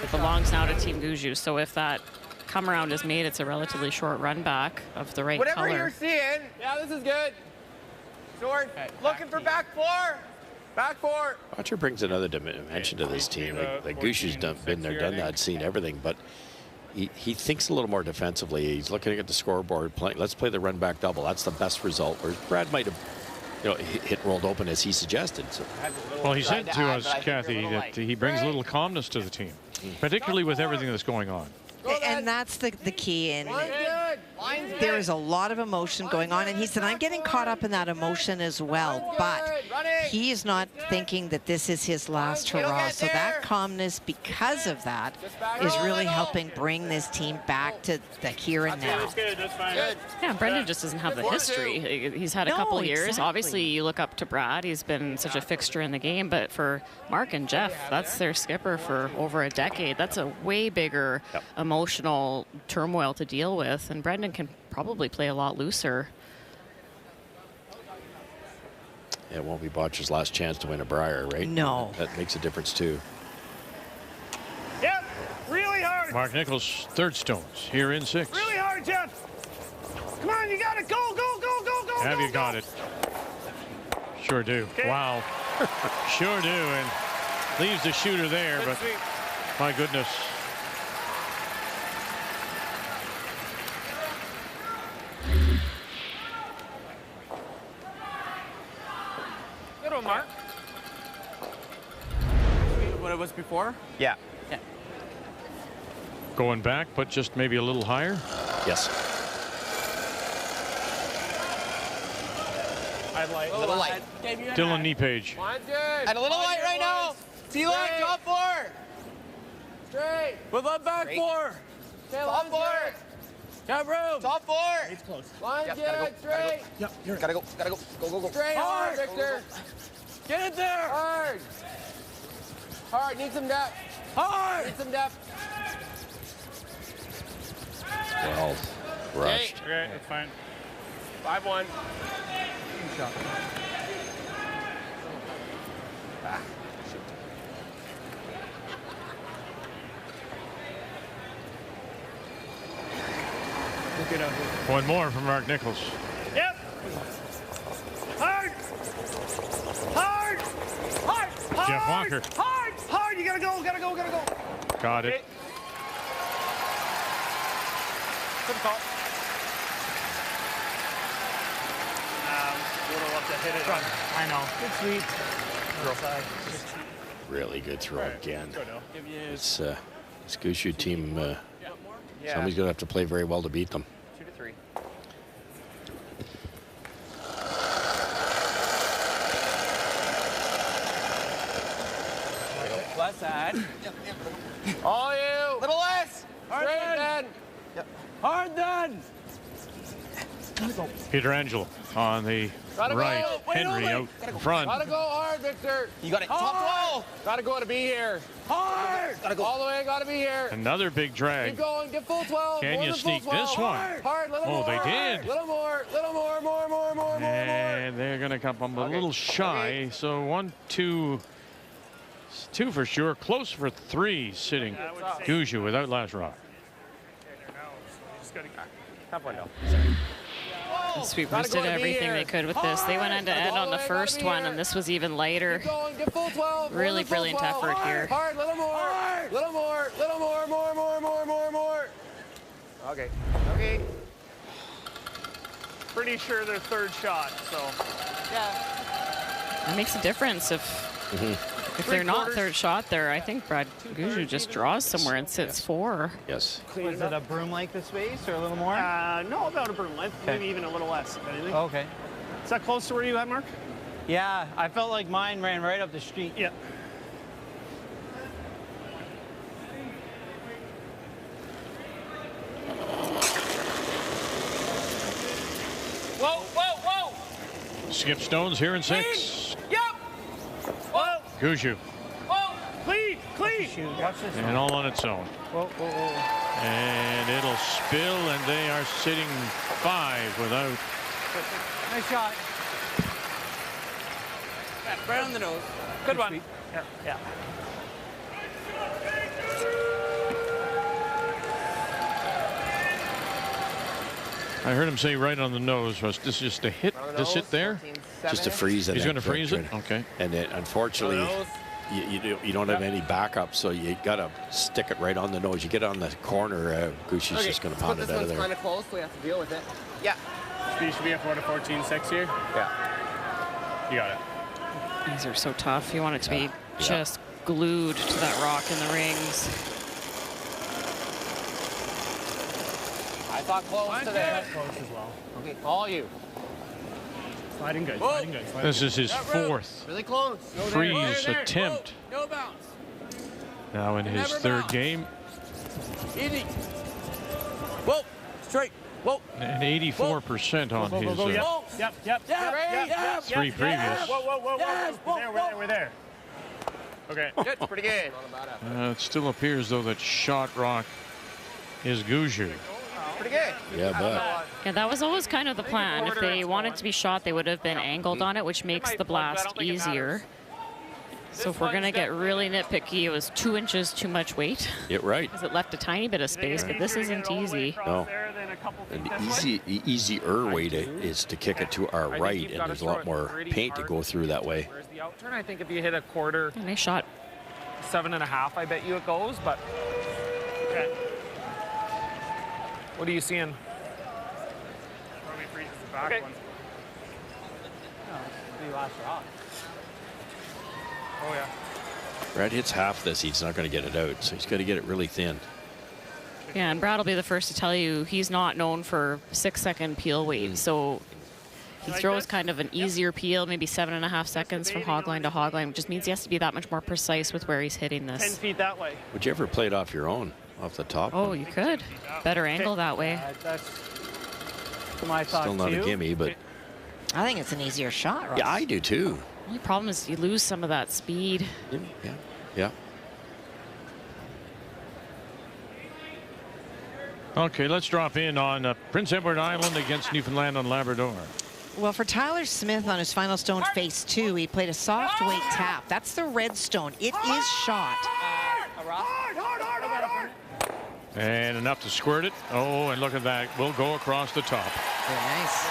Speaker 4: it belongs now to Team Gushue. So if that come around is made, it's a relatively short run back of the right
Speaker 12: Whatever
Speaker 4: color.
Speaker 12: you're seeing. Yeah, this is good. Sword. Looking for back 4. Back 4.
Speaker 3: Archer brings another dimension to this team. Like Gushue's been there, done that, seen everything, but he thinks a little more defensively. He's looking at the scoreboard, playing. Let's play the run back double. That's the best result. Whereas Brad might have, hit rolled open as he suggested. So.
Speaker 2: Well, he said to us, Kathy, that he brings a little calmness to the team, particularly with everything that's going on.
Speaker 7: And that's the key. And there is a lot of emotion going on. And he said, I'm getting caught up in that emotion as well. But he is not thinking that this is his last hurrah. So that calmness, because of that, is really helping bring this team back to the here and now.
Speaker 14: That's good. That's fine.
Speaker 4: Yeah, Brendan just doesn't have the history. He's had a couple years.
Speaker 7: Exactly.
Speaker 4: Obviously, you look up to Brad. He's been such a fixture in the game. But for Mark and Jeff, that's their skipper for over a decade. That's a way bigger emotional turmoil to deal with. And Brendan can probably play a lot looser.
Speaker 3: It won't be Botcher's last chance to win a Brier, right?
Speaker 7: No.
Speaker 3: That makes a difference, too.
Speaker 9: Yep. Really hard.
Speaker 2: Mark Nichols, third stones, here in 6.
Speaker 9: Really hard, Jeff. Come on, you got it. Go.
Speaker 2: Have you got it? Sure do.
Speaker 9: Okay.
Speaker 2: Wow. Sure do. And leaves the shooter there, but my goodness.
Speaker 11: Mark.
Speaker 13: What it was before?
Speaker 12: Yeah.
Speaker 13: Yeah.
Speaker 2: Going back, but just maybe a little higher.
Speaker 3: Yes.
Speaker 11: I'd like
Speaker 12: A little light.
Speaker 2: Dylan Nepage.
Speaker 11: Mine's good.
Speaker 12: And a little light right now. T-line, top 4.
Speaker 11: Straight.
Speaker 13: With that back
Speaker 12: Straight.
Speaker 13: 4.
Speaker 12: Top 4.
Speaker 13: Got room.
Speaker 12: Top 4.
Speaker 11: It's close.
Speaker 12: Line's
Speaker 11: Yep,
Speaker 12: good.
Speaker 11: gotta go,
Speaker 12: Straight.
Speaker 11: Yep, you're
Speaker 12: Gotta go. Gotta go. Go, go, go.
Speaker 11: Straight hard, Victor.
Speaker 13: Get it there.
Speaker 11: Hard. Hard. Need some depth.
Speaker 13: Hard.
Speaker 11: Need some depth.
Speaker 3: Well, rushed.
Speaker 14: Okay, that's fine.
Speaker 11: 5-1.
Speaker 14: Shot.
Speaker 12: Ah,
Speaker 14: We'll get out here.
Speaker 2: One more from Mark Nichols.
Speaker 14: Yep. Hard. Hard. Hard. Hard.
Speaker 2: Jeff Walker.
Speaker 14: Hard. Hard. You gotta go. Gotta go. Gotta go.
Speaker 2: Got it.
Speaker 14: Good call. Would have loved to hit it. I know. Good sweep.
Speaker 3: Really good throw again.
Speaker 14: Go now.
Speaker 3: It's this Gushu team.
Speaker 12: Yeah.
Speaker 3: Somebody's going to have to play very well to beat them.
Speaker 12: 2 to 3.
Speaker 13: Left side.
Speaker 11: All you.
Speaker 12: Little less.
Speaker 11: Straight then.
Speaker 12: Yep.
Speaker 13: Hard then.
Speaker 2: Pietrangelo on the
Speaker 11: Gotta
Speaker 2: right.
Speaker 11: go.
Speaker 2: Henry out front.
Speaker 11: Gotta go hard, Victor.
Speaker 12: You got it. Top 12.
Speaker 11: Gotta go to be here.
Speaker 13: Hard.
Speaker 12: Gotta go.
Speaker 11: All the way. Gotta be here.
Speaker 2: Another big drag.
Speaker 11: Keep going. Get full 12.
Speaker 2: Can
Speaker 11: more
Speaker 2: you
Speaker 11: than full
Speaker 2: sneak
Speaker 11: 12.
Speaker 2: this one?
Speaker 11: Hard. Little more.
Speaker 2: Oh, they did.
Speaker 11: Little more. Little more. More.
Speaker 2: And they're going to come up a little shy. So 1, 2, 2 for sure. Close for 3 sitting. Gushu without last rock.
Speaker 11: Top window.
Speaker 4: The Sweepers did everything they could with this. They went end to end on the first one, and this was even lighter.
Speaker 11: Get full 12.
Speaker 4: Really brilliant effort here.
Speaker 11: Hard. Little more. Little more. More.
Speaker 12: Okay. Okay.
Speaker 14: Pretty sure their third shot, so.
Speaker 4: It makes a difference if they're not third shot there. I think Brad Gushu just draws somewhere and sits 4.
Speaker 3: Yes.
Speaker 13: Was it a broom length of space or a little more?
Speaker 14: No, about a broom length. Maybe even a little less, if anything.
Speaker 13: Okay.
Speaker 14: Is that close to where you at, Mark?
Speaker 13: Yeah, I felt like mine ran right up the street.
Speaker 14: Yeah.
Speaker 11: Whoa.
Speaker 2: Skip Stones here in 6.
Speaker 11: Yep. Whoa.
Speaker 2: Gushu.
Speaker 11: Whoa.
Speaker 14: Clean.
Speaker 13: Watch this.
Speaker 2: And all on its own.
Speaker 13: Whoa.
Speaker 2: And it'll spill, and they are sitting 5 without.
Speaker 13: Nice shot. Right on the nose.
Speaker 11: Good one.
Speaker 14: Yeah.
Speaker 2: I heard him say right on the nose. Was this just a hit to sit there?
Speaker 3: Just to freeze it.
Speaker 2: He's going to freeze it? Okay.
Speaker 3: And then, unfortunately, you don't have any backup, so you got to stick it right on the nose. You get on the corner, Gushu's just going to pound it out of there.
Speaker 12: This one's kind of close. We have to deal with it. Yeah.
Speaker 14: Speed should be a 4 to 14.6 here.
Speaker 12: Yeah.
Speaker 14: You got it.
Speaker 4: These are so tough. You want it to be just glued to that rock in the rings.
Speaker 11: I thought close to there.
Speaker 14: Close as well.
Speaker 11: Okay. All you.
Speaker 14: Sliding good.
Speaker 2: This is his 4th
Speaker 11: Really close.
Speaker 2: freeze attempt.
Speaker 13: No bounce.
Speaker 2: Now in his 3rd game.
Speaker 13: Easy. Whoa. Straight. Whoa.
Speaker 2: And 84% on his
Speaker 14: Yep.
Speaker 2: 3 previous.
Speaker 14: Whoa. We're there. Okay.
Speaker 12: Good. Pretty good.
Speaker 2: It still appears, though, that shot rock is Gushu.
Speaker 12: Pretty good.
Speaker 3: Yeah, but.
Speaker 4: Yeah, that was always kind of the plan. If they wanted to be shot, they would have been angled on it, which makes the blast easier. So if we're going to get really nitpicky, it was 2 inches too much weight.
Speaker 3: Yeah, right.
Speaker 4: Because it left a tiny bit of space, but this isn't easy.
Speaker 3: No. And the easier way is to kick it to our right, and there's a lot more paint to go through that way.
Speaker 11: Where's the outturn? I think if you hit a quarter.
Speaker 4: Nice shot.
Speaker 11: 7.5, I bet you it goes, but.
Speaker 14: Okay.
Speaker 11: What are you seeing?
Speaker 14: Probably freezes the back one.
Speaker 13: The last rock.
Speaker 9: Oh, yeah.
Speaker 3: Brad hits half this, he's not going to get it out, so he's got to get it really thin.
Speaker 4: Yeah, and Brad will be the first to tell you he's not known for 6-second peel waves, so he throws kind of an easier peel, maybe 7.5 seconds from hog line to hog line, which just means he has to be that much more precise with where he's hitting
Speaker 9: 10
Speaker 4: this.
Speaker 9: feet that way.
Speaker 3: Would you ever play it off your own, off the top?
Speaker 4: Oh, you could. Better angle that way.
Speaker 9: That's my thought.
Speaker 3: Still not a gimme, but
Speaker 7: I think it's an easier shot, Ross.
Speaker 3: yeah, I do too.
Speaker 4: The only problem is you lose some of that speed.
Speaker 3: Yeah.
Speaker 2: Okay, let's drop in on Prince Edward Island against Newfoundland and Labrador.
Speaker 7: Well, for Tyler Smith on his final stone, face 2, he played a soft weight tap. That's the red stone. It is shot.
Speaker 2: And enough to squirt it. Oh, and look at that. We'll go across the top.
Speaker 7: Very nice.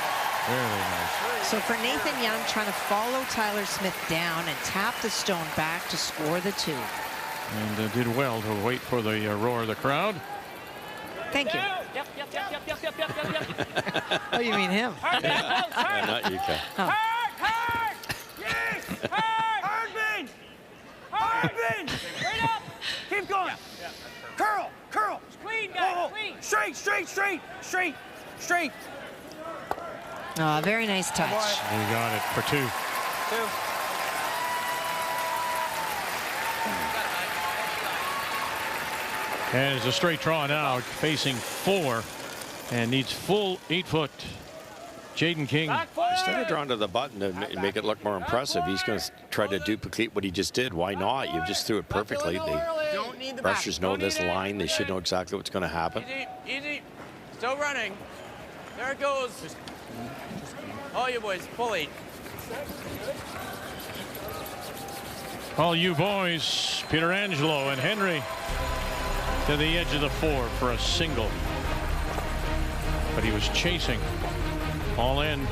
Speaker 2: Very nice.
Speaker 7: So for Nathan Young, trying to follow Tyler Smith down and tap the stone back to score the 2.
Speaker 2: And did well to wait for the roar of the crowd.
Speaker 7: Thank you.
Speaker 10: Yep.
Speaker 7: Oh, you mean him?
Speaker 3: Yeah, not you, Kat.
Speaker 7: Oh.
Speaker 10: Hard! Yes! Hard! Hardman! Straight up!
Speaker 9: Keep going. Curl!
Speaker 10: Clean, guys, clean!
Speaker 9: Straight!
Speaker 7: Oh, very nice touch.
Speaker 2: We got it for 2. And it's a straight draw now, facing 4, and needs full 8-foot. Jaden King.
Speaker 3: Instead of drawing to the button to make it look more impressive, he's going to try to duplicate what he just did. Why not? You just threw it perfectly. The rushers know this line. They should know exactly what's going to happen.
Speaker 13: Easy. Still running. There it goes. All you boys, fully.
Speaker 2: All you boys, Peter Angelo and Henry to the edge of the 4 for a single. But he was chasing all in.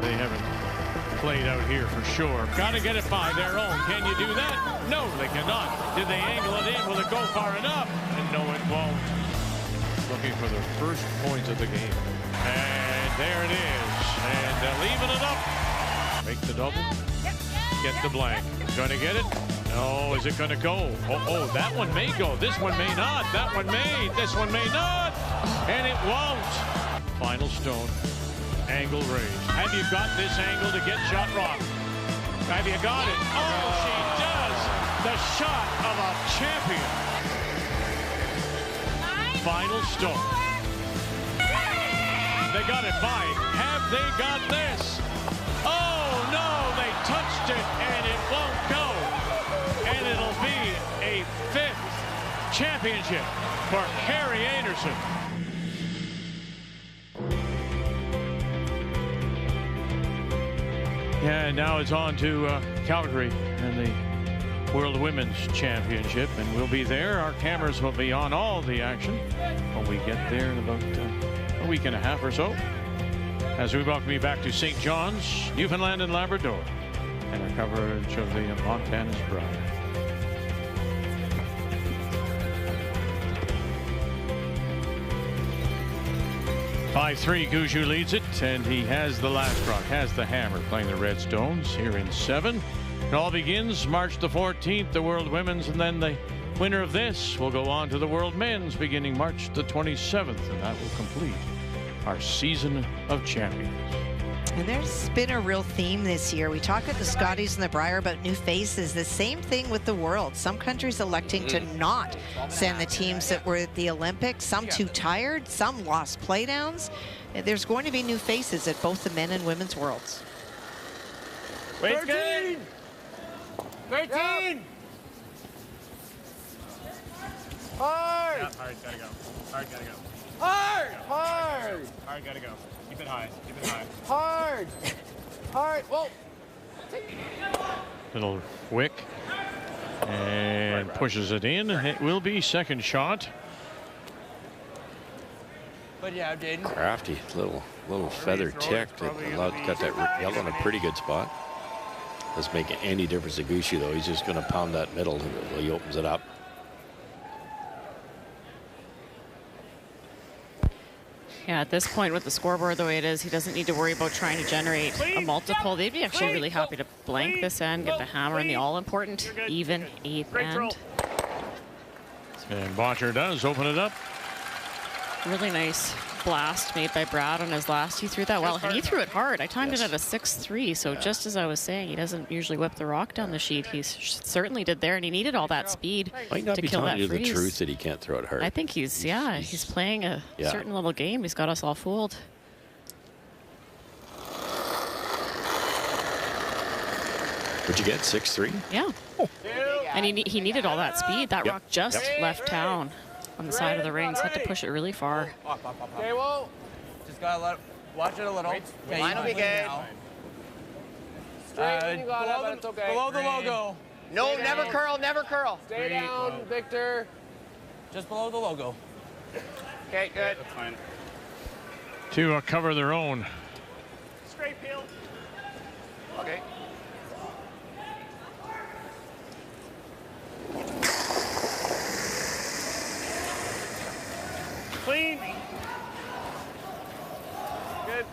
Speaker 2: they haven't played out here for sure. Got to get it by their own. Can you do that? No, they cannot. Did they angle it in? Will it go far enough? And no, it won't. Looking for the first points of the game. And there it is. And they're leaving it up. Make the double. Get the blank. Going to get it? No, is it going to go? Oh, that one may go. This one may not. That one may. This one may not. And it won't. Final stone. Angle raised. Have you got this angle to get shot rock? Have you got it? Oh, she does. The shot of a champion. Final stone. They got it by. Have they got this? Oh, no, they touched it, and it won't go. And it'll be a 5th championship for Carrie Anderson. Yeah, now it's on to Calgary and the World Women's Championship, and we'll be there. Our cameras will be on all the action when we get there in about a week and a half or so, as we welcome you back to St. John's, Newfoundland and Labrador, and our coverage of the Montana's Brier. By 5-3, Gushue leads it, and he has the last rock, has the hammer, playing the Redstones here in 7. It all begins March the 14th, the World Women's, and then the winner of this will go on to the World Men's beginning March the 27th, and that will complete our season of champions.
Speaker 7: And there's been a real theme this year. We talk at the Scotties and the Brier about new faces. The same thing with the World. Some countries electing to not send the teams that were at the Olympics. Some too tired. Some lost playdowns. There's going to be new faces at both the men and women's Worlds.
Speaker 9: 13! 13!
Speaker 8: Yep. Hard!
Speaker 9: Yep, hard, gotta go. Hard, gotta go.
Speaker 8: Hard! Hard!
Speaker 9: Hard, gotta go. Keep it high. Keep it high.
Speaker 8: Hard! Hard! Whoa!
Speaker 2: Little wick. And pushes it in. It will be second shot.
Speaker 13: But yeah, Jaden.
Speaker 3: Crafty, little feather tick that got that yellow in a pretty good spot. Doesn't make any difference to Gushue though. He's just going to pound that middle until he opens it up.
Speaker 4: Yeah, at this point with the scoreboard the way it is, he doesn't need to worry about trying to generate a multiple. They'd be actually really happy to blank this end, get the hammer in the all-important even 8th end.
Speaker 2: And Botcher does open it up.
Speaker 4: Really nice blast made by Brad on his last. He threw that well, and he threw it hard. I timed it at a 6-3, so just as I was saying, he doesn't usually whip the rock down the sheet. He certainly did there, and he needed all that speed
Speaker 3: Might not
Speaker 4: to
Speaker 3: be
Speaker 4: kill that
Speaker 3: telling you
Speaker 4: freeze.
Speaker 3: the truth that he can't throw it hard.
Speaker 4: I think he's playing a certain little game. He's got us all fooled.
Speaker 3: What'd you get, 6-3?
Speaker 4: Yeah. Oh. And he needed all that speed. That rock just left town on the side of the rings. Had to push it really far.
Speaker 8: Okay, whoa.
Speaker 13: Just gotta watch it a little. Okay,
Speaker 12: Mine will be good.
Speaker 8: Straight you got it, but it's okay.
Speaker 13: Below the logo.
Speaker 12: No, never curl, never curl.
Speaker 8: Stay down, Victor.
Speaker 13: Just below the logo.
Speaker 12: Okay, good.
Speaker 9: That's fine.
Speaker 2: To cover their own.
Speaker 9: Straight peel.
Speaker 12: Okay.
Speaker 9: Clean. Good.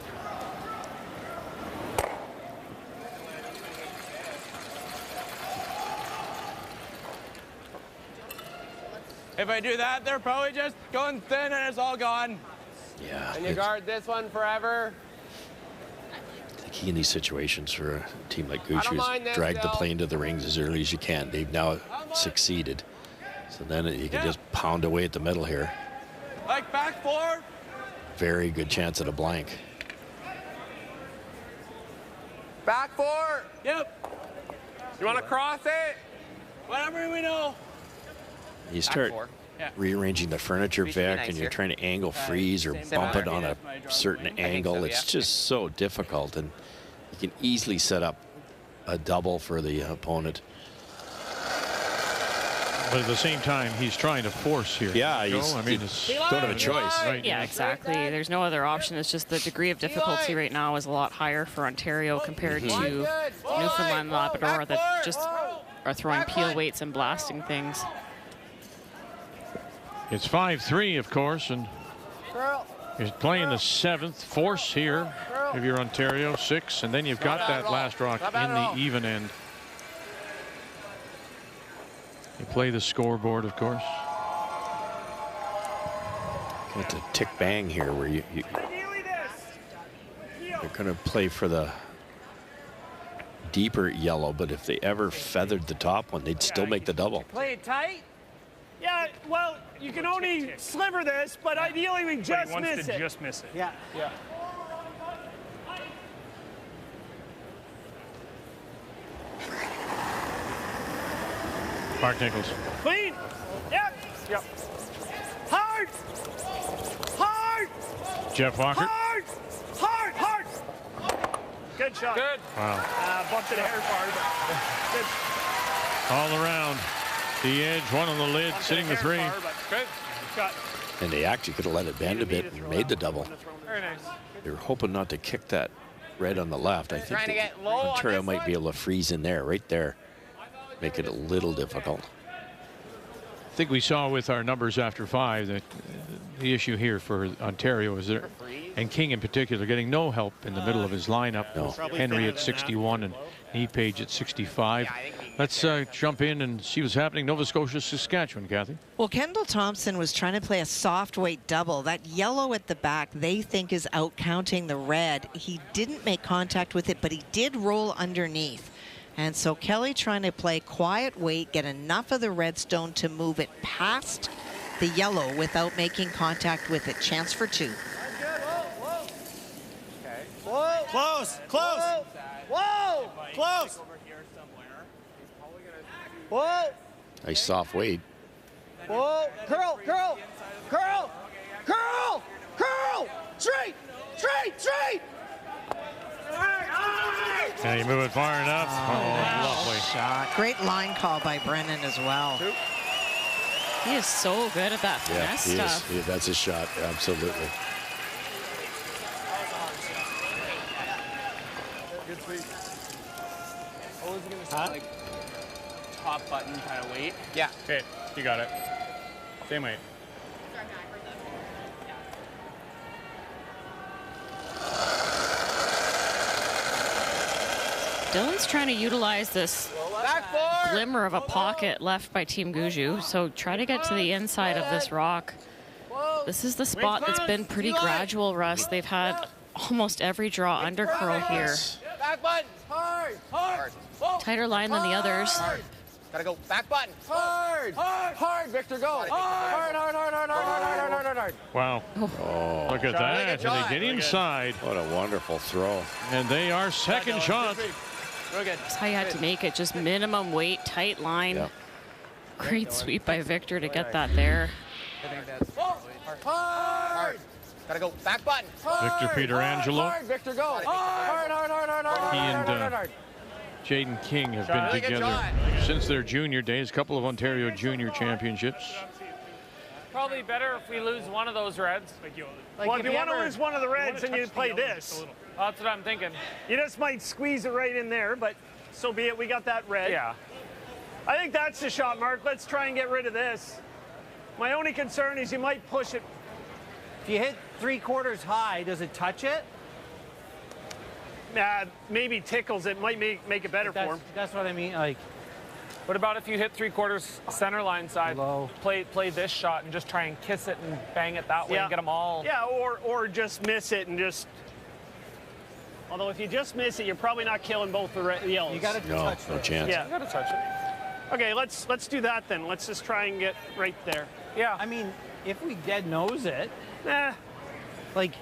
Speaker 13: If I do that, they're probably just going thin and it's all gone.
Speaker 3: Yeah.
Speaker 8: And you guard this one forever.
Speaker 3: The key in these situations for a team like
Speaker 8: I don't
Speaker 3: Gushue
Speaker 8: mind
Speaker 3: is
Speaker 8: this,
Speaker 3: drag the
Speaker 8: Bill.
Speaker 3: plane to the rings as early as you can. They've now succeeded. So then you can just pound away at the middle here.
Speaker 13: Like back 4.
Speaker 3: Very good chance at a blank.
Speaker 8: Back 4.
Speaker 13: Yep.
Speaker 8: You want to cross it?
Speaker 13: Whatever we know.
Speaker 3: You start rearranging the furniture,
Speaker 12: We should be
Speaker 3: Vic,
Speaker 12: nice
Speaker 3: and you're
Speaker 12: here.
Speaker 3: trying to angle freeze or bump it on a certain angle.
Speaker 12: so,
Speaker 3: It's
Speaker 12: yeah.
Speaker 3: just so difficult, and you can easily set up a double for the opponent.
Speaker 2: But at the same time, he's trying to force here.
Speaker 3: Yeah,
Speaker 2: he's,
Speaker 3: I mean, don't have a choice.
Speaker 2: Right.
Speaker 4: Yeah, exactly. There's no other option. It's just the degree of difficulty right now is a lot higher for Ontario compared to Newfoundland and Labrador that just are throwing peel weights and blasting things.
Speaker 2: It's 5-3, of course, and he's playing the 7th force here. If you're Ontario, 6, and then you've got that last rock in the even end. You play the scoreboard, of course.
Speaker 3: It's a tick bang here where you're going to play for the deeper yellow, but if they ever feathered the top one, they'd still make the double.
Speaker 9: Play it tight. Yeah, well, you can only sliver this, but ideally we just miss it.
Speaker 14: Just miss it.
Speaker 9: Yeah.
Speaker 14: Yeah.
Speaker 2: Mark Nichols.
Speaker 9: Clean. Yep. Yep. Hard. Hard.
Speaker 2: Jeff Walker.
Speaker 9: Hard. Hard. Hard. Good shot.
Speaker 14: Good.
Speaker 2: Wow.
Speaker 9: Bumped it a hair far, but good.
Speaker 2: All around. The edge, one on the lid, sitting the 3.
Speaker 14: Good shot.
Speaker 3: And they actually could have let it bend a bit and made the double.
Speaker 14: Very nice.
Speaker 3: They were hoping not to kick that red on the left. I think that Ontario might be able to freeze in there, right there. Make it a little difficult.
Speaker 2: I think we saw with our numbers after 5 that the issue here for Ontario is there, and King in particular, getting no help in the middle of his lineup.
Speaker 3: No.
Speaker 2: Henry at 61 and Page at 65. Let's jump in and see what's happening. Nova Scotia, Saskatchewan, Kathy.
Speaker 7: Well, Kendall Thompson was trying to play a soft weight double. That yellow at the back they think is out counting the red. He didn't make contact with it, but he did roll underneath. And so Kelly trying to play quiet weight, get enough of the redstone to move it past the yellow without making contact with it. Chance for 2.
Speaker 9: Okay. Whoa. Close. Close. Whoa. Close. Whoa.
Speaker 3: Nice soft weight.
Speaker 9: Whoa. Curl. Curl. Curl. Curl. Curl. Straight. Straight. Straight.
Speaker 2: Can he move it far enough? Oh, lovely
Speaker 7: shot. Great line call by Brennan as well.
Speaker 4: He is so good at that finesse stuff.
Speaker 3: Yeah, that's a shot, absolutely.
Speaker 13: Good sweep. What was he going to say, like top button kind of weight?
Speaker 9: Yeah.
Speaker 14: Okay, you got it. Same weight.
Speaker 4: Dylan's trying to utilize this glimmer of a pocket left by Team Gushue, so try to get to the inside of this rock. This is the spot that's been pretty gradual, Russ. They've had almost every draw under curl here.
Speaker 8: Back button. Hard. Hard.
Speaker 4: Tighter line than the others.
Speaker 8: Gotta go. Back button. Hard. Hard. Hard, Victor, go. Hard, hard, hard, hard, hard, hard, hard, hard, hard.
Speaker 2: Wow.
Speaker 3: Oh.
Speaker 2: Look at that. And they get inside.
Speaker 3: What a wonderful throw.
Speaker 2: And they are second shot.
Speaker 4: That's how you had to make it. Just minimum weight, tight line.
Speaker 3: Yep.
Speaker 4: Great sweep by Victor to get that there.
Speaker 8: Hard. Gotta go. Back button.
Speaker 2: Victor Pietrangelo.
Speaker 8: Hard, Victor, go. Hard, hard, hard, hard, hard,
Speaker 2: He and
Speaker 8: hard, hard.
Speaker 2: Jaden King have been together since their junior days. A couple of Ontario junior championships.
Speaker 11: Probably better if we lose one of those reds.
Speaker 9: Well, if you want to lose one of the reds, then you play this.
Speaker 11: That's what I'm thinking.
Speaker 9: You just might squeeze it right in there, but so be it. We got that red.
Speaker 11: Yeah.
Speaker 9: I think that's the shot, Mark. Let's try and get rid of this. My only concern is you might push it.
Speaker 20: If you hit 3/4 high, does it touch it?
Speaker 9: Maybe tickles it. Might make it better for him.
Speaker 20: That's what I mean. Like,
Speaker 11: what about if you hit 3/4 center line side?
Speaker 20: Low.
Speaker 11: Play this shot and just try and kiss it and bang it that way and get them all.
Speaker 9: Yeah, or just miss it and just. Although if you just miss it, you're probably not killing both the yellows.
Speaker 20: You got to touch it.
Speaker 3: No chance.
Speaker 9: Yeah,
Speaker 11: you got to touch it.
Speaker 9: Okay, let's do that then. Let's just try and get right there.
Speaker 11: Yeah.
Speaker 20: I mean, if we dead nose it, like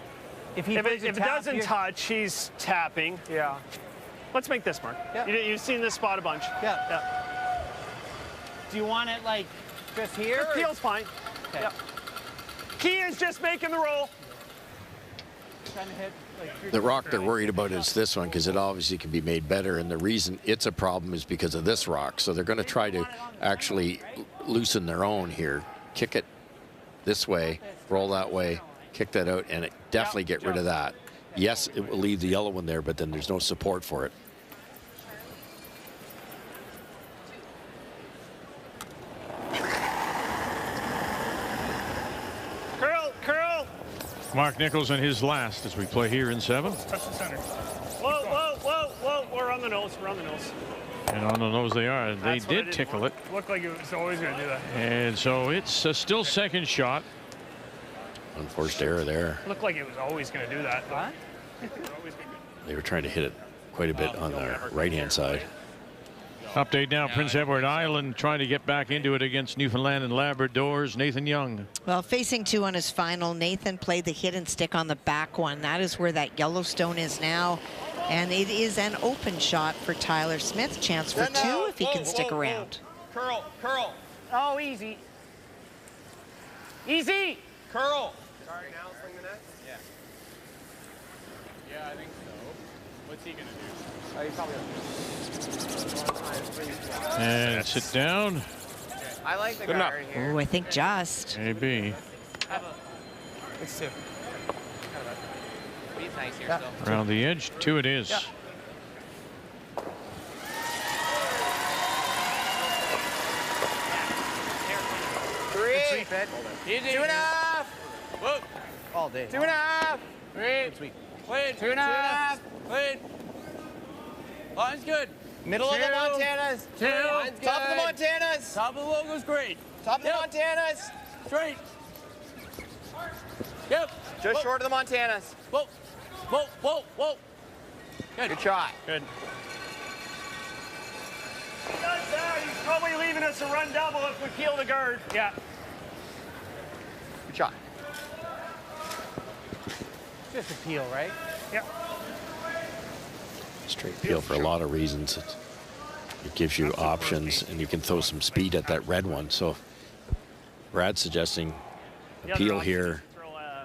Speaker 20: if
Speaker 9: it doesn't touch, he's tapping.
Speaker 11: Yeah.
Speaker 9: Let's make this, Mark.
Speaker 20: Yeah.
Speaker 9: You've seen this spot a bunch.
Speaker 20: Yeah. Do you want it like just here?
Speaker 9: Keel's fine.
Speaker 20: Okay.
Speaker 9: Yep. Key is just making the roll.
Speaker 20: Trying to hit
Speaker 3: The rock they're worried about is this one because it obviously can be made better, and the reason it's a problem is because of this rock. So they're going to try to actually loosen their own here. Kick it this way, roll that way, kick that out, and definitely get rid of that. Yes, it will leave the yellow one there, but then there's no support for it.
Speaker 9: Curl.
Speaker 2: Mark Nichols in his last as we play here in 7.
Speaker 9: Touch the center. Whoa. We're on the nose.
Speaker 2: And on the nose they are. They did tickle it.
Speaker 9: Looked like it was always going to do that.
Speaker 2: And so it's a still second shot.
Speaker 3: Unforced error there.
Speaker 9: Looked like it was always going to do that. What?
Speaker 3: They were trying to hit it quite a bit on the right-hand side.
Speaker 2: Update now, Prince Edward Island trying to get back into it against Newfoundland and Labrador's Nathan Young.
Speaker 7: Well, facing 2 on his final, Nathan played the hit and stick on the back one. That is where that Yellowstone is now. And it is an open shot for Tyler Smith. Chance for 2 if he can stick around.
Speaker 8: Curl.
Speaker 9: Oh, easy.
Speaker 8: Curl. Sorry, now swing the net?
Speaker 10: Yeah, I think so. What's he going to do?
Speaker 8: Oh, he's probably
Speaker 2: And sit down.
Speaker 12: I like the guard here.
Speaker 7: Oh, I think just.
Speaker 2: Maybe.
Speaker 8: It's 2.
Speaker 12: He's nice here still.
Speaker 2: Around the edge, 2 it is.
Speaker 8: Yeah.
Speaker 12: Three.
Speaker 8: 2.5.
Speaker 20: Whoa. All day.
Speaker 8: 2.5.
Speaker 20: 3. Sweet.
Speaker 8: Clean. 2.5.
Speaker 20: Clean. Line's good.
Speaker 8: Middle of the Montanas.
Speaker 20: 2.
Speaker 8: Line's top of the Montanas.
Speaker 20: Top of the logo's great.
Speaker 8: Top of the Montanas.
Speaker 20: Straight. Yep.
Speaker 8: Just short of the Montanas.
Speaker 20: Whoa.
Speaker 8: Good shot.
Speaker 20: Good.
Speaker 9: He does that. He's probably leaving us a run double if we peel the guard. Yeah.
Speaker 8: Good shot.
Speaker 20: Just a peel, right?
Speaker 9: Yep.
Speaker 3: Straight peel for a lot of reasons. It gives you options, and you can throw some speed at that red one. So Brad's suggesting a peel here.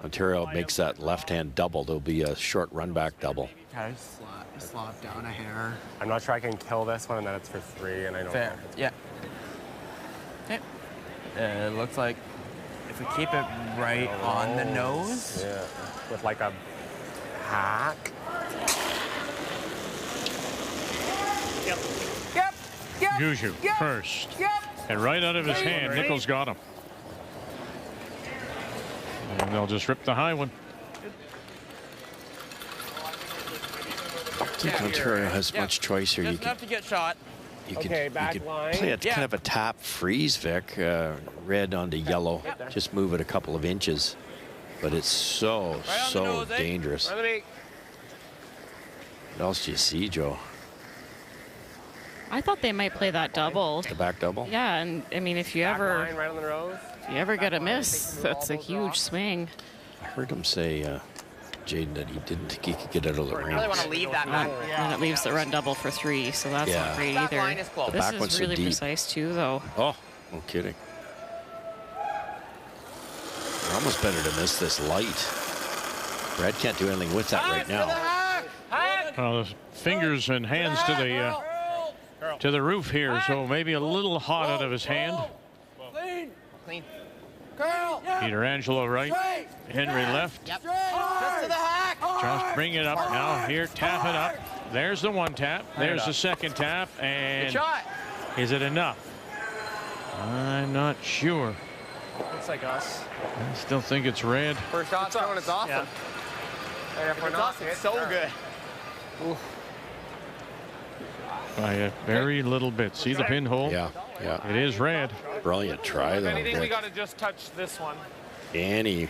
Speaker 3: Ontario makes that left-hand double. There'll be a short run-back double.
Speaker 13: Kind of slop down a hair.
Speaker 17: I'm not sure I can kill this one, and then it's for 3, and I know.
Speaker 13: Fair. Yeah. Okay. It looks like if we keep it right on the nose.
Speaker 17: Yeah. With like a hack.
Speaker 8: Yep.
Speaker 2: Gushue first.
Speaker 8: Yep.
Speaker 2: And right out of his hand, Nichols got him. And they'll just rip the high one.
Speaker 3: I think Ontario has much choice here.
Speaker 20: Just enough to get shot.
Speaker 3: You could play a kind of a tap freeze, Vic. Red onto yellow. Just move it a couple of inches. But it's so dangerous. What else do you see, Joe?
Speaker 4: I thought they might play that double.
Speaker 3: The back double?
Speaker 4: Yeah, and I mean, if you ever
Speaker 17: right on the nose.
Speaker 4: if you ever get a miss, that's a huge swing.
Speaker 3: I heard him say, Jaden, that he didn't think he could get out of the ring.
Speaker 12: I really want to leave that one.
Speaker 4: And it leaves the run double for 3, so that's not great either.
Speaker 12: Line is close.
Speaker 4: This is really precise too, though.
Speaker 3: Oh, no kidding. You're almost better to miss this light. Brad can't do anything with that right now.
Speaker 2: Well, the fingers and hands to the roof here, so maybe a little hot out of his hand.
Speaker 8: Clean. Curl.
Speaker 2: Peter Angelo right, Henry left.
Speaker 8: Yep. Just to the hack.
Speaker 2: Just bring it up now. Here, tap it up. There's the one tap. There's the second tap. And
Speaker 8: Good shot.
Speaker 2: Is it enough? I'm not sure.
Speaker 9: Looks like us.
Speaker 2: I still think it's red.
Speaker 8: First shot thrown, it's awesome.
Speaker 9: Yeah.
Speaker 8: And if we're not, it's so good. Oof.
Speaker 2: By a very little bit. See the pinhole?
Speaker 3: Yeah.
Speaker 2: It is red.
Speaker 3: Brilliant try, though.
Speaker 10: If anything, we got to just touch this one.
Speaker 3: Any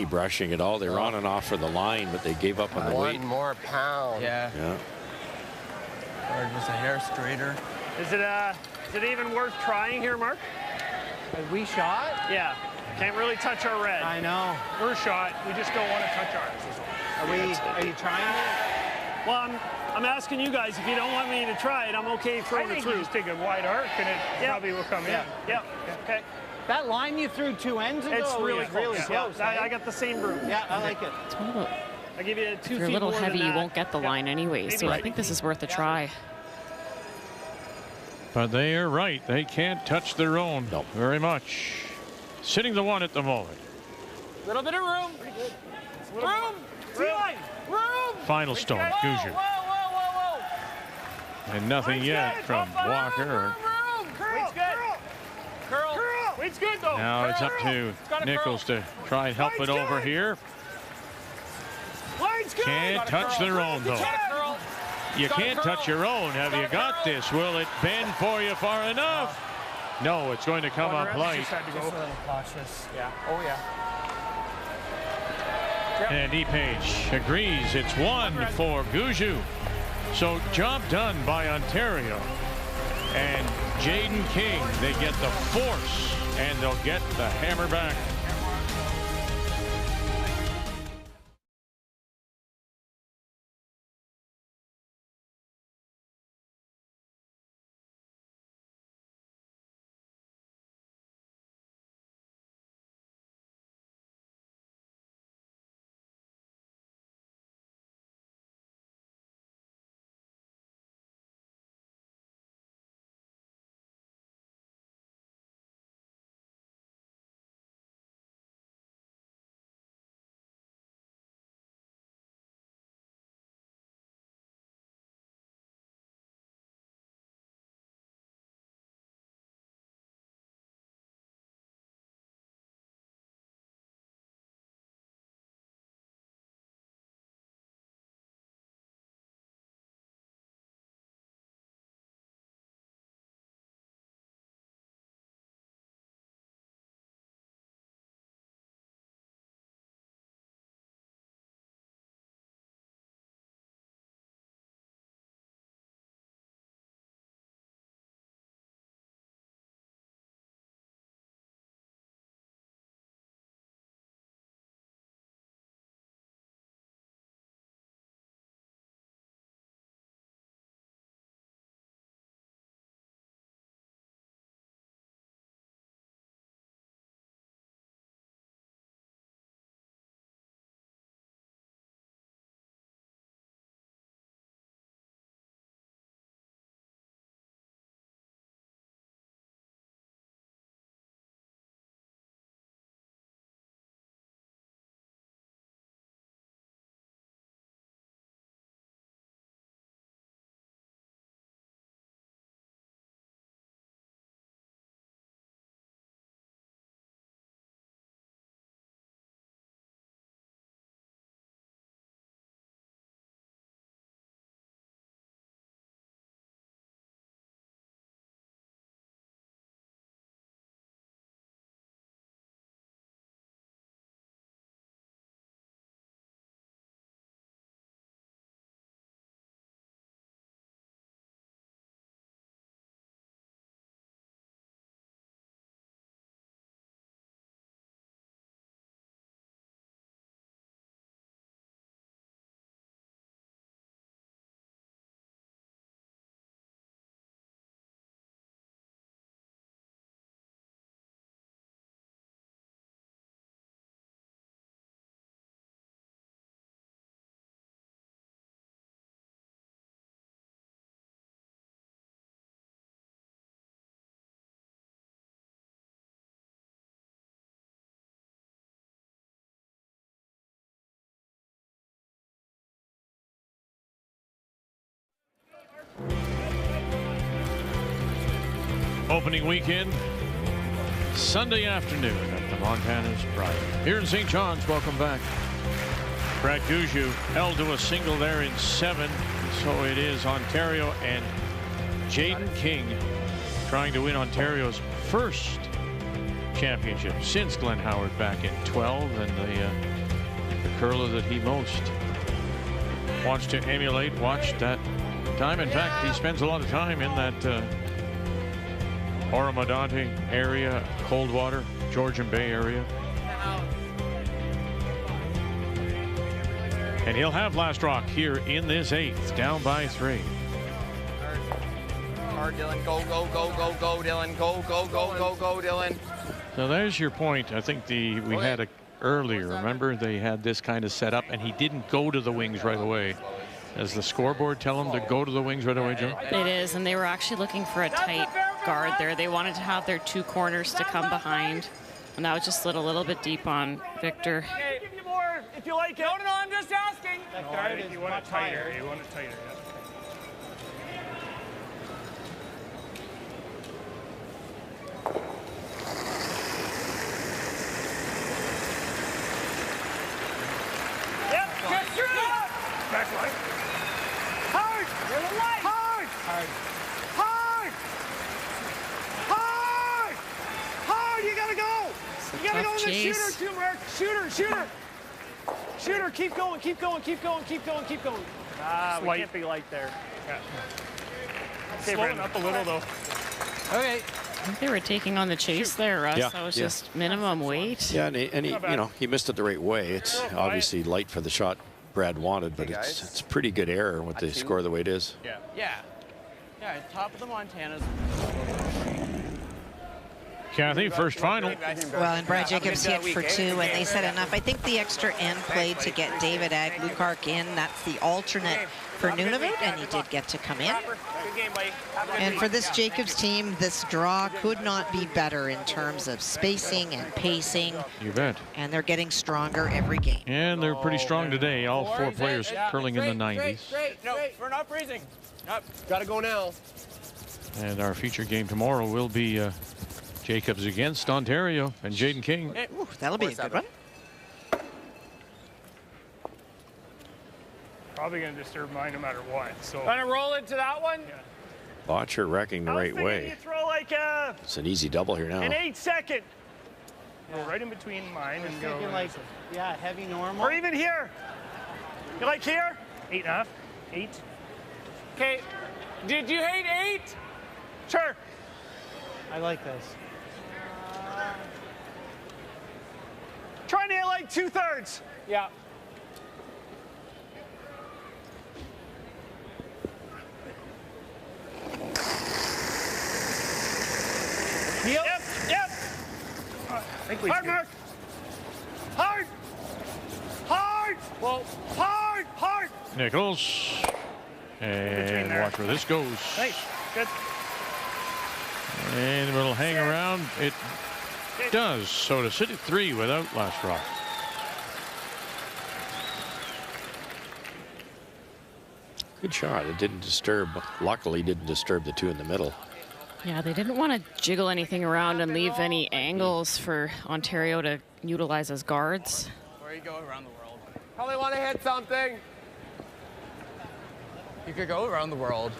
Speaker 3: brushing at all. They were on and off for the line, but they gave up on the weight.
Speaker 17: One more pound.
Speaker 13: Yeah. Or just a hair straighter.
Speaker 9: Is it even worth trying here, Mark?
Speaker 20: Have we shot?
Speaker 9: Yeah. Can't really touch our red.
Speaker 20: I know.
Speaker 9: We're shot. We just don't want to touch ours.
Speaker 20: Are you trying it?
Speaker 9: Well, I'm asking you guys, if you don't want me to try it, I'm okay throwing it through.
Speaker 14: You just take a wide arc and it probably will come in.
Speaker 9: Yep. Okay.
Speaker 20: That line you threw 2 ends ago?
Speaker 9: It's really close.
Speaker 20: Really close.
Speaker 9: I got the same broom.
Speaker 20: Yeah, I like it.
Speaker 9: I give you 2
Speaker 4: If
Speaker 9: feet
Speaker 4: you're a little
Speaker 9: more
Speaker 4: heavy,
Speaker 9: than
Speaker 4: you
Speaker 9: that.
Speaker 4: won't get the line anyway, so I think this is worth a try.
Speaker 2: But they are right. They can't touch their own very much. Sitting the one at the moment.
Speaker 10: Little bit of room. Room.
Speaker 9: Room.
Speaker 10: Room.
Speaker 2: Final stone, Gushue.
Speaker 10: Whoa.
Speaker 2: And nothing yet from Walker.
Speaker 9: Weight's good.
Speaker 10: Curl.
Speaker 9: Weight's good, though.
Speaker 2: Now it's up to Nichols to try and help it over here.
Speaker 9: Line's good.
Speaker 2: Can't touch their own, though. You can't touch your own. Have you got this? Will it bend for you far enough? No, it's going to come up light.
Speaker 20: Just a little cautious.
Speaker 10: Yeah. Oh, yeah.
Speaker 2: And E-Page agrees. It's 1 for Gushue. So job done by Ontario. And Jaden King, they get the force, and they'll get the hammer back. Opening weekend, Sunday afternoon at the Montana's Brier. Here in St. John's, welcome back. Brad Gushue held to a single there in 7. So it is Ontario and Jaden King trying to win Ontario's first championship since Glenn Howard back in 12, and the curler that he most wants to emulate, watch that time. In fact, he spends a lot of time in that Oromadante area, Coldwater, Georgian Bay area. And he'll have last rock here in this 8th, down by 3.
Speaker 12: Hard, Dylan. Go, Dylan. Go, Dylan. Go, Dylan.
Speaker 2: So there's your point. I think we had earlier. Remember, they had this kind of set up, and he didn't go to the wings right away. Does the scoreboard tell him to go to the wings right away, Joe?
Speaker 4: It is, and they were actually looking for a tight guard there. They wanted to have their 2 corners to come behind, and that was just slid a little bit deep on Victor.
Speaker 9: Okay, give you more if you like it. No,
Speaker 10: I'm just asking.
Speaker 9: No, I think you want it tighter. You want it tighter. Yep, just shoot it. Back line. Hard. You're the light. Hard. Hard. Hard. Hard. Hard. You gotta go. You gotta go with the shooter too, Mark. Shooter. Shooter. Shooter. Keep going. Keep going. Keep going. Keep going. Keep going. Ah, we can't be light there. Yeah. Slowing up a little though.
Speaker 4: Okay. I think they were taking on the chase there, Russ.
Speaker 3: Yeah,
Speaker 4: That was just minimum weight.
Speaker 3: Yeah, and he you know, he missed it the right way. It's obviously light for the shot Brad wanted, but it's pretty good error with the score the way it is.
Speaker 13: Yeah. Yeah, top of the Montanas.
Speaker 2: Kathy, first final.
Speaker 7: Well, and Brad Jacobs hit for 2, and they said enough. I think the extra end played to get David Aglukark in. That's the alternate for Nunavut, and he did get to come in. And for this Jacobs team, this draw could not be better in terms of spacing and pacing.
Speaker 2: You bet.
Speaker 7: And they're getting stronger every game.
Speaker 2: And they're pretty strong today. All 4 players curling in the 90s.
Speaker 10: No, we're not freezing.
Speaker 8: Nope. Got to go now.
Speaker 2: And our feature game tomorrow will be Jacobs against Ontario and Jaden King.
Speaker 7: Ooh, that'll be a good one.
Speaker 9: Probably going to disturb mine no matter what. So.
Speaker 10: Gonna roll into that one?
Speaker 9: Yeah.
Speaker 3: Botcher wrecking the right way.
Speaker 9: You throw like
Speaker 3: It's an easy double here now.
Speaker 9: an 8-second. Go right in between mine and go.
Speaker 20: Like, yeah, heavy normal.
Speaker 9: Or even here. You like here? 8.5. 8.
Speaker 10: Okay. Did you hate 8?
Speaker 9: Sure.
Speaker 20: I like this.
Speaker 9: Trying to hit like 2/3.
Speaker 10: Yeah.
Speaker 9: Yep. Yep. Hard, Mark. Hard. Hard.
Speaker 10: Whoa.
Speaker 9: Hard. Hard.
Speaker 2: Nichols. And watch where this goes.
Speaker 9: Nice. Good.
Speaker 2: And it'll hang around. It does. So to sit at 3 without last rock.
Speaker 3: Good shot. It didn't disturb. Luckily, didn't disturb the 2 in the middle.
Speaker 4: Yeah, they didn't want to jiggle anything around and leave any angles for Ontario to utilize as guards.
Speaker 13: Or you go around the world.
Speaker 8: Probably want to hit something.
Speaker 13: You could go around the world.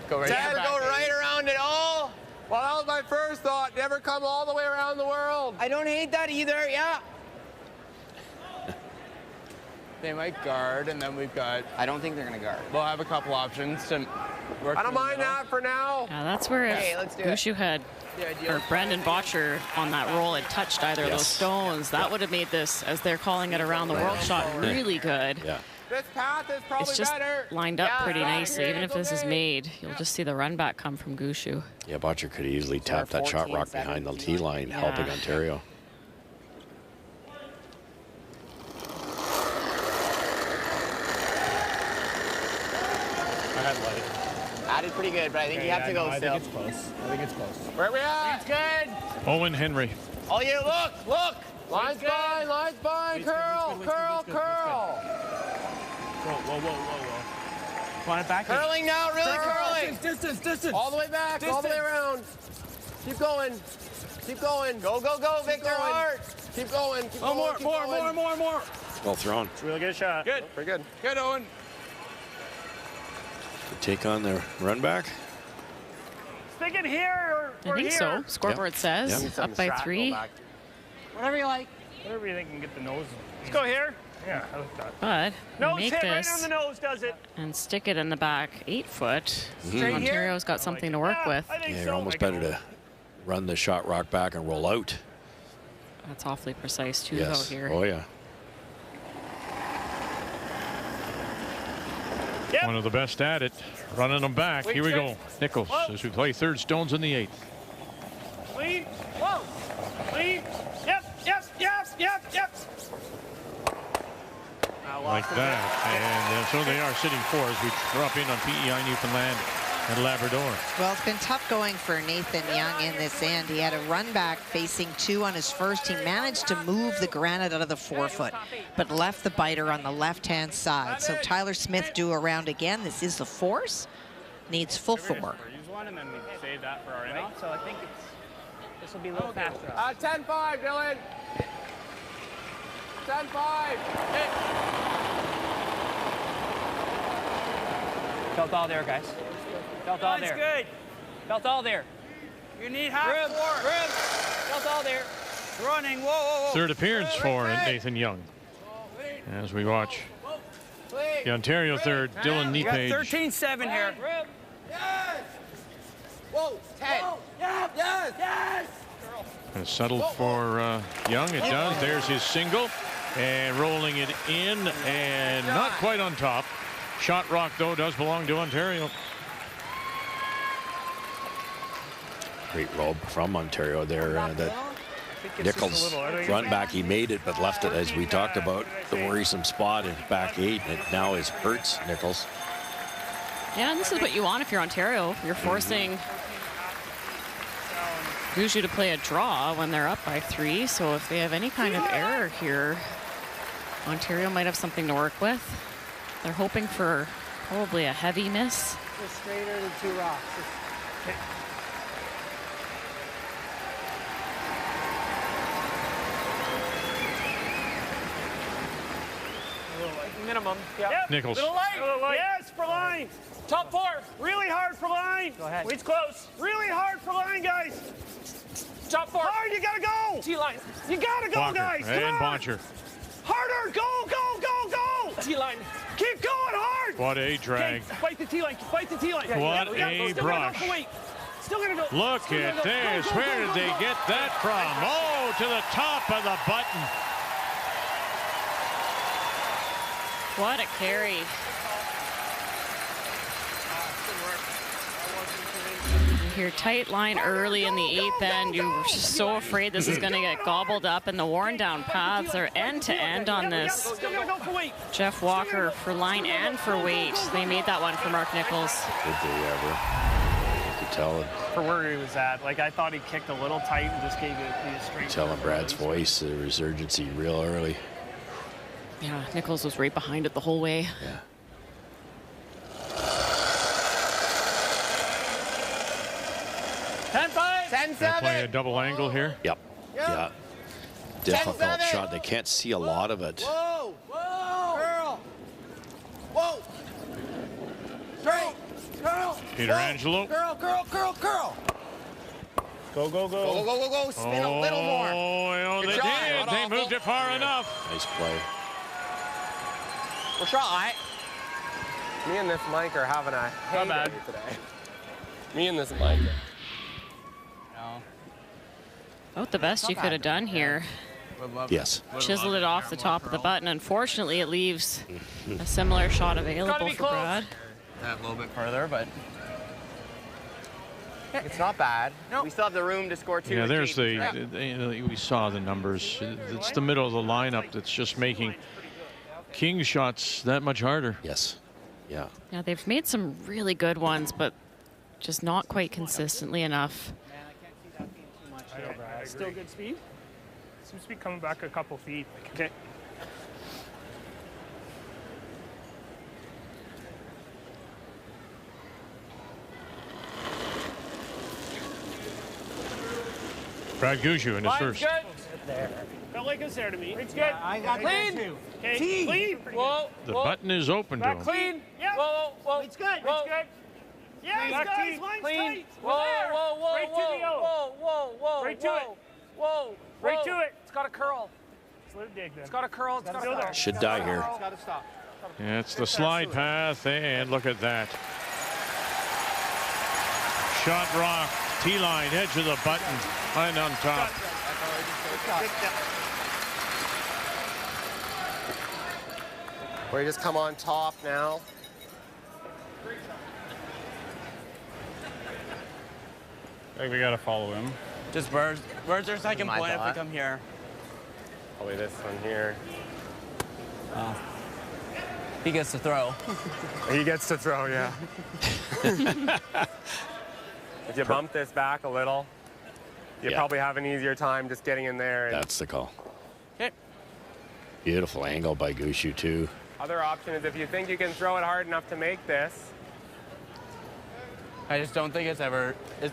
Speaker 13: Go right
Speaker 8: Never go right around it all. Well, that was my first thought. Never come all the way around the world.
Speaker 10: I don't hate that either. Yeah.
Speaker 13: They might guard, and then we've got...
Speaker 12: I don't think they're going to guard.
Speaker 13: We'll have a couple options to work.
Speaker 8: I don't mind that for now.
Speaker 4: Yeah, that's where if Gushu had, or Brendan Botcher on that roll had touched either of those stones, that would have made this, as they're calling it around the world shot, really good.
Speaker 3: Yeah.
Speaker 8: This path is probably
Speaker 4: It's just
Speaker 8: better.
Speaker 4: lined up pretty nicely. Even if this is made, you'll just see the run back come from Gushu.
Speaker 3: Yeah, Botcher could easily tap that shot rock behind the tee line, helping Ontario.
Speaker 12: Added pretty good, but I think you have to go still.
Speaker 13: I think it's close. I think it's close.
Speaker 8: Where we at?
Speaker 12: It's good.
Speaker 2: Owen Henry.
Speaker 8: All you look. Line's fine, curl.
Speaker 13: Want it back?
Speaker 8: Curling now, really curling.
Speaker 10: Distance.
Speaker 8: All the way back, all the way around. Keep going. Go, Victor, hard. Keep going.
Speaker 10: More.
Speaker 3: Well thrown.
Speaker 9: It's a really good shot.
Speaker 10: Good.
Speaker 8: Pretty good.
Speaker 10: Good, Owen.
Speaker 3: Take on the run back.
Speaker 9: Stick it here or
Speaker 4: I think
Speaker 9: here.
Speaker 4: so. Scoreboard says
Speaker 3: Yep.
Speaker 4: up by 3.
Speaker 20: Whatever you like.
Speaker 9: Whatever you think can get the nose. Let's go here. Yeah, I like that.
Speaker 4: But
Speaker 9: Nose
Speaker 4: make
Speaker 9: hit right
Speaker 4: this
Speaker 9: on the nose, does it?
Speaker 4: and stick it in the back 8 foot.
Speaker 8: Straight
Speaker 4: Ontario's got something to work with.
Speaker 9: I think
Speaker 3: Yeah,
Speaker 9: so.
Speaker 3: you're almost better to run the shot rock back and roll out.
Speaker 4: That's awfully precise too,
Speaker 3: Yes.
Speaker 4: though, here.
Speaker 3: Oh, yeah.
Speaker 9: Yep.
Speaker 2: One of the best at it. Running them back. Here we go. Nichols as we play third stones in the 8th.
Speaker 9: Lead. Whoa. Lead. Yep.
Speaker 2: like that. And so they are sitting 4 as we drop in on PEI Newfoundland and Labrador.
Speaker 7: Well, it's been tough going for Nathan Young in this end. He had a run back facing 2 on his first. He managed to move the granite out of the forefoot, but left the biter on the left-hand side. So Tyler Smith due around again. This is the force. Needs full 4.
Speaker 14: Use one and then we save that for our in-out.
Speaker 20: So I think this will be a little faster.
Speaker 8: 10-5, Dylan. 10-5.
Speaker 20: Felt all there, guys. Felt all there.
Speaker 10: Good.
Speaker 20: Felt all there.
Speaker 10: You need half 4.
Speaker 20: Felt all there.
Speaker 10: Running. Whoa, whoa, whoa.
Speaker 2: Third appearance for Nathan Young. As we watch the Ontario third, Dylan
Speaker 10: You got
Speaker 2: Nepage.
Speaker 10: 13-7 here.
Speaker 8: Yes. Whoa, 10. Yes. Yes.
Speaker 2: Has settled for Young. It does. There's his single. And rolling it in. And not quite on top. Shot rock, though, does belong to Ontario.
Speaker 3: Great roll from Ontario there. That Nichols front back, he made it, but left it, as we talked about, the worrisome spot in back 8. And it now hurts Nichols.
Speaker 4: Yeah, and this is what you want if you're Ontario. You're forcing Gushue to play a draw when they're up by 3. So if they have any kind of error here, Ontario might have something to work with. They're hoping for probably a heavy miss.
Speaker 20: Just straighter than 2 rocks.
Speaker 10: Minimum.
Speaker 9: Yep.
Speaker 2: Nichols.
Speaker 9: Little light. Yes, for line.
Speaker 10: Top 4.
Speaker 9: Really hard for line.
Speaker 20: Go ahead.
Speaker 9: Weight's close. Really hard for line, guys.
Speaker 10: Top 4.
Speaker 9: Hard, you gotta go.
Speaker 10: T-line.
Speaker 9: You gotta go,
Speaker 2: Walker
Speaker 9: guys. Come
Speaker 2: and
Speaker 9: on.
Speaker 2: Boncher.
Speaker 9: Harder. Go, go, go, go.
Speaker 10: T-line.
Speaker 9: Keep going hard.
Speaker 2: What a drag.
Speaker 9: Okay, fight the T-line. Fight the T-line.
Speaker 2: What a brush.
Speaker 9: Still gonna go.
Speaker 2: Look at this. Where did they get that from? Oh, to the top of the button.
Speaker 4: What a carry. Here, tight line early in the 8th end. You're so afraid this is going to get gobbled up, and the worn down paths are end to end on this. Jeff Walker for line and for weight. They made that one for Mark Nichols.
Speaker 3: Did they ever? You could tell it.
Speaker 9: For where he was at, like I thought he kicked a little tight and just gave it a straight.
Speaker 3: Telling Brad's voice, the resurgency real early.
Speaker 4: Yeah, Nichols was right behind it the whole way.
Speaker 3: Yeah.
Speaker 8: 10-5. 10-7.
Speaker 2: Play a double angle here.
Speaker 3: Yep. Yeah. Difficult shot. They can't see a lot of it.
Speaker 8: Whoa. Whoa. Girl. Whoa. Straight. Girl.
Speaker 2: Peter Angelo.
Speaker 8: Girl, girl, girl, girl.
Speaker 2: Go, go, go.
Speaker 8: Go, go, go, go. Spin a little more.
Speaker 2: Oh,
Speaker 8: Good
Speaker 2: they
Speaker 8: shot.
Speaker 2: did. They moved it far enough.
Speaker 3: Nice play.
Speaker 8: We're shot. Me and this mic are having a heyday today. Me and this mic.
Speaker 4: About the best you could have done here.
Speaker 3: Yes.
Speaker 4: Chiseled it off the top of the button. Unfortunately, it leaves a similar shot available for Brad.
Speaker 13: That a little bit further, but
Speaker 12: it's not bad. We still have the room to score 2.
Speaker 2: Yeah, there's we saw the numbers. It's the middle of the lineup that's just making King's shots that much harder.
Speaker 3: Yes. Yeah.
Speaker 4: Yeah, they've made some really good ones, but just not quite consistently enough.
Speaker 9: Still good speed? Seems to be coming back a couple feet. Okay.
Speaker 2: Brad Gushue in his first.
Speaker 9: Good. There. Felt like it's there to me. It's good.
Speaker 20: Yeah, I got
Speaker 9: clean.
Speaker 20: too.
Speaker 9: Okay.
Speaker 20: T.
Speaker 9: Clean.
Speaker 10: Whoa.
Speaker 2: The button is open to
Speaker 9: Back
Speaker 2: him.
Speaker 9: clean. Yeah.
Speaker 10: Whoa, whoa.
Speaker 9: It's good.
Speaker 10: Whoa.
Speaker 9: It's good. Yeah,
Speaker 10: Back
Speaker 9: guys,
Speaker 10: T.
Speaker 9: line's
Speaker 10: Clean.
Speaker 9: tight.
Speaker 10: Whoa, whoa, whoa,
Speaker 9: Right to the yellow.
Speaker 10: whoa, whoa, whoa,
Speaker 9: Right to
Speaker 10: whoa,
Speaker 9: it.
Speaker 10: whoa,
Speaker 9: Right
Speaker 10: whoa.
Speaker 9: to it.
Speaker 10: It's got a curl.
Speaker 9: Let it dig then.
Speaker 10: It's got a curl. It's got to stop.
Speaker 3: Should die here.
Speaker 10: It's got to stop.
Speaker 2: Yeah, it's the slide path, and look at that. Shot rock, T-line, edge of the button, and on top.
Speaker 8: We just come on top now.
Speaker 14: I think we got to follow him.
Speaker 13: just where's their second point if we come here?
Speaker 8: Probably this one here.
Speaker 13: He gets to throw.
Speaker 17: He gets to throw, yeah. If you bump this back a little, you probably have an easier time just getting in there. And
Speaker 3: That's the call.
Speaker 13: Okay.
Speaker 3: Beautiful angle by Gushue, too.
Speaker 17: other option is if you think you can throw it hard enough to make this.
Speaker 13: I just don't think it's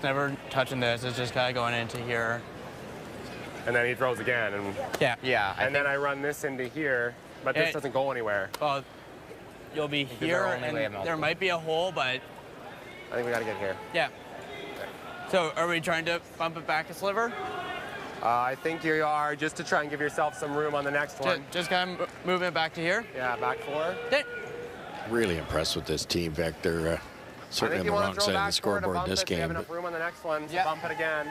Speaker 13: never touching this. It's just kind of going into here.
Speaker 17: And then he throws again. And
Speaker 13: yeah.
Speaker 17: And then I run this into here, but this doesn't go anywhere.
Speaker 13: Well, you'll be here, and there might be a hole, but
Speaker 17: I think we got to get here.
Speaker 13: Yeah. So are we trying to bump it back a sliver?
Speaker 17: I think you are, just to try and give yourself some room on the next one.
Speaker 13: Just kind of moving it back to here?
Speaker 17: Yeah, back 4.
Speaker 3: Really impressed with this team, Vic. They're certainly on the wrong side of the scoreboard in this game.
Speaker 17: You have enough room on the next one, so bump it again.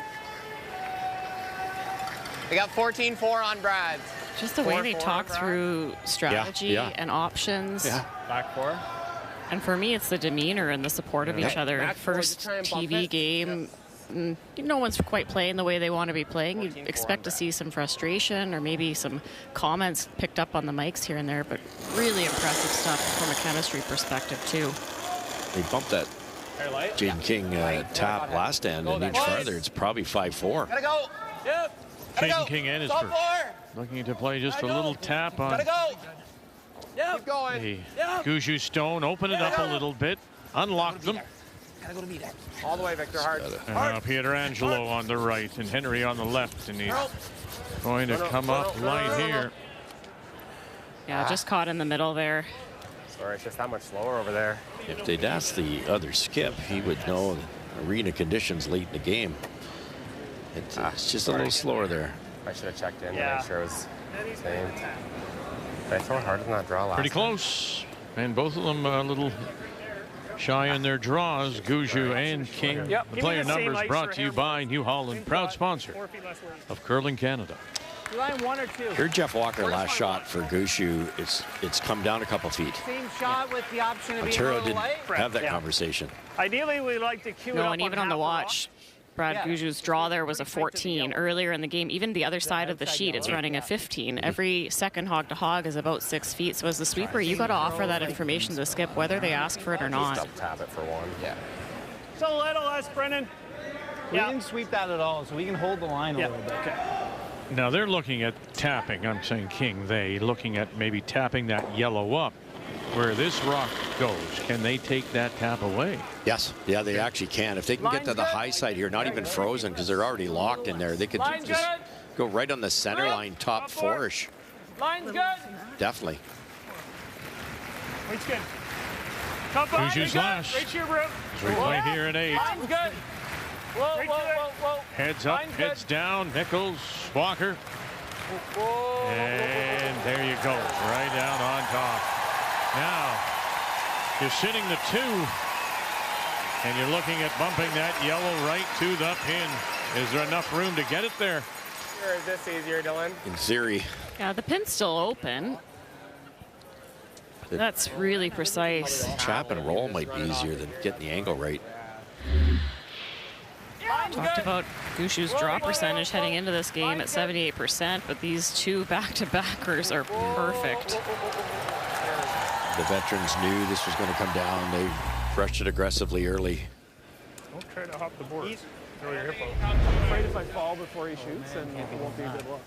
Speaker 12: We got 14-4 on Brad's.
Speaker 4: Just the way they talk through strategy and options.
Speaker 17: Yeah. Back 4.
Speaker 4: And for me, it's the demeanor and the support of each other. First TV game, no one's quite playing the way they want to be playing. You'd expect to see some frustration or maybe some comments picked up on the mics here and there, but really impressive stuff from a chemistry perspective, too.
Speaker 3: They bumped that Jaden King tap last end an inch farther. It's probably 5-4.
Speaker 12: Gotta go. Yep.
Speaker 2: Jaden King and his first. Looking to play just a little tap on
Speaker 12: Keep going.
Speaker 2: Gushue Stone. Open it up a little bit. Unlock them.
Speaker 12: Gotta go to meet.
Speaker 17: All the way, Victor, hard.
Speaker 2: And now Pietrangelo on the right and Henry on the left. And he's going to come up light here.
Speaker 4: Yeah, just caught in the middle there.
Speaker 17: Sorry, it's just that much slower over there.
Speaker 3: If they'd asked the other skip, he would know arena conditions late in the game. It's just a little slower there.
Speaker 17: I should have checked in to make sure it was the same. Did I throw it harder than that draw last
Speaker 2: Pretty
Speaker 17: time?
Speaker 2: close. And both of them a little shy in their draws, Gushue and King. The player numbers brought to you by New Holland, proud sponsor of Curling Canada.
Speaker 20: Line 1 or 2.
Speaker 3: Here's Jeff Walker last shot for Gushue. It's come down a couple feet.
Speaker 20: Same shot with the option of being a
Speaker 3: Ontario
Speaker 20: little
Speaker 3: didn't
Speaker 20: light.
Speaker 3: have that conversation.
Speaker 9: Ideally, we like to cue it
Speaker 4: No,
Speaker 9: up
Speaker 4: and even on
Speaker 9: half
Speaker 4: the
Speaker 9: a
Speaker 4: watch, Brad Gushue's draw there was a 14. Earlier in the game, even the other side of the sheet, it's running a 15. Every second hog to hog is about 6 feet. So as the sweeper, you got to offer that information to the skip, whether they ask for it or not.
Speaker 17: Just tap it for one.
Speaker 13: Yeah.
Speaker 9: So a little less, Brennan.
Speaker 20: We didn't sweep that at all, so we can hold the line a little bit.
Speaker 9: Okay.
Speaker 2: Now they're looking at tapping. I'm saying King. They looking at maybe tapping that yellow up. Where this rock goes, can they take that tap away?
Speaker 3: Yes, yeah, they actually can. If they can get to the high side here, not even frozen because they're already locked in there, they could just go right on the center line, top 4-ish.
Speaker 9: Line's good.
Speaker 3: Definitely.
Speaker 9: Weight's good. Come by.
Speaker 2: Gushue's last.
Speaker 9: Right here, bro.
Speaker 2: Right here at 8.
Speaker 9: Line's good. Whoa, whoa, whoa, whoa.
Speaker 2: Heads up, heads down. Nichols, Walker. And there you go, right down on top. Now, you're sitting the 2, and you're looking at bumping that yellow right to the pin. Is there enough room to get it there?
Speaker 17: Or is this easier, Dylan?
Speaker 3: In theory.
Speaker 4: Yeah, the pin's still open. That's really precise.
Speaker 3: Tap and roll might be easier than getting the angle right.
Speaker 4: Talked about Gushue's draw percentage heading into this game at 78%, but these 2 back-to-backers are perfect.
Speaker 3: The veterans knew this was going to come down. They rushed it aggressively early.
Speaker 14: Don't try to hop the board. Throw your hip out. I'm afraid if I fall before he shoots, then it won't be a good look.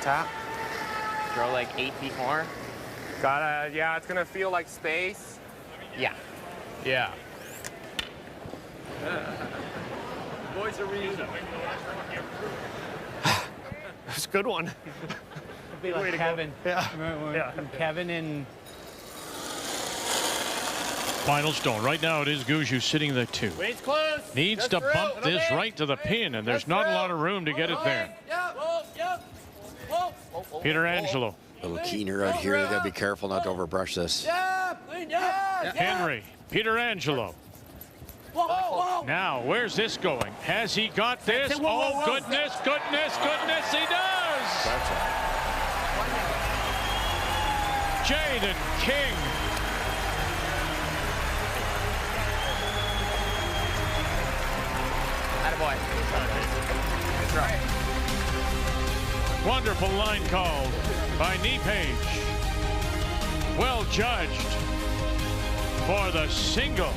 Speaker 17: Tap.
Speaker 12: Throw like 8 feet more.
Speaker 17: Gotta, yeah, it's gonna feel like space.
Speaker 12: Yeah.
Speaker 17: Yeah.
Speaker 9: Boys are reasonable.
Speaker 14: It's a good one.
Speaker 20: Be like Kevin.
Speaker 14: Yeah.
Speaker 20: Kevin and
Speaker 2: Final stone. Right now it is Gushue sitting the 2.
Speaker 9: Wait's close.
Speaker 2: Needs to bump this right to the pin, and there's not a lot of room to get it there. Pietrangelo.
Speaker 3: A little keener out here. You got to be careful not to overbrush this.
Speaker 2: Henry. Pietrangelo. Now, where's this going? Has he got this? Oh, goodness, goodness, goodness, he does! Jaden King.
Speaker 12: Attaboy.
Speaker 2: Wonderful line called. by knee page. Well judged for the single.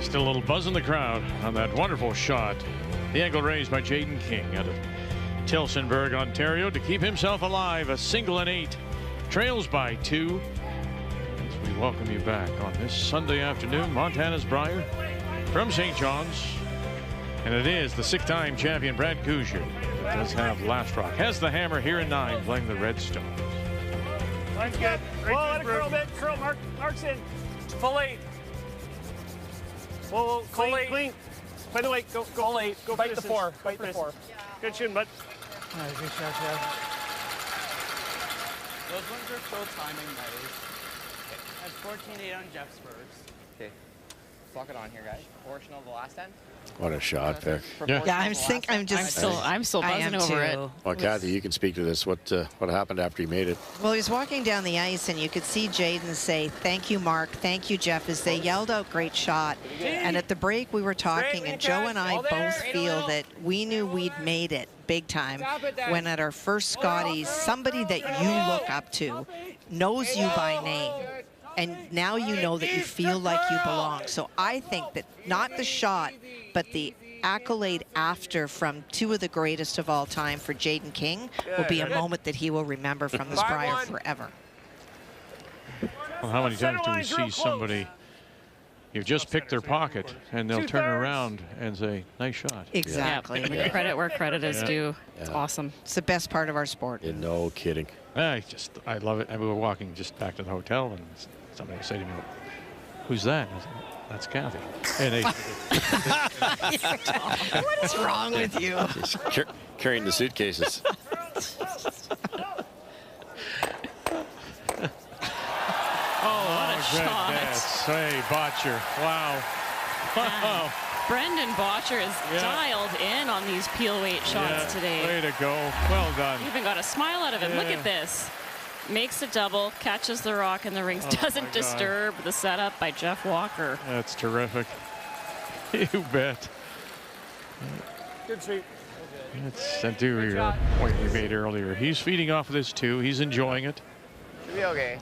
Speaker 2: Still a little buzz in the crowd on that wonderful shot. The angle raised by Jaden King out of Tillsonburg, Ontario, to keep himself alive. A single and 8. Trails by 2. As we welcome you back on this Sunday afternoon, Montana's Brier from St. John's. And it is the 6-time champion Brad Gushue that does have last rock. Has the hammer here in 9, playing the Red Stones.
Speaker 9: Line's good. Whoa, let it curl a bit. Curl, Mark's in. Full 8. Whoa, clean, clean. By the way, go. Full 8. Go bite the 4. Bite the 4. Good shooting, bud.
Speaker 20: Nice, good shot, yeah.
Speaker 13: Those ones are so timing nice. At 14-8 on Jeff's first.
Speaker 12: Okay. Lock it on here, guys. Portion of the last 10.
Speaker 3: What a shot pick.
Speaker 7: Yeah, I'm still
Speaker 4: buzzing over it.
Speaker 3: Well, Kathy, you can speak to this. What happened after he made it?
Speaker 7: Well, he was walking down the ice, and you could see Jaden say, "Thank you, Mark. Thank you, Jeff," as they yelled out, "Great shot." And at the break, we were talking, and Joe and I both feel that we knew we'd made it big time when at our first Scotties, somebody that you look up to knows you by name. And now you know that you feel like you belong. So I think that not the shot, but the accolade after from 2 of the greatest of all time for Jaden King will be a moment that he will remember from this Brier forever.
Speaker 2: Well, how many times do we see somebody You've just picked their pocket, and they'll turn around and say, nice shot.
Speaker 7: Exactly.
Speaker 4: Yeah. Credit where credit is due. It's awesome.
Speaker 7: It's the best part of our sport.
Speaker 3: Yeah, no kidding.
Speaker 2: I love it. We were walking just back to the hotel, and somebody said to me, who's that? I said, that's Kathy. And they,
Speaker 7: what is wrong with you?
Speaker 3: Just carrying the suitcases.
Speaker 4: What a shot.
Speaker 2: Hey, Botcher. Wow.
Speaker 4: Wow. Brendan Botcher is dialed in on these peel weight shots today.
Speaker 2: Way to go. Well done.
Speaker 4: Even got a smile out of him. Look at this. Makes a double, catches the rock in the rings, doesn't disturb the setup by Jeff Walker.
Speaker 2: That's terrific. You bet.
Speaker 9: Good sweep.
Speaker 2: Let's do your point we made earlier. He's feeding off of this too. He's enjoying it.
Speaker 12: Should be okay.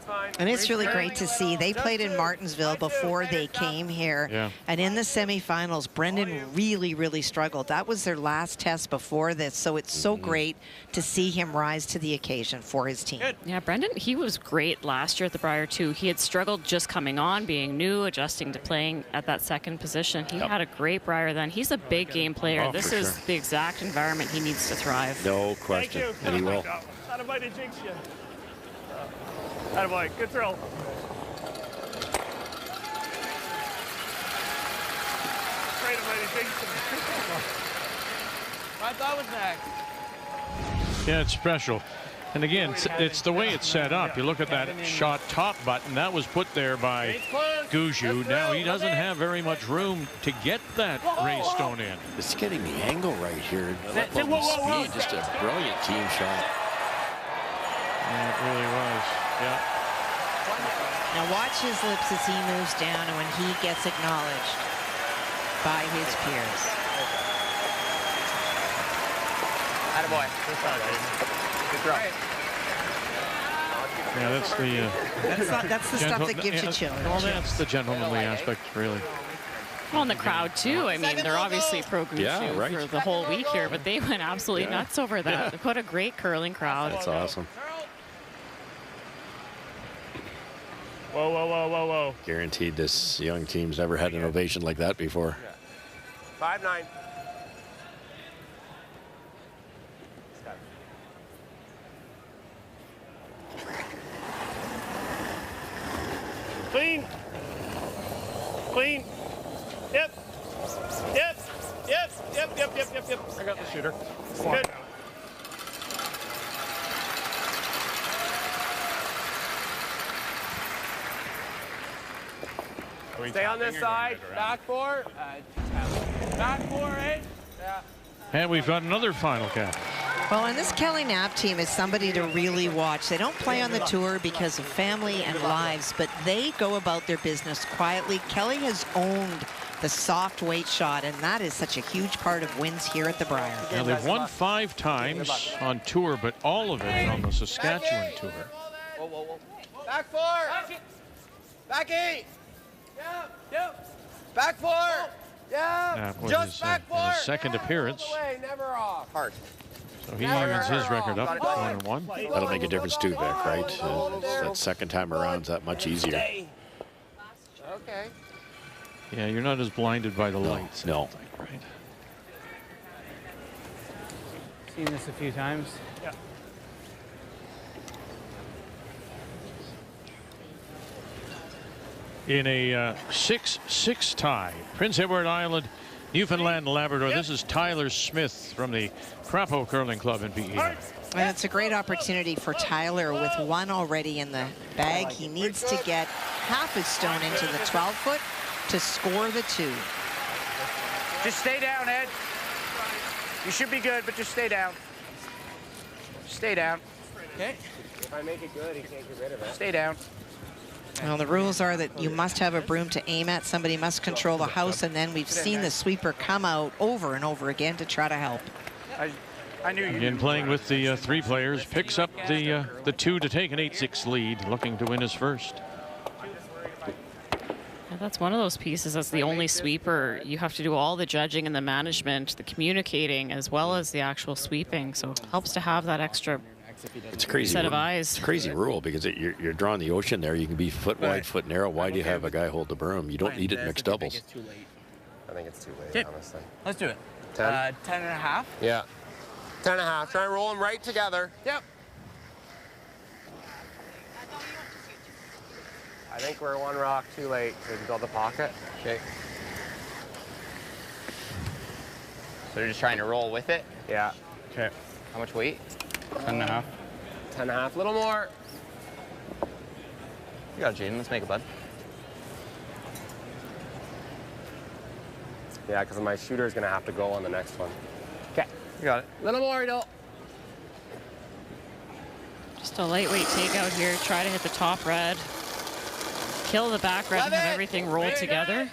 Speaker 9: Fine.
Speaker 7: And it's really great to see. They played in Martinsville before they came here.
Speaker 2: Yeah.
Speaker 7: And in the semifinals, Brendan really struggled. That was their last test before this. So it's so great to see him rise to the occasion for his team.
Speaker 4: Yeah, Brendan, he was great last year at the Brier too. He had struggled just coming on, being new, adjusting to playing at that second position. He had a great Brier then. He's a big game player. This is the exact environment he needs to thrive.
Speaker 3: No question. And he will.
Speaker 9: Attaboy to jinx you. Attaboy, good throw.
Speaker 13: I thought was next.
Speaker 2: Yeah, it's special. And again, it's the way it's set up. You look at that shot top button. That was put there by Gushue. Now he doesn't have very much room to get that race stone in.
Speaker 3: It's getting the angle right here. Speed, just a brilliant team shot.
Speaker 2: Yeah, it really was. Yeah.
Speaker 7: Now watch his lips as he moves down and when he gets acknowledged by his peers.
Speaker 12: Attaboy. Good throw.
Speaker 2: Yeah, that's the...
Speaker 7: that's the stuff that gives you chills.
Speaker 2: Well, that's the gentlemanly aspect, really.
Speaker 4: Well, and the crowd too. I mean, they're obviously pro Gushue for the whole week here, but they went absolutely nuts over that. What a great curling crowd.
Speaker 3: That's awesome.
Speaker 9: Whoa.
Speaker 3: Guaranteed this young team's never had an ovation like that before.
Speaker 8: 5-9.
Speaker 9: Clean. Yep. I got the shooter. Good.
Speaker 8: Stay on this side. Back four. Back four, eh? Yeah.
Speaker 2: And we've got another final cap.
Speaker 7: Well, and this Kelly Knapp team is somebody to really watch. They don't play on the tour because of family and lives, but they go about their business quietly. Kelly has owned the soft weight shot, and that is such a huge part of wins here at the Brier.
Speaker 2: Now, they've won 5 times on tour, but all of it on the Saskatchewan tour.
Speaker 8: Whoa. Back four. Back 8. Yep. Back four. Yeah.
Speaker 2: That was
Speaker 8: Just back four.
Speaker 2: his second appearance.
Speaker 8: Never off. Hard.
Speaker 2: So he evens his record up 1-1.
Speaker 3: That'll make a difference too, Vic, right? That second time around is that much easier.
Speaker 8: Okay.
Speaker 2: Yeah, you're not as blinded by the lights.
Speaker 3: No.
Speaker 2: Right.
Speaker 20: Seen this a few times.
Speaker 9: Yeah.
Speaker 2: In a 6-6 tie, Prince Edward Island, Newfoundland, Labrador. This is Tyler Smith from the Crapo Curling Club in PE.
Speaker 7: And it's a great opportunity for Tyler with 1 already in the bag. He needs to get half his stone into the 12-foot to score the 2.
Speaker 8: Just stay down, Ed. You should be good, but just stay down. Stay down. Okay. If I make it good, he can't get rid of it. Stay down.
Speaker 7: Well, the rules are that you must have a broom to aim at. Somebody must control the house, and then we've seen the sweeper come out over and over again to try to help.
Speaker 8: I knew you.
Speaker 2: Again, playing with the 3 players, picks up the 2 to take an 8-6 lead, looking to win his first.
Speaker 4: Yeah, that's one of those pieces. As the only sweeper, you have to do all the judging and the management, the communicating, as well as the actual sweeping. So it helps to have that extra
Speaker 3: It's a crazy
Speaker 4: set of eyes.
Speaker 3: It's a crazy rule because you're drawing the ocean there. You can be foot wide, foot narrow. Why do you have a guy hold the broom? You don't need it in mixed doubles.
Speaker 17: I think it's too late, honestly.
Speaker 13: Let's do it.
Speaker 17: 10?
Speaker 13: 10 and a half?
Speaker 17: Yeah. 10 and a half. Try and roll them right together.
Speaker 13: Yep.
Speaker 17: I think we're one rock too late to build the pocket.
Speaker 12: Okay. So you're just trying to roll with it?
Speaker 17: Yeah.
Speaker 13: Okay.
Speaker 12: How much weight?
Speaker 13: 10 and a half.
Speaker 17: 10 and a half. A little more.
Speaker 12: You got it, Jaden. Let's make it, bud.
Speaker 17: Yeah, because my shooter's going to have to go on the next one.
Speaker 12: Okay. You got it.
Speaker 17: A little more, Edel.
Speaker 4: Just a lightweight takeout here. Try to hit the top red. Kill the back red and have everything rolled together.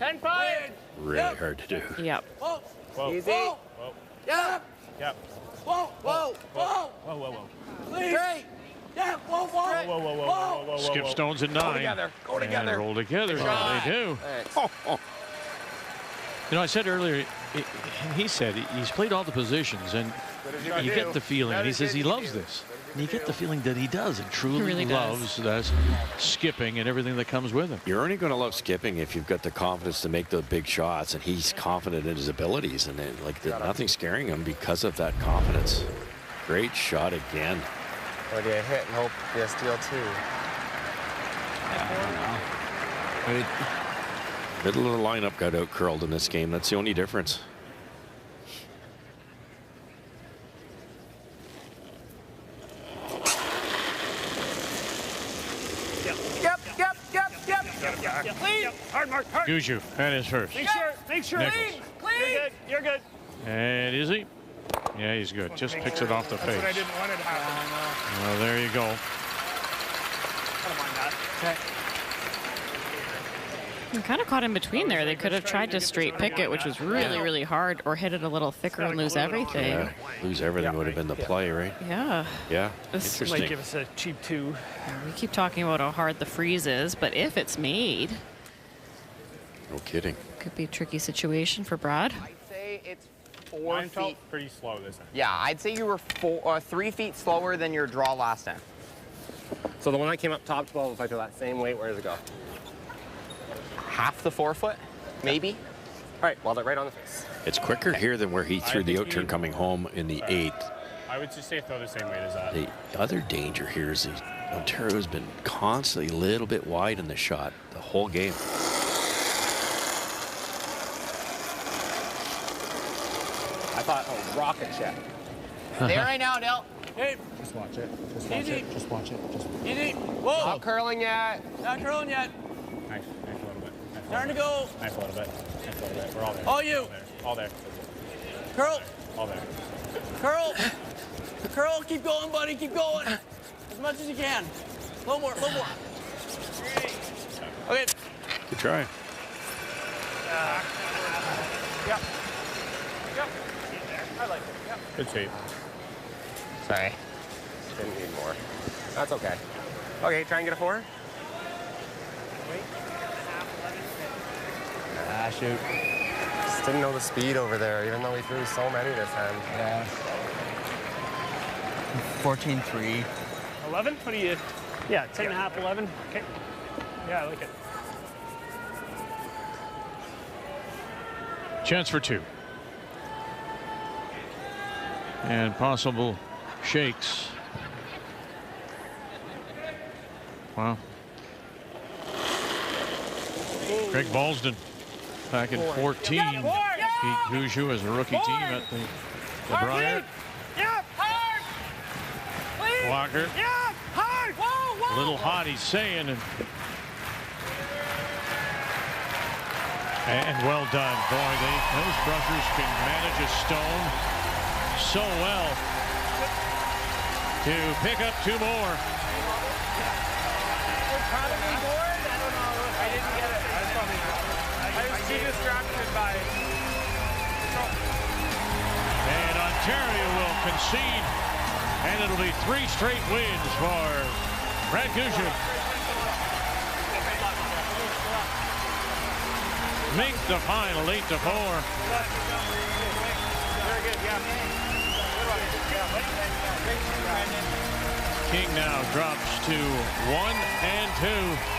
Speaker 9: 10-5.
Speaker 3: Really hard to do.
Speaker 4: Yep.
Speaker 9: Whoa. Whoa.
Speaker 17: Easy.
Speaker 9: Whoa.
Speaker 17: Yep.
Speaker 9: Yep.
Speaker 17: Whoa, whoa, whoa.
Speaker 9: Whoa, whoa, whoa.
Speaker 17: Straight. Yeah, whoa, whoa.
Speaker 9: Whoa, whoa, whoa, whoa, whoa.
Speaker 2: Skip Stones at 9.
Speaker 17: Go together. Go together.
Speaker 2: And roll together. They do. You know, I said earlier, he said he's played all the positions, and you get the feeling, and he says he loves this. And you get the feeling that he does and truly
Speaker 4: really
Speaker 2: loves that skipping and everything that comes with him.
Speaker 3: You're only going to love skipping if you've got the confidence to make the big shots, and he's confident in his abilities, and nothing's scaring him because of that confidence. Great shot again.
Speaker 17: Or do you hit and hope you steal two?
Speaker 13: I don't know.
Speaker 3: Middle of the lineup got out curled in this game. That's the only difference.
Speaker 9: Yep. Clean. Hard mark. Hard.
Speaker 2: Gushue, that is first.
Speaker 9: Make sure.
Speaker 2: Nichols.
Speaker 9: Clean. You're good.
Speaker 2: And is he? Yeah, he's good. Just picks it off the face.
Speaker 9: That's what I didn't want it to happen.
Speaker 2: Well, there you go.
Speaker 9: I don't mind that. Okay.
Speaker 4: I'm kind of caught in between there. They could have tried to straight pick it, which was really, really hard, or hit it a little thicker and lose everything.
Speaker 3: Yeah, lose everything would have been the play, right?
Speaker 4: Yeah.
Speaker 3: Yeah,
Speaker 9: This
Speaker 3: interesting.
Speaker 9: might give us a cheap 2.
Speaker 4: We keep talking about how hard the freeze is, but if it's made,
Speaker 3: No kidding.
Speaker 4: could be a tricky situation for Brad.
Speaker 12: I'd say it's 4
Speaker 14: Mine felt
Speaker 12: feet.
Speaker 14: pretty slow this time.
Speaker 12: Yeah, I'd say you were 3 feet slower than your draw last time.
Speaker 17: So the one I came up top 12, if I throw that same weight, where does it go?
Speaker 12: Half the 4 foot, maybe.
Speaker 17: All right, weld it right on the face.
Speaker 3: It's quicker here than where he threw the out turn coming home in the 8th.
Speaker 14: I would just say throw the same weight as that.
Speaker 3: The other danger here is Ontario's been constantly a little bit wide in the shot the whole game.
Speaker 17: I thought, oh, rocket check.
Speaker 12: Stay right now, Del.
Speaker 13: Hey.
Speaker 17: Just watch it. Just
Speaker 13: watch it.
Speaker 17: Just watch it.
Speaker 13: Easy. Whoa.
Speaker 17: Not curling yet.
Speaker 13: Not curling yet.
Speaker 14: Knife a little bit.
Speaker 13: Starting to go.
Speaker 14: Knife a little bit. We're all there.
Speaker 13: All you.
Speaker 14: All there.
Speaker 13: Curl.
Speaker 14: All there.
Speaker 13: Curl. Curl. Keep going, buddy. Keep going. As much as you can. A little more. A little more. Okay.
Speaker 3: Good try.
Speaker 9: Yep. Yep. I like it. Yep.
Speaker 14: Good shape.
Speaker 17: Sorry. Didn't need more. That's okay. Okay, try and get a 4.
Speaker 13: Ah, shoot.
Speaker 17: Just didn't know the speed over there, even though we threw so many this time.
Speaker 13: Yeah. 14-3.
Speaker 9: 11? What do you? Yeah, 10.5, 11. Okay. Yeah, I like it.
Speaker 2: Chance for 2. And possible shakes. Wow. Greg Balsden back in 14 beat Gushue as a rookie team at the Brier.
Speaker 9: Yep. Hard. Clean.
Speaker 2: Walker.
Speaker 9: Yep. Hard. Whoa, whoa.
Speaker 2: A little hot, he's saying. And well done. Boy, those brushers can manage a stone so well to pick up 2 more.
Speaker 9: Probably bored. I don't know. I didn't get it. I was too distracted by it.
Speaker 2: And Ontario will concede, and it'll be 3 straight wins for Brad Gushue. Make the final 8-4.
Speaker 9: Very good, yeah.
Speaker 2: King now drops to 1 and 2.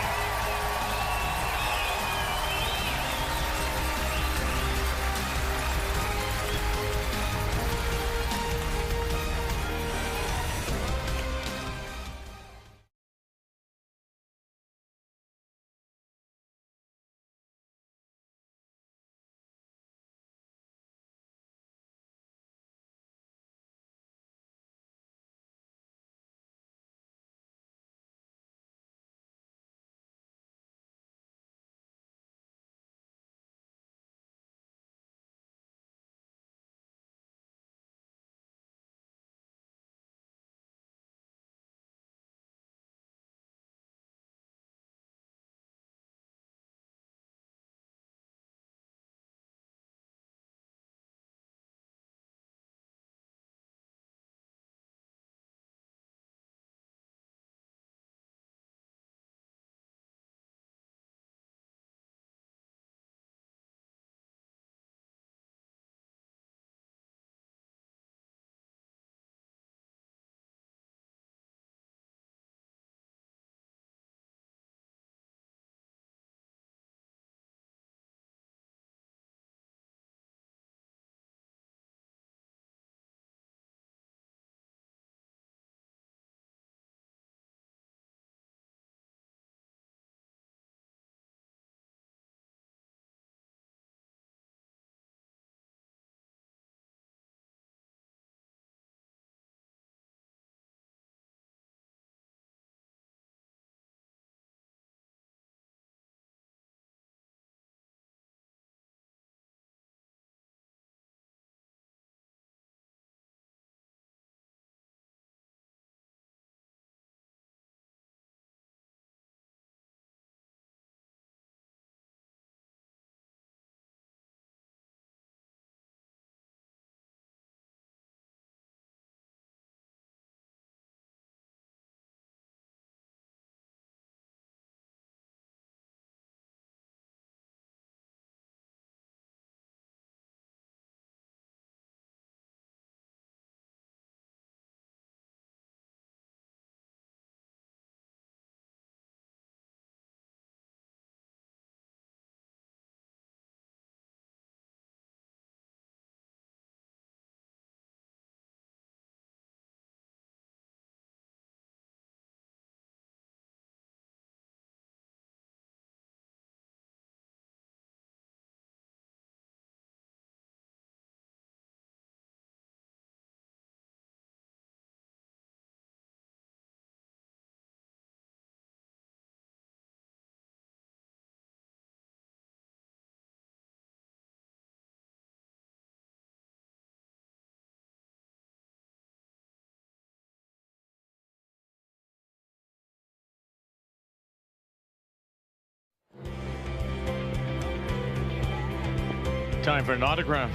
Speaker 2: Time for an autograph.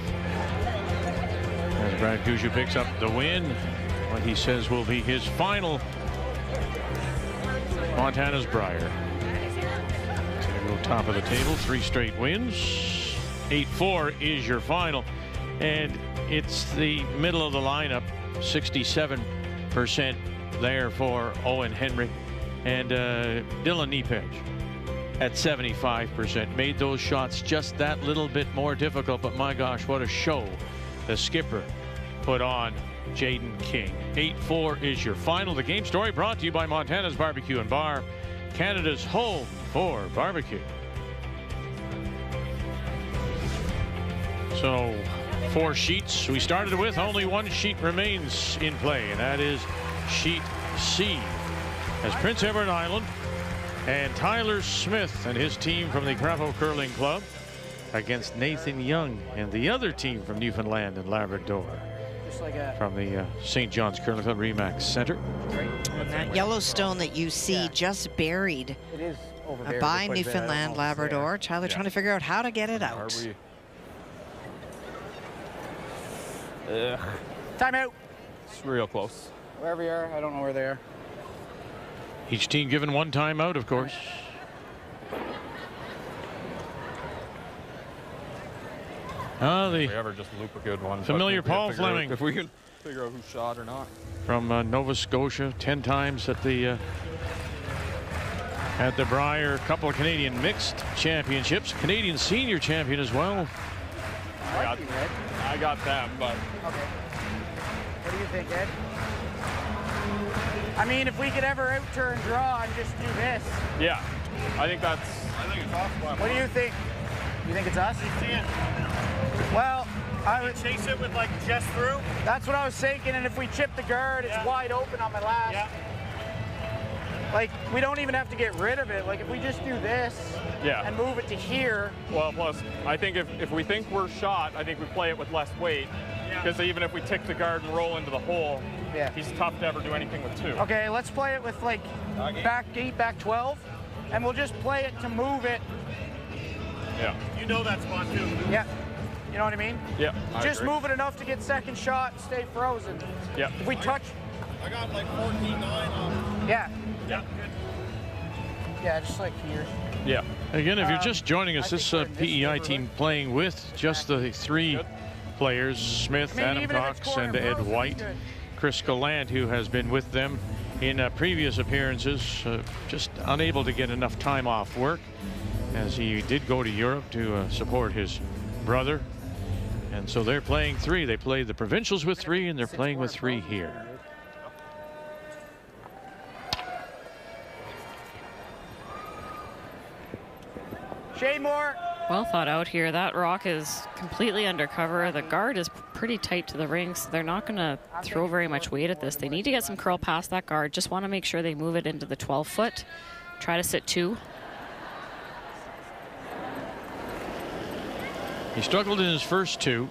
Speaker 2: As Brad Gushue picks up the win, what he says will be his final. Montana's Brier. Go top of the table, 3 straight wins. 8-4 is your final. And it's the middle of the lineup, 67% there for Owen Henry. And Dylan Nepage at 75%. Made those shots just that little bit more difficult, but my gosh, what a show the skipper put on Jaden King. 8-4 is your final. The game story brought to you by Montana's Barbecue and Bar, Canada's home for barbecue. So 4 sheets we started with. Only 1 sheet remains in play, and that is sheet C, as Prince Edward Island and Tyler Smith and his team from the Crapo Curling Club against Nathan Young and the other team from Newfoundland and Labrador from the St. John's Curling Club Remax Center.
Speaker 7: And that Yellowstone that you see just buried by Newfoundland, Labrador. Tyler trying to figure out how to get it out.
Speaker 10: Timeout. It's real close. Wherever you are, I don't know where they are.
Speaker 2: Each team given 1 timeout, of course.
Speaker 10: If we ever just loop a good one.
Speaker 2: Familiar Paul Fleming.
Speaker 10: If we can
Speaker 11: figure out who shot or not.
Speaker 2: From Nova Scotia, 10 times at the Brier. A couple of Canadian mixed championships. Canadian senior champion as well.
Speaker 11: I got them, but.
Speaker 8: Okay. What do you think, Ed? I mean, if we could ever out-turn draw and just do this.
Speaker 11: Yeah, I think it's awesome.
Speaker 8: What do you think? You think it's us? Well, I would
Speaker 9: chase it with like just through.
Speaker 8: That's what I was thinking, and if we chip the guard, it's wide open on my last.
Speaker 9: Yeah.
Speaker 8: Like, we don't even have to get rid of it. Like, if we just do this and move it to here.
Speaker 11: Well, plus, I think if we think we're shot, I think we play it with less weight. Because even if we tick the guard and roll into the hole, he's tough to ever do anything with 2.
Speaker 8: Okay, let's play it with, like, back 8, back 12, and we'll just play it to move it.
Speaker 11: Yeah.
Speaker 9: You know that spot, too.
Speaker 8: Yeah. You know what I mean?
Speaker 11: Yeah.
Speaker 8: Just move it enough to get second shot and stay frozen.
Speaker 11: Yeah.
Speaker 8: If we touch.
Speaker 9: I got like 14-9 on.
Speaker 8: Yeah.
Speaker 9: Yeah.
Speaker 8: Yeah, just like here.
Speaker 2: Yeah. Again, if you're just joining us, this PEI team playing with just the 3 players, Smith, Adam Cox, and Ed White. Chris Gallant, who has been with them in previous appearances, just unable to get enough time off work, as he did go to Europe to support his brother. And so they're playing 3. They played the provincials with 3, and they're playing with 3 here.
Speaker 8: More.
Speaker 4: Well thought out here. That rock is completely undercover. The guard is pretty tight to the ring, so they're not going to throw very much weight at this. They need to get some curl past that guard. Just want to make sure they move it into the 12-foot. Try to sit 2.
Speaker 2: He struggled in his first 2,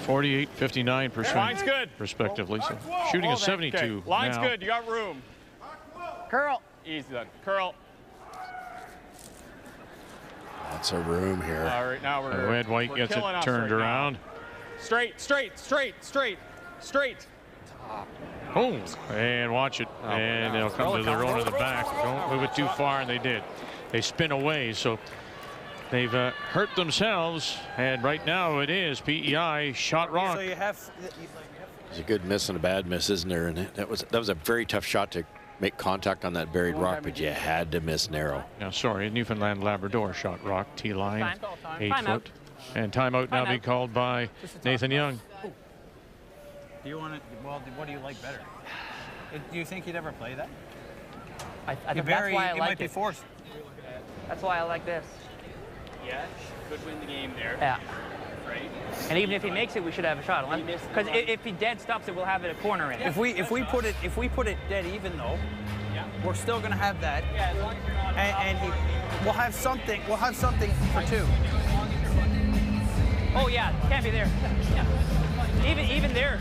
Speaker 2: 48, 59% respectively. So shooting a 72
Speaker 11: okay. Line's
Speaker 2: now.
Speaker 11: good. You got room.
Speaker 8: Curl.
Speaker 11: Easy then. Curl.
Speaker 3: Lots of room here.
Speaker 11: All right, now we're
Speaker 2: Ed White gets it turned around.
Speaker 11: Straight, straight, straight, straight, straight.
Speaker 2: Oh, and watch it. And they'll come to their own in the back. Don't move it too far, and they did. They spin away, so they've hurt themselves. And right now it is PEI shot rock.
Speaker 20: So you have.
Speaker 3: There's a good miss and a bad miss, isn't there? And that was a very tough shot to make contact on that buried rock, but you had to miss narrow.
Speaker 2: Now, sorry, Newfoundland Labrador shot rock, T-line, 8 foot. And timeout now being called by Nathan Young.
Speaker 20: Do you want to, well, what do you like better? Do you think he'd ever play that?
Speaker 5: I think that's why I like
Speaker 20: might be forced.
Speaker 5: That's why I like this.
Speaker 10: Yeah, could win the game there.
Speaker 5: Yeah.
Speaker 10: Right.
Speaker 5: And even if he makes it, we should have a shot. Because if he dead stops it, we'll have it a corner in.
Speaker 20: If we put it dead even though, we're still gonna have that.
Speaker 10: Yeah, as long as you're not.
Speaker 20: And we'll have something. We'll have something for 2.
Speaker 5: Oh yeah, can't be there. Even there.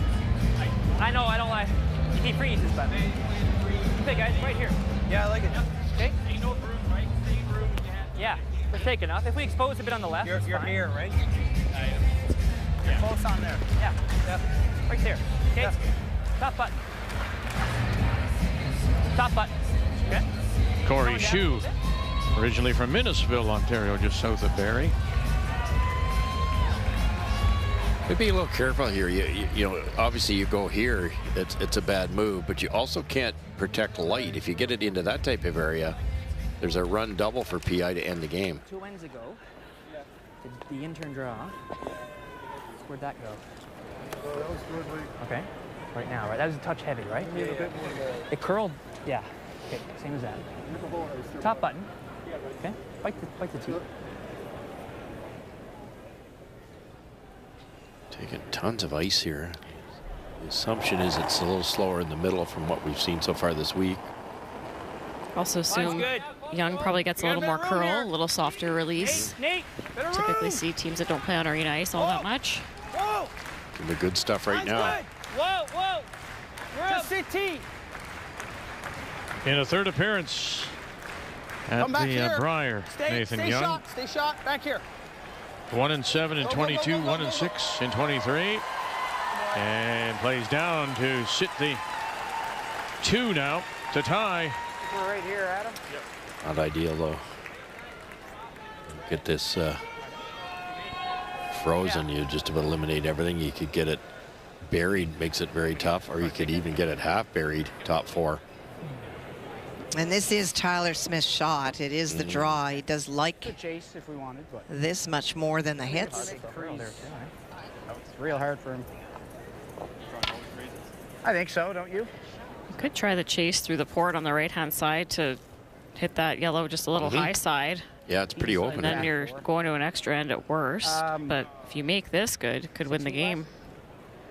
Speaker 5: I know. I don't like. If he freezes, but. Okay, guys, right here.
Speaker 20: Yeah, I like it.
Speaker 5: Okay.
Speaker 10: Ain't no room, right? Ain't room.
Speaker 5: Yeah, let's take enough. If we expose a bit on the left,
Speaker 20: you're here, right?
Speaker 5: You're
Speaker 20: close on there.
Speaker 5: Yeah. Right there. Okay. Yeah. Top button. Top button. Okay.
Speaker 2: Corey Shue, originally from Minnesville, Ontario, just south of Barrie.
Speaker 3: Be a little careful here. You know, obviously you go here, it's a bad move, but you also can't protect light. If you get it into that type of area, there's a run double for PI to end the game.
Speaker 5: 2 ends ago, the intern draw. Where'd that go?
Speaker 21: That was good.
Speaker 5: Okay. Right now, right? That was a touch heavy, right?
Speaker 21: Yeah.
Speaker 5: It curled. Yeah. Okay. Same as that. Top button. Okay. Bite the teeth.
Speaker 3: Taking tons of ice here. The assumption is it's a little slower in the middle from what we've seen so far this week.
Speaker 4: Also assume Young probably gets a little more curl, a little softer release. Typically see teams that don't play on arena ice all that much.
Speaker 3: The good stuff right now.
Speaker 5: Whoa, whoa. Just sit T.
Speaker 2: In a third appearance at the Brier, Nathan Young.
Speaker 20: Stay shot. Back here.
Speaker 2: 1-7 in 22, 1-6 in 23. And plays down to sit the 2 now to tie.
Speaker 8: We're right here, Adam.
Speaker 3: Not ideal, though. Get this frozen, you just about eliminate everything. You could get it buried makes it very tough, or you could even get it half buried, top 4.
Speaker 7: And this is Tyler Smith's shot. It is the draw. He does like
Speaker 8: chase if we wanted, but
Speaker 7: this much more than the hits.
Speaker 8: it's real hard for him. I think so, don't you?
Speaker 4: You could try the chase through the port on the right-hand side to hit that yellow just a little high side.
Speaker 3: Yeah, it's pretty open.
Speaker 4: And then you're going to an extra end at worst. But if you make this good, it could win the game.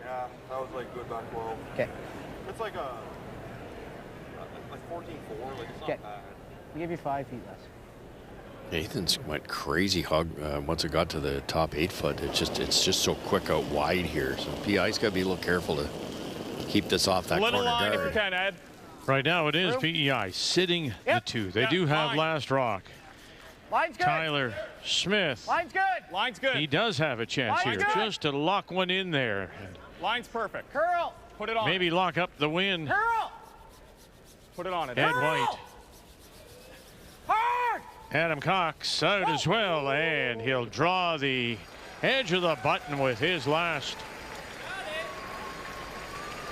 Speaker 21: Yeah, that was like good back low.
Speaker 8: Okay.
Speaker 21: It's like 14-4, like it's not bad.
Speaker 8: We'll give you 5 feet less.
Speaker 3: Nathan's went crazy hug once it got to the top 8 foot. It's just so quick out wide here. So PI's got to be a little careful to keep this off that corner
Speaker 11: line
Speaker 3: guard.
Speaker 11: if you can, Ed.
Speaker 2: Right now it is PEI sitting the 2. They do have last rock.
Speaker 8: Line's good.
Speaker 2: Tyler Smith.
Speaker 8: Line's good.
Speaker 11: Line's good.
Speaker 2: He does have a chance here just to lock one in there.
Speaker 11: Line's perfect.
Speaker 8: Curl.
Speaker 11: Put it on.
Speaker 2: Maybe lock up the win.
Speaker 8: Curl.
Speaker 11: Put it on it.
Speaker 2: Ed White.
Speaker 8: Hard.
Speaker 2: Adam Cox out as well, and he'll draw the edge of the button with his last.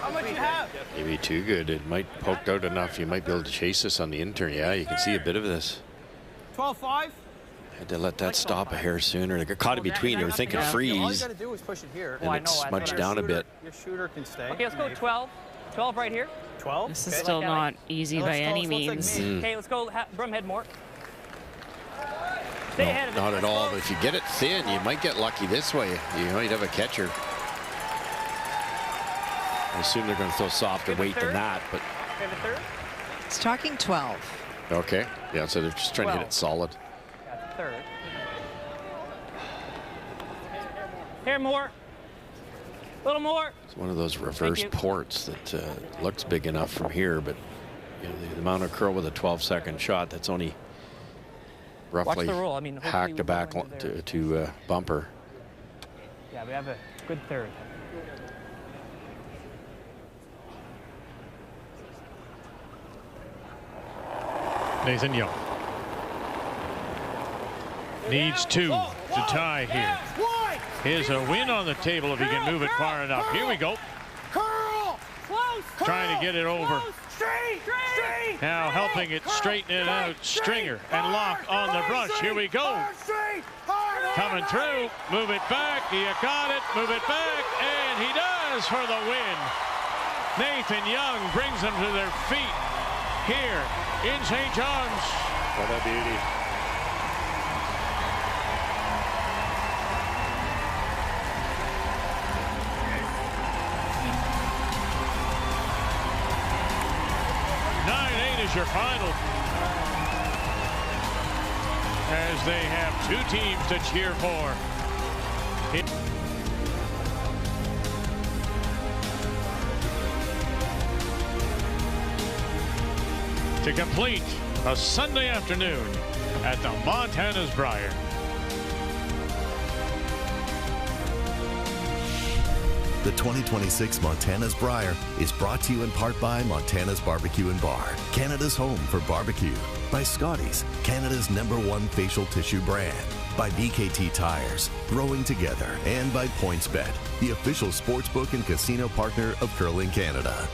Speaker 8: How much you have?
Speaker 3: Maybe too good. It might poked out enough. You might be able to chase this on the intern. Yeah, you can see a bit of this.
Speaker 8: 12-5.
Speaker 3: Had to let that stop a hair sooner. They got caught in between. They were thinking freeze.
Speaker 20: All you got to do is push it here.
Speaker 3: And it smudged down a bit.
Speaker 20: Your shooter can stay.
Speaker 5: Okay, let's go 12. 12 right here.
Speaker 20: 12?
Speaker 4: This is still not easy by any means.
Speaker 5: Okay, let's go Broomhead more. Stay ahead of it.
Speaker 3: Not at all. But if you get it thin, you might get lucky this way. You might have a catcher. I assume they're going to throw softer weight than that, but.
Speaker 7: It's talking 12.
Speaker 3: Okay. Yeah, so they're just trying to hit it solid.
Speaker 5: That's third. Here more. A little more.
Speaker 3: It's one of those reverse ports that looks big enough from here, but you know, the amount of curl with a 12-second shot, that's only roughly hack to back to bumper.
Speaker 5: Yeah, we have a good third.
Speaker 2: Nathan Young needs 2 to tie here. Here's a win on the table if he can move it far enough. Here we go. Trying to get it over. Now helping it straighten it out. Stringer and Locke on the brush. Here we go. Coming through. Move it back. You got it. Move it back. And he does for the win. Nathan Young brings them to their feet here in St. John's.
Speaker 3: What a beauty.
Speaker 2: Is your final, as they have 2 teams to cheer for. To complete a Sunday afternoon at the Montana's Brier.
Speaker 1: The 2026 Montana's Brier is brought to you in part by Montana's Barbecue and Bar, Canada's home for barbecue. By Scotty's, Canada's #1 facial tissue brand. By BKT Tires, growing together. And by PointsBet, the official sportsbook and casino partner of Curling Canada.